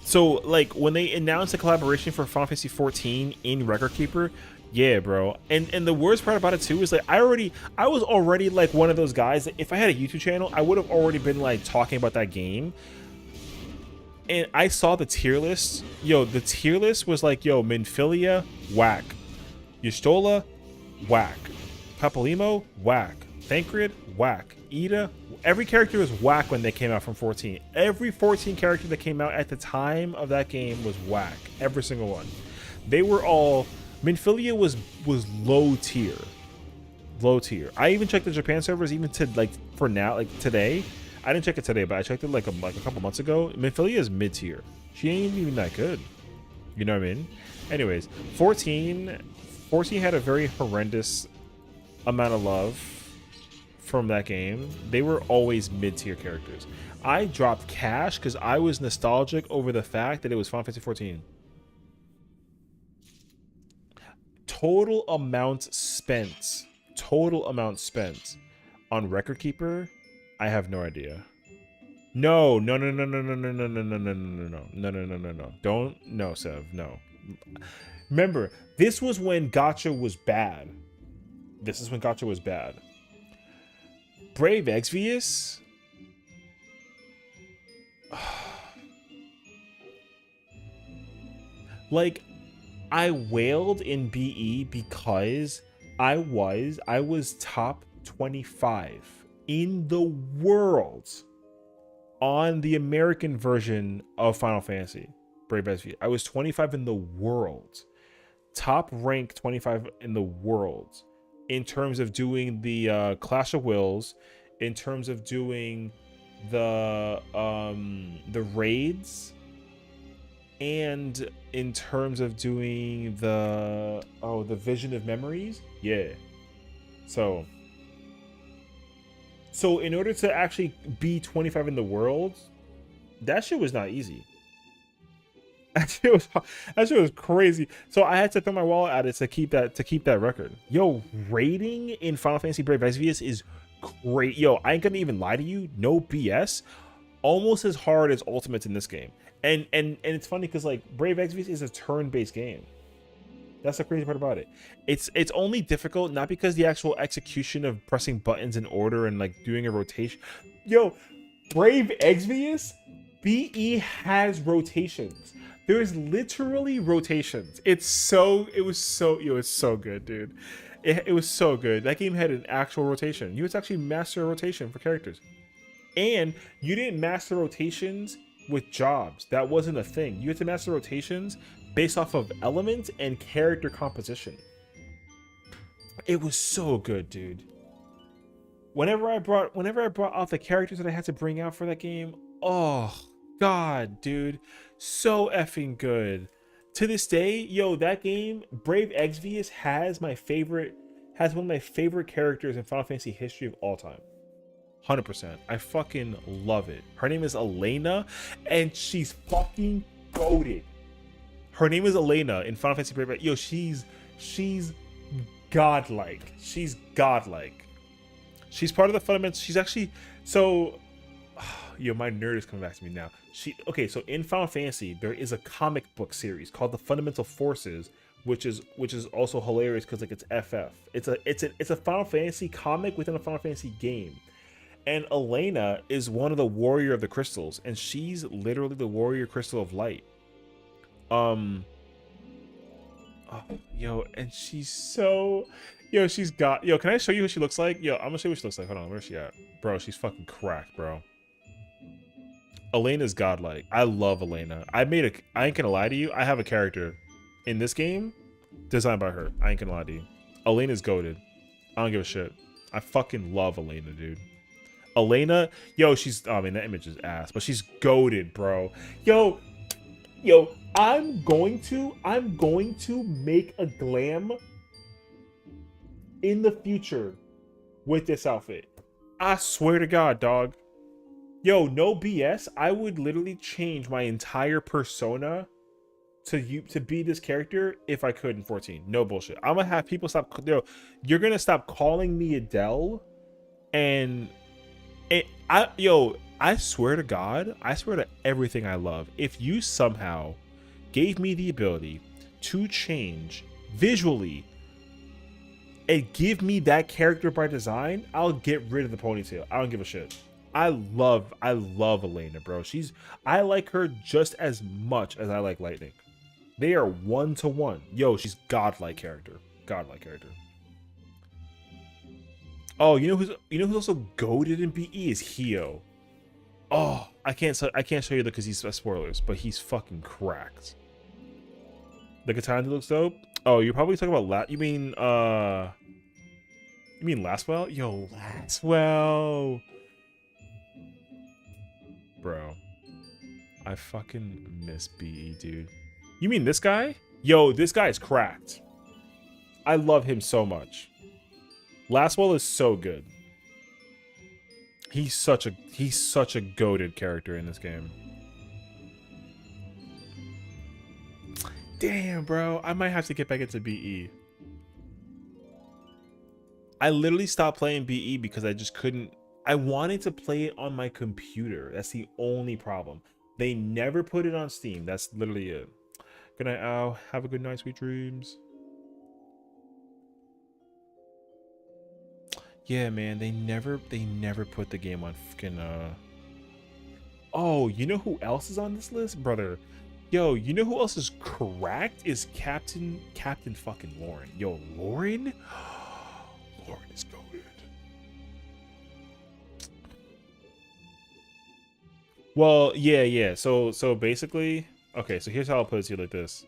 So like when they announced the collaboration for Final Fantasy 14 in Record Keeper, yeah, bro. And the worst part about it too is like I was already like one of those guys that if I had a YouTube channel, I would have already been like talking about that game. And I saw the tier list. Yo, the tier list was like, yo, Minfilia, whack. Yustola, whack. Papalymo, whack. Thancred, whack. Ida, every character was whack when they came out from 14. Every 14 character that came out at the time of that game was whack. Every single one. They were all... Minfilia was low tier. Low tier. I even checked the Japan servers even to like for now, like today. I didn't check it today, but I checked it like a couple months ago. Minfilia is mid tier. She ain't even that good. You know what I mean? Anyways, 14 had a very horrendous amount of love from that game. They were always mid tier characters. I dropped cash because I was nostalgic over the fact that it was Final Fantasy 14. Total amount spent on Record Keeper, I have no idea. No. Don't, no, Sev, no. Remember, this was when Gacha was bad. Brave Exvius? Like, I wailed in BE because I was top 25 in the world on the American version of Final Fantasy Brave Exvius. I was 25 in the world. Top rank 25 in the world in terms of doing the Clash of Wills, in terms of doing the raids, and in terms of doing the Vision of Memories. Yeah. So in order to actually be 25 in the world, that shit was not easy. That shit was crazy. So I had to throw my wallet at it to keep that record. Yo, rating in Final Fantasy Brave Exvius is great. Yo, I ain't gonna even lie to you. No BS. Almost as hard as Ultimates in this game. And it's funny because like Brave Exvius is a turn-based game. That's the crazy part about it. It's only difficult not because the actual execution of pressing buttons in order and like doing a rotation. Yo, Brave Exvius BE has rotations. There's literally rotations. It was so good, dude. It was so good. That game had an actual rotation. You had to actually master a rotation for characters. And you didn't master rotations with jobs. That wasn't a thing. You had to master rotations based off of element and character composition. It was so good, dude. Whenever I brought out the characters that I had to bring out for that game, oh god, dude, so effing good. To this day, yo, that game, Brave Exvius, has one of my favorite characters in Final Fantasy history of all time. 100%. I fucking love it. Her name is Elena, and she's fucking goated. Her name is Elena in Final Fantasy Brave. Yo, she's godlike. She's godlike. She's part of the fundamentals. She's actually so. Yo, my nerd is coming back to me now. So in Final Fantasy, there is a comic book series called The Fundamental Forces, which is also hilarious because like it's FF. It's a Final Fantasy comic within a Final Fantasy game. And Elena is one of the Warrior of the Crystals, and she's literally the Warrior Crystal of Light. And she's so... can I show you what she looks like? Yo, I'm gonna show you what she looks like. Hold on, where's she at? Bro, she's fucking cracked, bro. Elena's godlike. I love Elena. I ain't gonna lie to you, I have a character in this game designed by her. I ain't gonna lie to you. Elena's goated. I don't give a shit. I fucking love Elena, dude. Elena, yo, that image is ass, but she's goated, bro. Yo, I'm going to make a glam in the future with this outfit. I swear to God, dog. Yo, no BS. I would literally change my entire persona to be this character if I could in 14. No bullshit. I'm gonna have people stop. Yo, you're gonna stop calling me Adele, and I swear to God, I swear to everything I love. If you somehow gave me the ability to change visually and give me that character by design, I'll get rid of the ponytail. I don't give a shit. I love Elena, bro. I like her just as much as I like Lightning. They are 1-to-1. Yo, she's godlike character. Godlike character. Oh, you know who's also goated in BE is Hio. Oh, I can't show you that because he's spoilers, but he's fucking cracked. The katana looks dope. Oh, you're probably talking about you mean Lastwell? Yo, Lastwell. Bro, I fucking miss BE, dude. You mean this guy? Yo, this guy is cracked. I love him so much. Lastwell is so good. He's such a goated character in this game. Damn, bro. I might have to get back into BE. I literally stopped playing BE because I just couldn't. I wanted to play it on my computer. That's the only problem. They never put it on Steam. That's literally it. Good night, Al. Have a good night, sweet dreams. Yeah, man. They never put the game on fucking Oh, you know who else is on this list, brother? Yo, you know who else is cracked? Is Captain fucking Lauren. Yo, Lauren? Lauren is goated. Well, yeah. So basically, okay, so here's how I'll put it to you like this.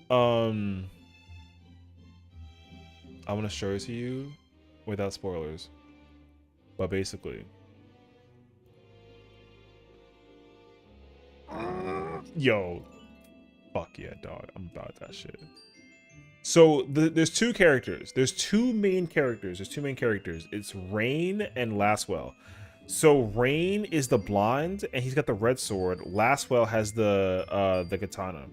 I'm gonna show it to you without spoilers. But basically, yo, fuck yeah, dog. I'm about that shit. So there's two characters. There's two main characters. It's Rain and Lastwell. So Rain is the blonde, and he's got the red sword. Lastwell has the katana.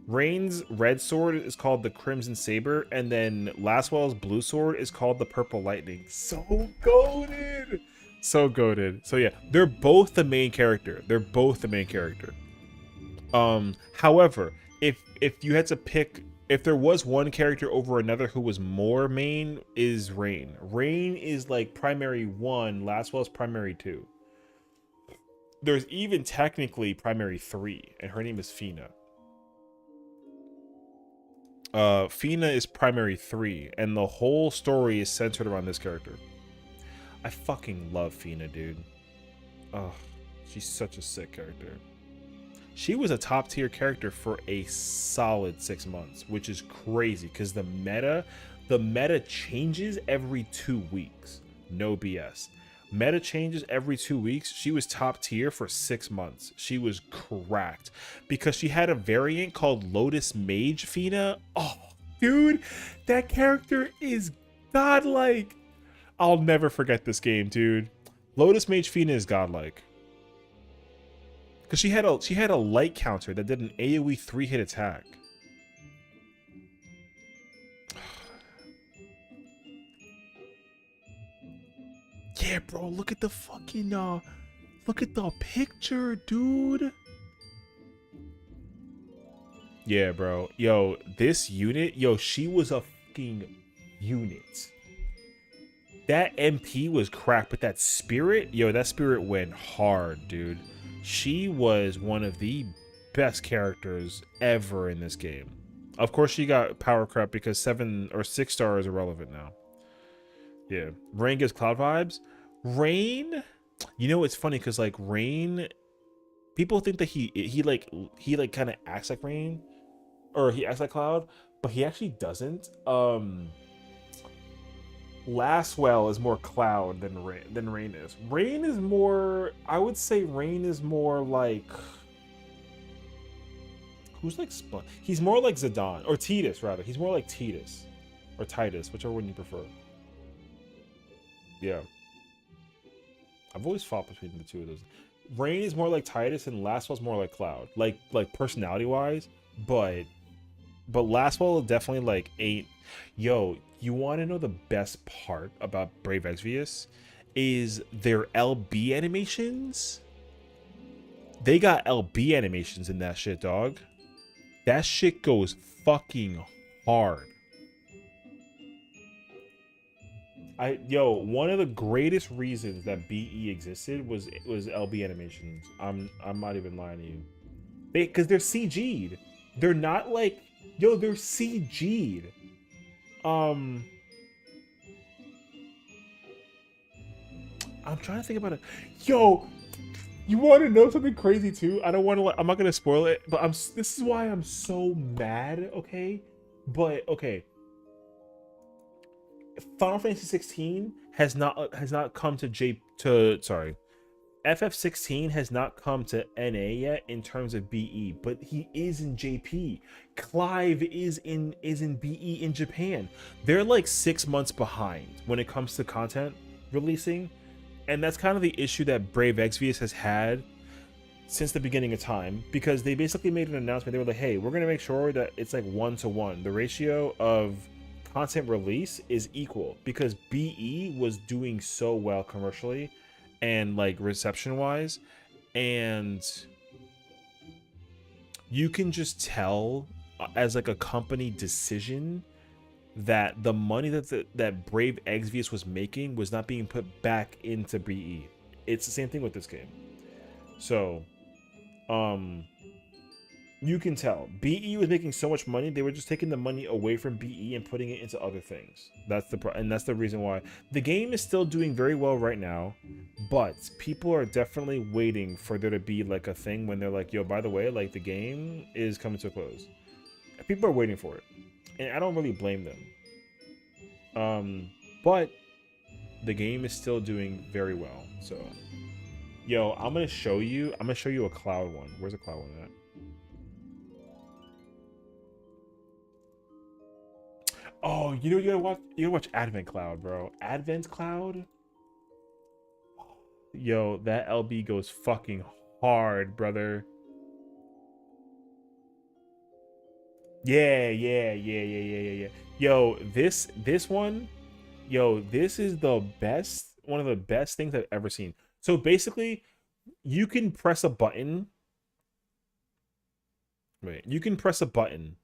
Rain's red sword is called the Crimson Saber, and then Lastwell's blue sword is called the Purple Lightning. So goated! So goated. So yeah, they're both the main character. However, if you had to pick, if there was one character over another who was more main, is Rain. Rain is like primary 1, Lastwell's primary 2. There's even technically primary 3, and her name is Fina. Fina is primary 3, and the whole story is centered around this character. I fucking love Fina, dude. Oh, she's such a sick character. She was a top tier character for a solid 6 months, which is crazy because the meta changes every 2 weeks. No BS. Meta changes every 2 weeks. She was top tier for 6 months. She was cracked because she had a variant called Lotus Mage Fina. Oh, dude, that character is godlike. I'll never forget this game, dude. Lotus Mage Fina is godlike. Because she had a light counter that did an AoE 3-hit attack. Yeah, bro, look at the fucking look at the picture, dude. Yeah, bro. Yo, this unit, she was a fucking unit. That MP was cracked, but that spirit, that spirit went hard, dude. She was one of the best characters ever in this game. Of course, she got power crap because 7 or 6 star is irrelevant now. Yeah, Rain gives Cloud vibes. Rain, it's funny because like Rain, people think that he kind of acts like Rain, or he acts like Cloud, but he actually doesn't. Lastwell is more Cloud than Rain is. Rain is more, I would say Rain is more like, who's like he's more like Zidane, or Titus rather. He's more like Titus or Titus, whichever one you prefer. Yeah. I've always fought between the two of those. Rain is more like Titus, and Lastwell's more like Cloud, like personality wise. But Lastwell definitely like ain't. Yo, you want to know the best part about Brave Exvius is their LB animations. They got LB animations in that shit, dog. That shit goes fucking hard. One of the greatest reasons that BE existed was LB animations. I'm not even lying to you. Because they're CG'd. They're not like, they're CG'd. I'm trying to think about it. Yo, you want to know something crazy too? I don't want to. I'm not gonna spoil it, but this is why I'm so mad. Okay, but okay. Final Fantasy 16 has not come to FF16 has not come to NA yet in terms of BE, but he is in JP. Clive is in BE in Japan. They're like 6 months behind when it comes to content releasing, and that's kind of the issue that Brave Exvius has had since the beginning of time, because they basically made an announcement. They were like, hey, we're gonna make sure that it's like 1-to-1. The ratio of content release is equal, because BE was doing so well commercially and like reception wise, and you can just tell as like a company decision that the money that Brave Exvius was making was not being put back into BE. It's the same thing with this game. So you can tell BE was making so much money, they were just taking the money away from BE and putting it into other things. That's the reason why the game is still doing very well right now, but people are definitely waiting for there to be like a thing when they're like, yo, by the way, like the game is coming to a close. People are waiting for it, and I don't really blame them. But the game is still doing very well. So, yo, I'm gonna show you a Cloud one. Where's the Cloud one at? Oh, you know, you gotta watch Advent Cloud, bro. Advent Cloud. Yo, that LB goes fucking hard, brother. Yeah. Yo, this one, yo, this is one of the best things I've ever seen. So basically, you can press a button. Wait, you can press a button.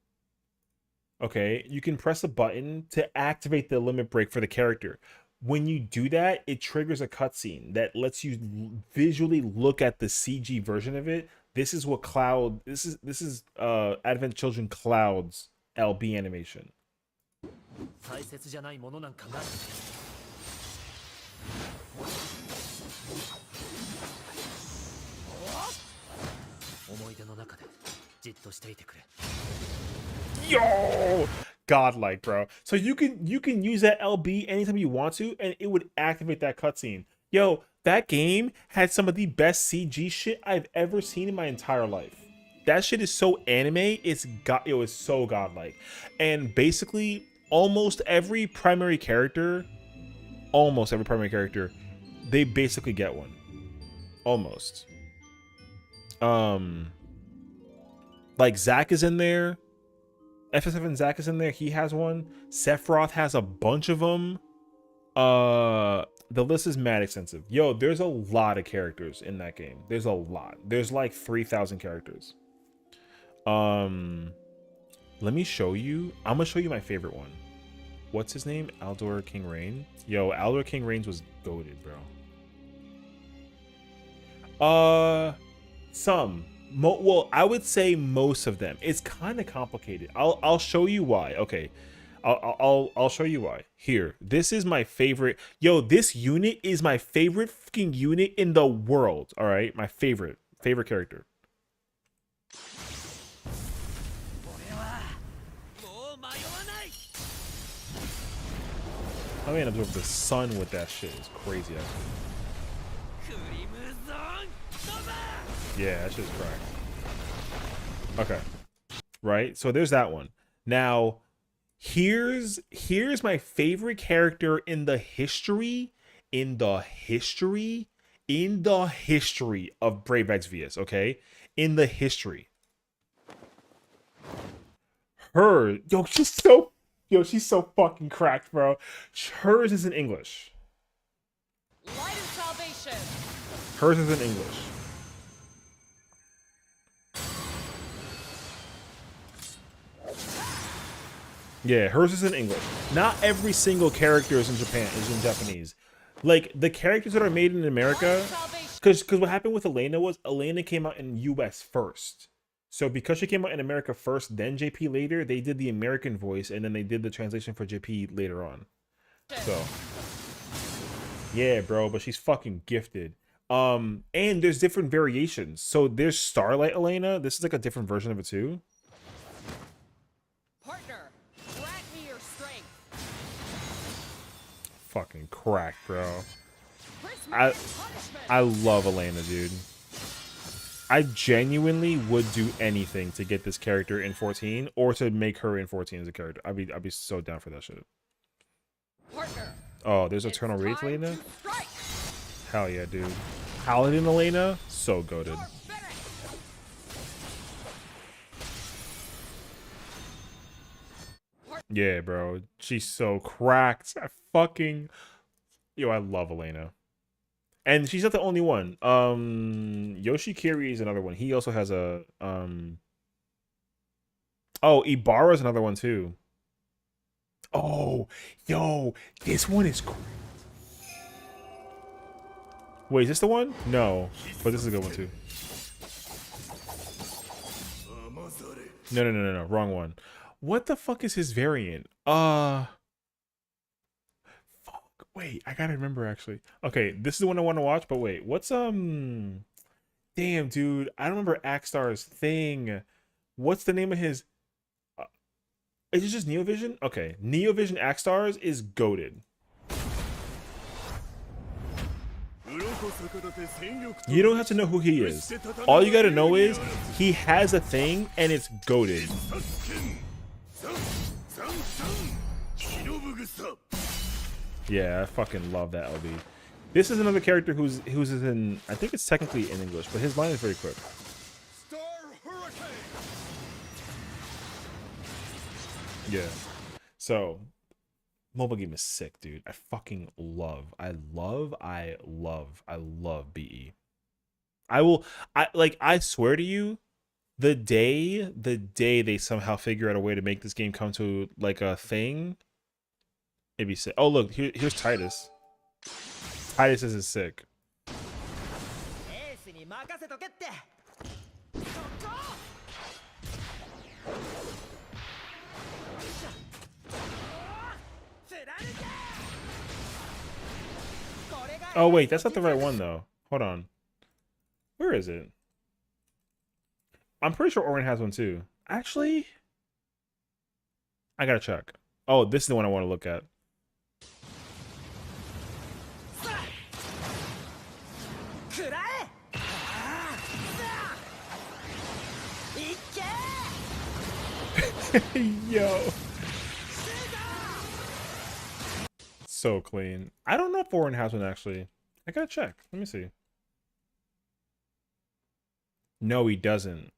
Okay, you can press a button to activate the limit break for the character. When you do that, it triggers a cutscene that lets you visually look at the CG version of it. This is what Cloud. This is Advent Children Cloud's LB animation. Yo, godlike, bro. So you can use that LB anytime you want to, and it would activate that cutscene. Yo, that game had some of the best CG shit I've ever seen in my entire life. That shit is so anime. It was so godlike, and basically almost every primary character, they basically get one. Almost. Like Zack is in there. FF7 Zack is in there. He has one. Sephiroth has a bunch of them. The list is mad extensive. Yo, there's a lot of characters in that game. There's a lot. There's like 3,000 characters. Let me show you. I'm gonna show you my favorite one. What's his name? Aldor King Rain. Yo, Aldor King Rains was goated, bro. Well, I would say most of them. It's kind of complicated. I'll show you why. Okay, I'll show you why. Here, this is my favorite. Yo, this unit is my favorite fucking unit in the world. All right, my favorite character. I mean, absorb the sun with that shit is crazy. Yeah, that shit's cracked. Okay. Right? So there's that one. Now, here's my favorite character in the history in the history of Brave Exvius, okay? In the history. Her, she's so fucking cracked, bro. Hers is in English. Light of salvation. Hers is in English. Yeah, hers is in English. Not every single character is in Japanese. Like, the characters that are made in America, because what happened with Elena was Elena came out in US first. So because she came out in America first, then JP later, they did the American voice, and then they did the translation for JP later on. So, yeah, bro, but she's fucking gifted. And there's different variations. So there's Starlight Elena. This is like a different version of it too. Partner, grant me your strength. Fucking crack, bro. Punishment. I love Elena, dude. I genuinely would do anything to get this character in 14 or to make her in 14 as a character. I'd be so down for that shit. Partner. Oh, there's It's Eternal Wraith time Elena? to strike. Hell yeah, dude. Paladin Elena? So goated. Yeah, bro. She's so cracked. Yo, I love Elena. And she's not the only one. Yoshikiri is another one. He also has a Oh, Ibarra's another one too. Oh, yo, this one is great. Wait, is this the one? No, but this is a good one too. No, wrong one. What the fuck is his variant? Fuck. Wait, I gotta remember actually. Okay, this is the one I want to watch, but wait, what's damn, dude, I don't remember Axstar's thing. What's the name of his? Is it just Neovision? Okay, Neovision Axstars is goated. You don't have to know who he is. All you gotta know is he has a thing and it's goated. Yeah, I fucking love that LB. This is another character who's in, I think it's technically in English, but his line is very quick. Yeah. So, mobile game is sick, dude. I fucking love BE. I swear to you, the day they somehow figure out a way to make this game come to like a thing, it'd be sick. Oh look, here's Titus. Titus is sick. Oh wait, that's not the right one though. Hold on. Where is it? I'm pretty sure Orin has one too. Actually, I gotta check. Oh, this is the one I want to look at. Yo. So clean. I don't know if Orin has one actually. I gotta check. Let me see. No, he doesn't.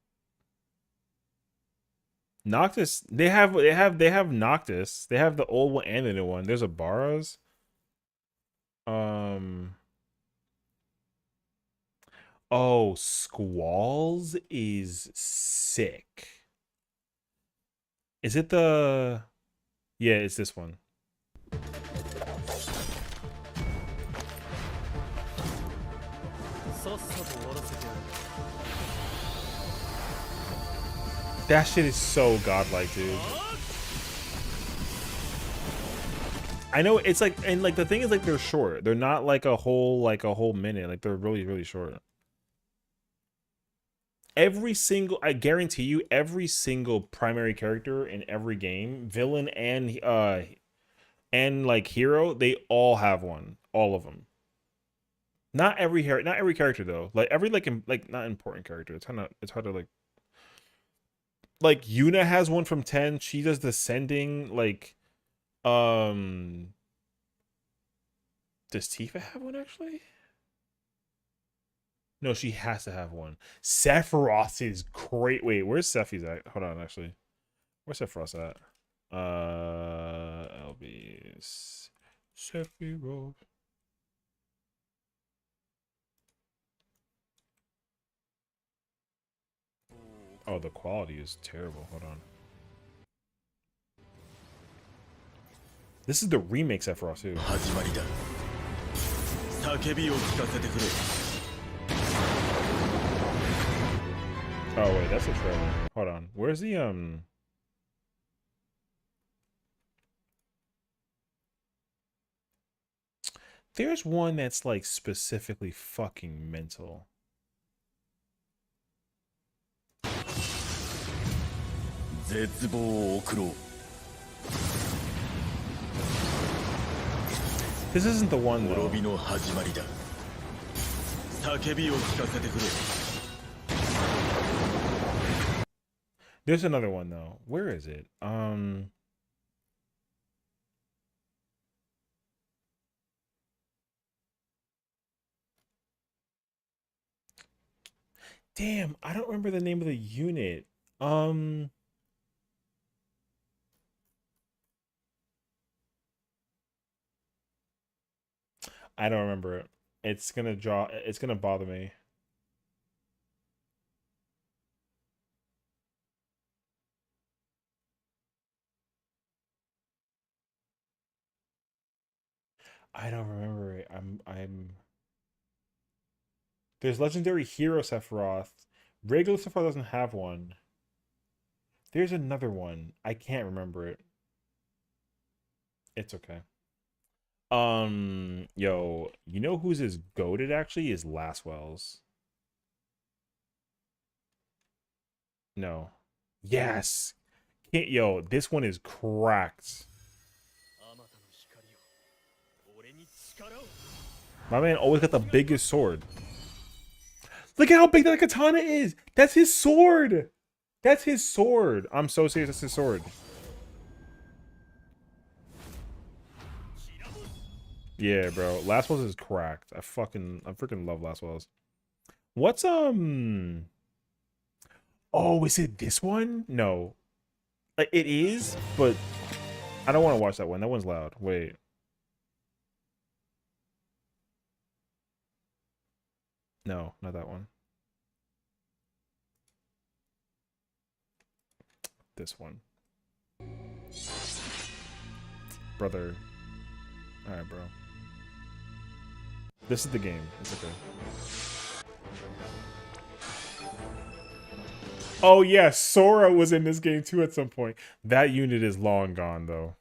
Noctis. They have Noctis. They have the old one and the new one. There's a Barras. Oh, Squalls is sick. Is it the? Yeah, it's this one. That shit is so godlike, dude. I know it's like, and like the thing is like they're short. They're not like a whole minute. Like they're really, really short. I guarantee you, every single primary character in every game, villain and like hero, they all have one. All of them. Not every character though. Like every like not important character. It's hard to like Yuna has one from 10. She does the sending. Like does Tifa have one actually? No, she has to have one. Sephiroth is great. Wait, where's Sephi's at? Hold on, actually. Where's Sephiroth at? LB Sephiroth. Oh, the quality is terrible. Hold on. This is the remake Sephiroth too. 始まりだ。叫びを聞かせてくれ。 Oh wait, that's a trailer. Hold on. Where's the There's one that's like specifically fucking mental. This isn't the one though. 滅びの始まりだ。叫びを聞かせてくれ。 There's another one though. Where is it? Damn, I don't remember the name of the unit. I don't remember it. It's gonna bother me. I don't remember it. There's Legendary Hero Sephiroth. Regular Sephiroth doesn't have one. There's another one. I can't remember it. It's okay. Yo, you know who's as goated actually is Laswell's. No. Yes. Yo, this one is cracked. My man always got the biggest sword. Look at how big that katana is. That's his sword. That's his sword. I'm so serious. That's his sword. Yeah, bro. Laswell's is cracked. I freaking love Laswell's. What's Oh, is it this one? No. It is, but I don't want to watch that one. That one's loud. Wait. No, not that one. This one. Brother. Alright, bro. This is the game. It's okay. Oh, yeah. Sora was in this game too at some point. That unit is long gone, though.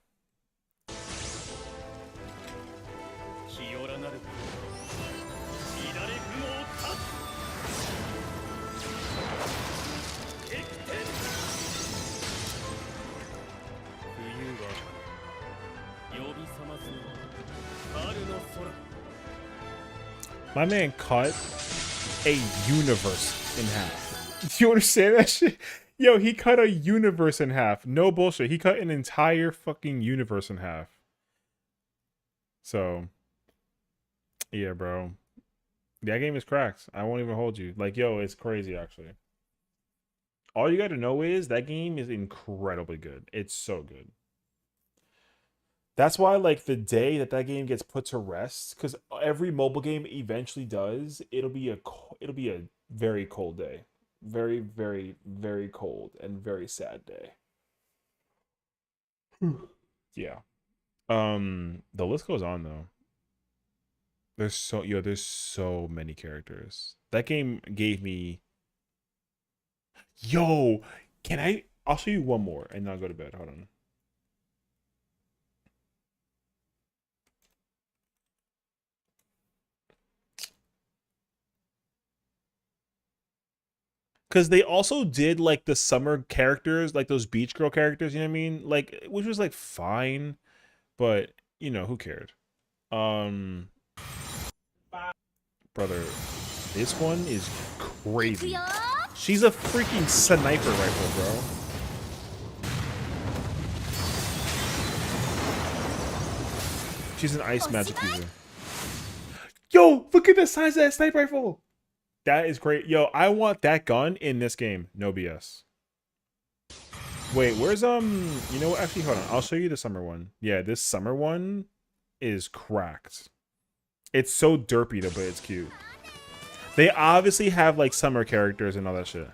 My man cut a universe in half. Do you understand that shit? Yo, he cut a universe in half. No bullshit. He cut an entire fucking universe in half. So, yeah, bro. That game is cracked. I won't even hold you. Like, yo, it's crazy, actually. All you gotta know is that game is incredibly good. It's so good. That's why, like, the day that game gets put to rest, because every mobile game eventually does, it'll be a very cold day, very, very, very cold and very sad day. Yeah. The list goes on though. There's so many characters. That game gave me. Yo, I'll show you one more and then I'll go to bed. Hold on. Because they also did like the summer characters, like those beach girl characters, you know what I mean? Like, which was like fine, but you know, who cared? Brother, this one is crazy. She's a freaking sniper rifle, bro. She's an ice magic user. Yo, look at the size of that sniper rifle. That is great. Yo, I want that gun in this game. No BS. Wait, where's you know what? Actually, hold on. I'll show you the summer one. Yeah, this summer one is cracked. It's so derpy though, but it's cute. They obviously have like summer characters and all that shit.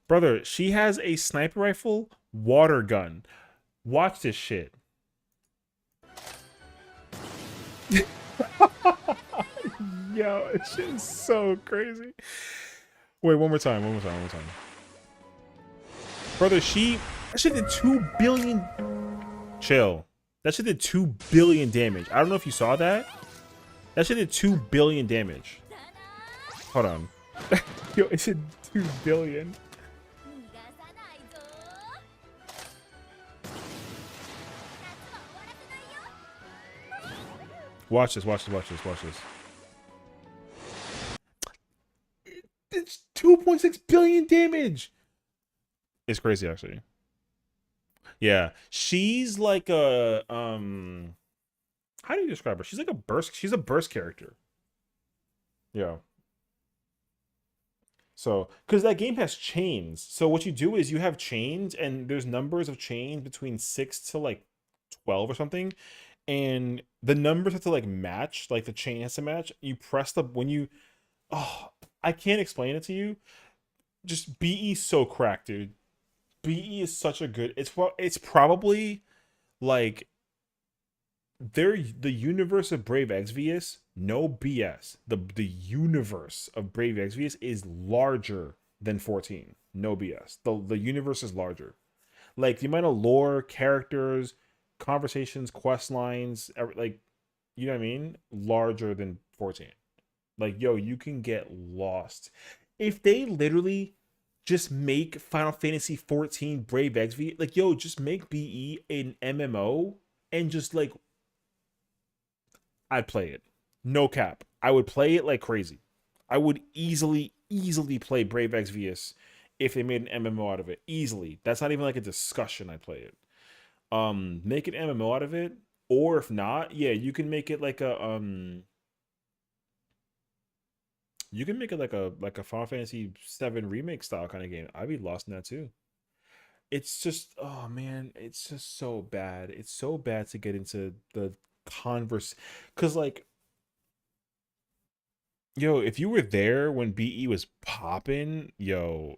Brother, she has a sniper rifle, water gun. Watch this shit. Yo, it's just so crazy. Wait, one more time. Brother, that shit did 2 billion. Chill. That shit did 2 billion damage. I don't know if you saw that. That shit did 2 billion damage. Hold on. Yo, it did 2 billion. Watch this. It's 2.6 billion damage. It's crazy, actually. Yeah, she's like a how do you describe her? She's like a burst. She's a burst character. Yeah. So, because that game has chains. So what you do is you have chains, and there's numbers of chains between 6 to like 12 or something, and the numbers have to like match. Like the chain has to match. You press the when you. Oh, I can't explain it to you. Just BE so cracked, dude. BE is such a good. It's probably like the universe of Brave Exvius. No BS. The universe of Brave Exvius is larger than 14. No BS. The universe is larger. Like the amount of lore, characters, conversations, quest lines, like you know what I mean? Larger than 14. Like, yo, you can get lost. If they literally just make Final Fantasy 14 Brave Exvius, like, yo, just make BE an MMO and just like, I'd play it. No cap. I would play it like crazy. I would easily play Brave Exvius if they made an MMO out of it. Easily. That's not even like a discussion. I'd play it. Make an MMO out of it. Or if not, yeah, you can make it like a you can make it like a Final Fantasy VII remake style kind of game. I'd be lost in that too. It's just, oh man, it's just so bad. It's so bad to get into the converse, because like, yo, if you were there when BE was popping, yo,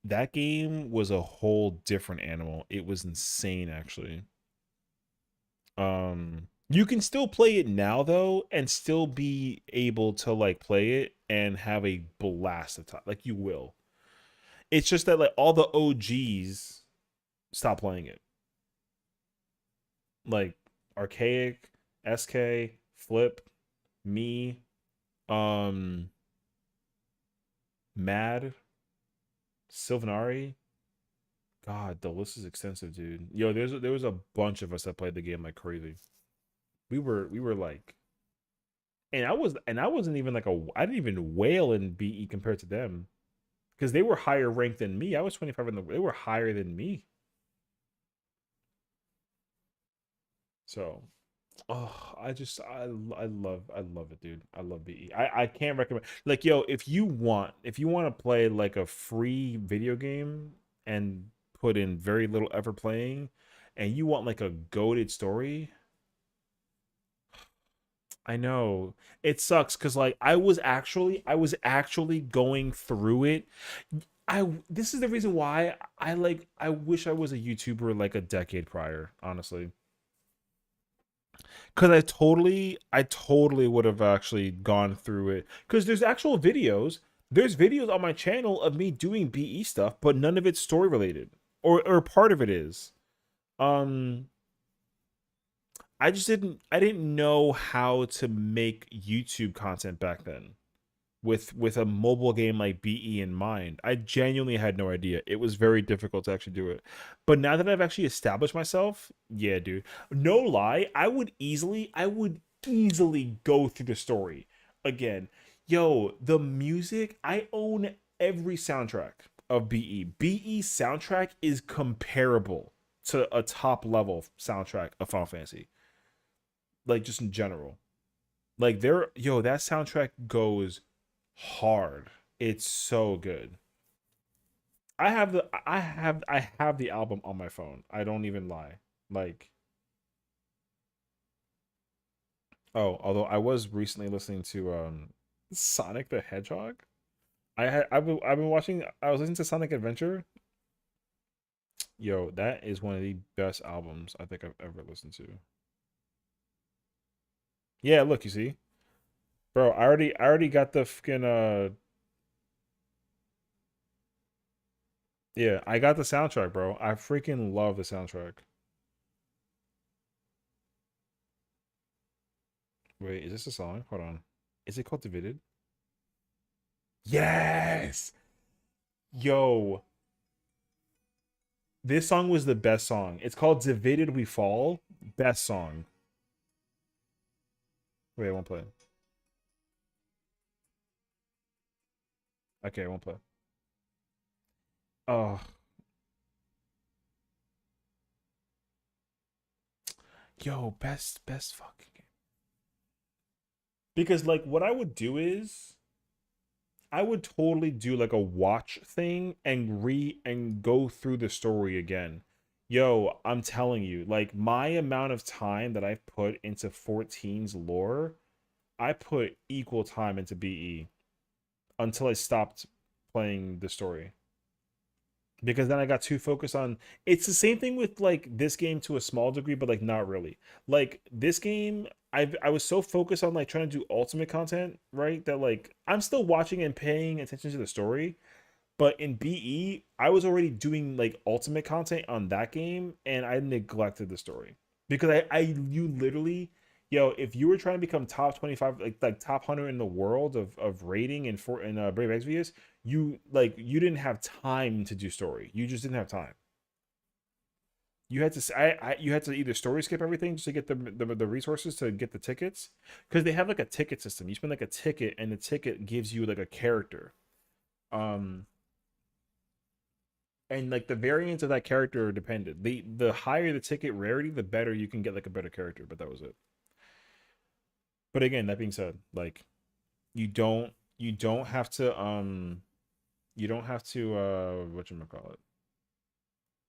that game was a whole different animal. It was insane, actually. You can still play it now though, and still be able to like play it and have a blast of time. Like you will. It's just that like all the OGs stop playing it. Like Archaic, SK, Flip, me, Mad, Sylvanari. God, the list is extensive, dude. Yo, there was a bunch of us that played the game like crazy. We were like, and I wasn't even like I didn't even wail in BE compared to them, because they were higher ranked than me. I was 25 in they were higher than me. So, oh, I love it, dude. I love BE. I can't recommend, like, yo, if you want to play like a free video game and put in very little effort playing, and you want like a goated story. I know it sucks because like I was actually going through it. This is the reason why I wish I was a YouTuber like a decade prior, honestly. Because I totally would have actually gone through it. Because there's actual videos. There's videos on my channel of me doing BE stuff, but none of it's story related, or part of it is. I didn't know how to make YouTube content back then with a mobile game like BE in mind. I genuinely had no idea. It was very difficult to actually do it. But now that I've actually established myself, yeah, dude. No lie, I would easily go through the story again. Yo, the music, I own every soundtrack of BE. BE soundtrack is comparable to a top level soundtrack of Final Fantasy. like just in general. Like that soundtrack goes hard. It's so good. I have the album on my phone. I don't even lie. Like, oh, although I was recently listening to Sonic the Hedgehog. I've been watching. I was listening to Sonic Adventure. Yo, that is one of the best albums I think I've ever listened to. Yeah, look, you see, bro. I already got the fucking yeah, I got the soundtrack, bro. I freaking love the soundtrack. Wait, is this a song? Hold on. Is it called Divided? Yes. Yo, this song was the best song. It's called Divided We Fall. Best song. Wait, I won't play. Okay, I won't play. Oh, yo, best fucking game. Because like what I would do is I would totally do like a watch thing and go through the story again. Yo, I'm telling you, like my amount of time that I've put into 14's lore, I put equal time into BE until I stopped playing the story. Because then I got too focused on it's the same thing with like this game to a small degree, but like not really. Like this game, I was so focused on like trying to do ultimate content, right? That like I'm still watching and paying attention to the story. But in BE, I was already doing like ultimate content on that game, and I neglected the story. Because you literally, yo, if you were trying to become top 25, like top 100 in the world of rating in Brave Exvius, you didn't have time to do story. You just didn't have time. You had to you had to either story skip everything just to get the resources to get the tickets, because they have like a ticket system. You spend like a ticket, and the ticket gives you like a character. Um, and like the variants of that character depended. The higher the ticket rarity, the better you can get like a better character. But that was it. But again, that being said, like you don't have to you don't have to whatchamacallit,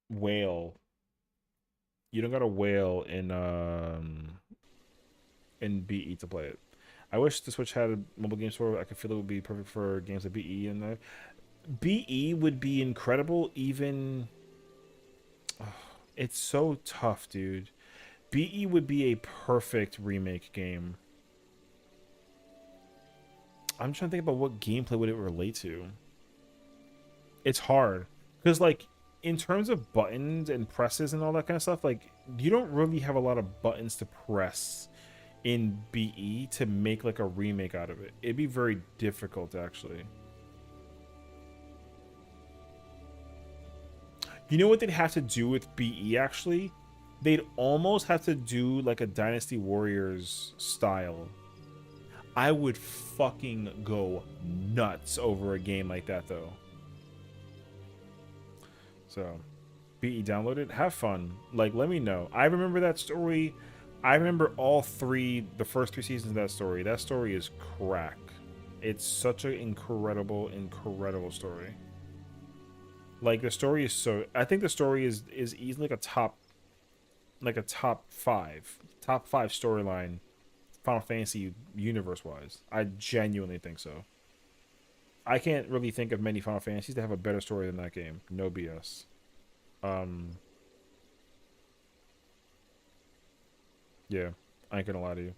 whale. You don't gotta whale in BE to play it. I wish the Switch had a mobile game store. I could feel it would be perfect for games like BE, and BE would be incredible even. It's so tough, dude. BE would be a perfect remake game. I'm trying to think about what gameplay would it relate to. It's hard because like in terms of buttons and presses and all that kind of stuff, like you don't really have a lot of buttons to press in BE to make like a remake out of it. It'd be very difficult actually. You know what they'd have to do with BE actually? They'd almost have to do like a Dynasty Warriors style. I would fucking go nuts over a game like that though. So, BE downloaded. Have fun. Like, let me know. I remember that story. I remember the first three seasons of that story. That story is crack. It's such an incredible, incredible story. Like the story is so. I think the story is easily like a top five storyline, Final Fantasy universe wise. I genuinely think so. I can't really think of many Final Fantasies that have a better story than that game. No BS. Yeah, I ain't gonna lie to you.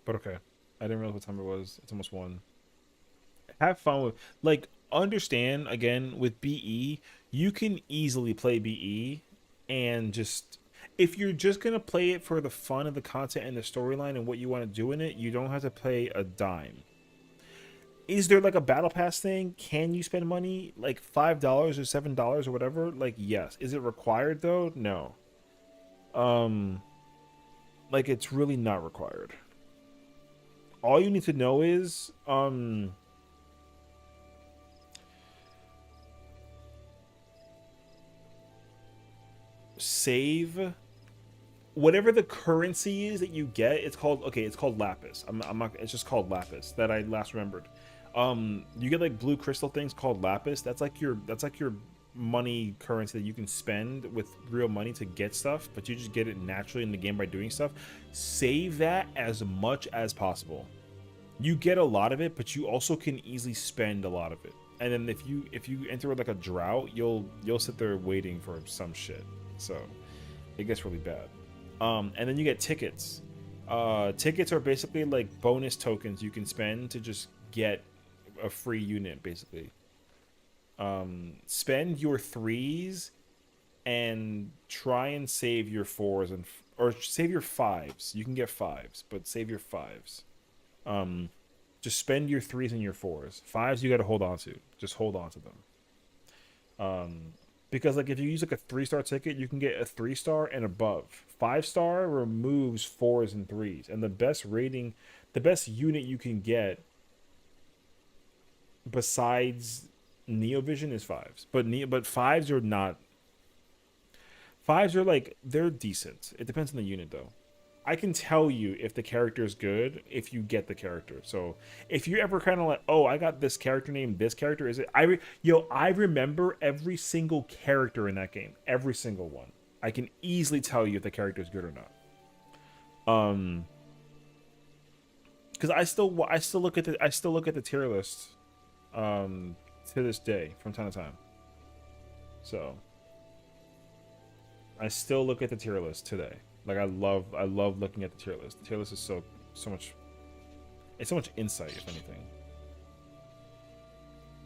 But okay, I didn't realize what time it was. It's almost 1. Have fun with like understand again with BE. You can easily play BE and just if you're just gonna play it for the fun of the content and the storyline and what you want to do in it, you don't have to pay a dime. Is there like a battle pass thing? Can you spend money like $5 or $7 or whatever? Like yes. Is it required though? No. Like it's really not required. All you need to know is save whatever the currency is that you get. It's called, okay, it's called lapis. I'm not, it's just called lapis that I last remembered. You get like blue crystal things called lapis. That's like your money currency that you can spend with real money to get stuff, but you just get it naturally in the game by doing stuff. Save that as much as possible. You get a lot of it, but you also can easily spend a lot of it. And then if you enter like a drought, you'll sit there waiting for some shit. So it gets really bad. And then you get tickets. Tickets are basically like bonus tokens you can spend to just get a free unit, basically. Spend your 3s and try and save your 4s or save your 5s. You can get 5s, but save your 5s. Just spend your 3s and your 4s. 5s you got to hold on to. Just hold on to them. Because like if you use like a 3-star ticket, you can get a 3-star and above. 5-star removes 4s and 3s, and the best rating, the best unit you can get besides Neovision is 5s. But 5s are not. 5s are like, they're decent. It depends on the unit though. I can tell you if the character is good if you get the character. So if you're ever kind of like, oh, I got this character named this character, is it? I remember every single character in that game, every single one. I can easily tell you if the character is good or not. Because I still look at the tier list, to this day from time to time. So I still look at the tier list today. Like I love looking at the tier list. The tier list is so much. It's so much insight, if anything.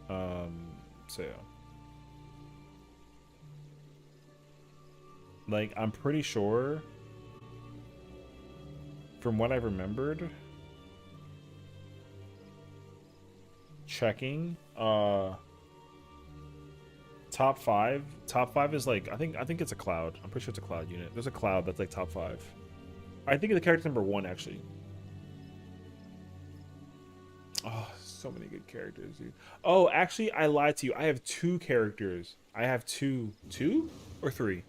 So yeah. Like I'm pretty sure, from what I remembered, checking, top five is like, I think it's a cloud. I'm pretty sure it's a cloud unit. There's a cloud that's like top 5. I think the character number 1 actually. Oh, so many good characters, dude. Oh, actually, I lied to you. I have 2 characters. I have 2 or 3.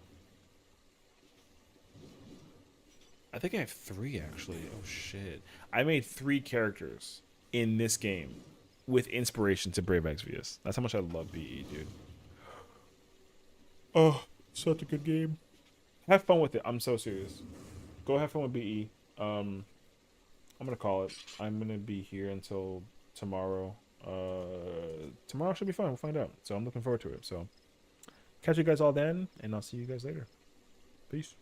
I think I have 3 actually. Oh shit. I made 3 characters in this game with inspiration to Brave Exvius. That's how much I love BE, dude. Oh, such a good game. Have fun with it. I'm so serious. Go have fun with BE. I'm gonna call it. I'm gonna be here until tomorrow. Tomorrow should be fun. We'll find out. So I'm looking forward to it. So catch you guys all then, and I'll see you guys later. Peace.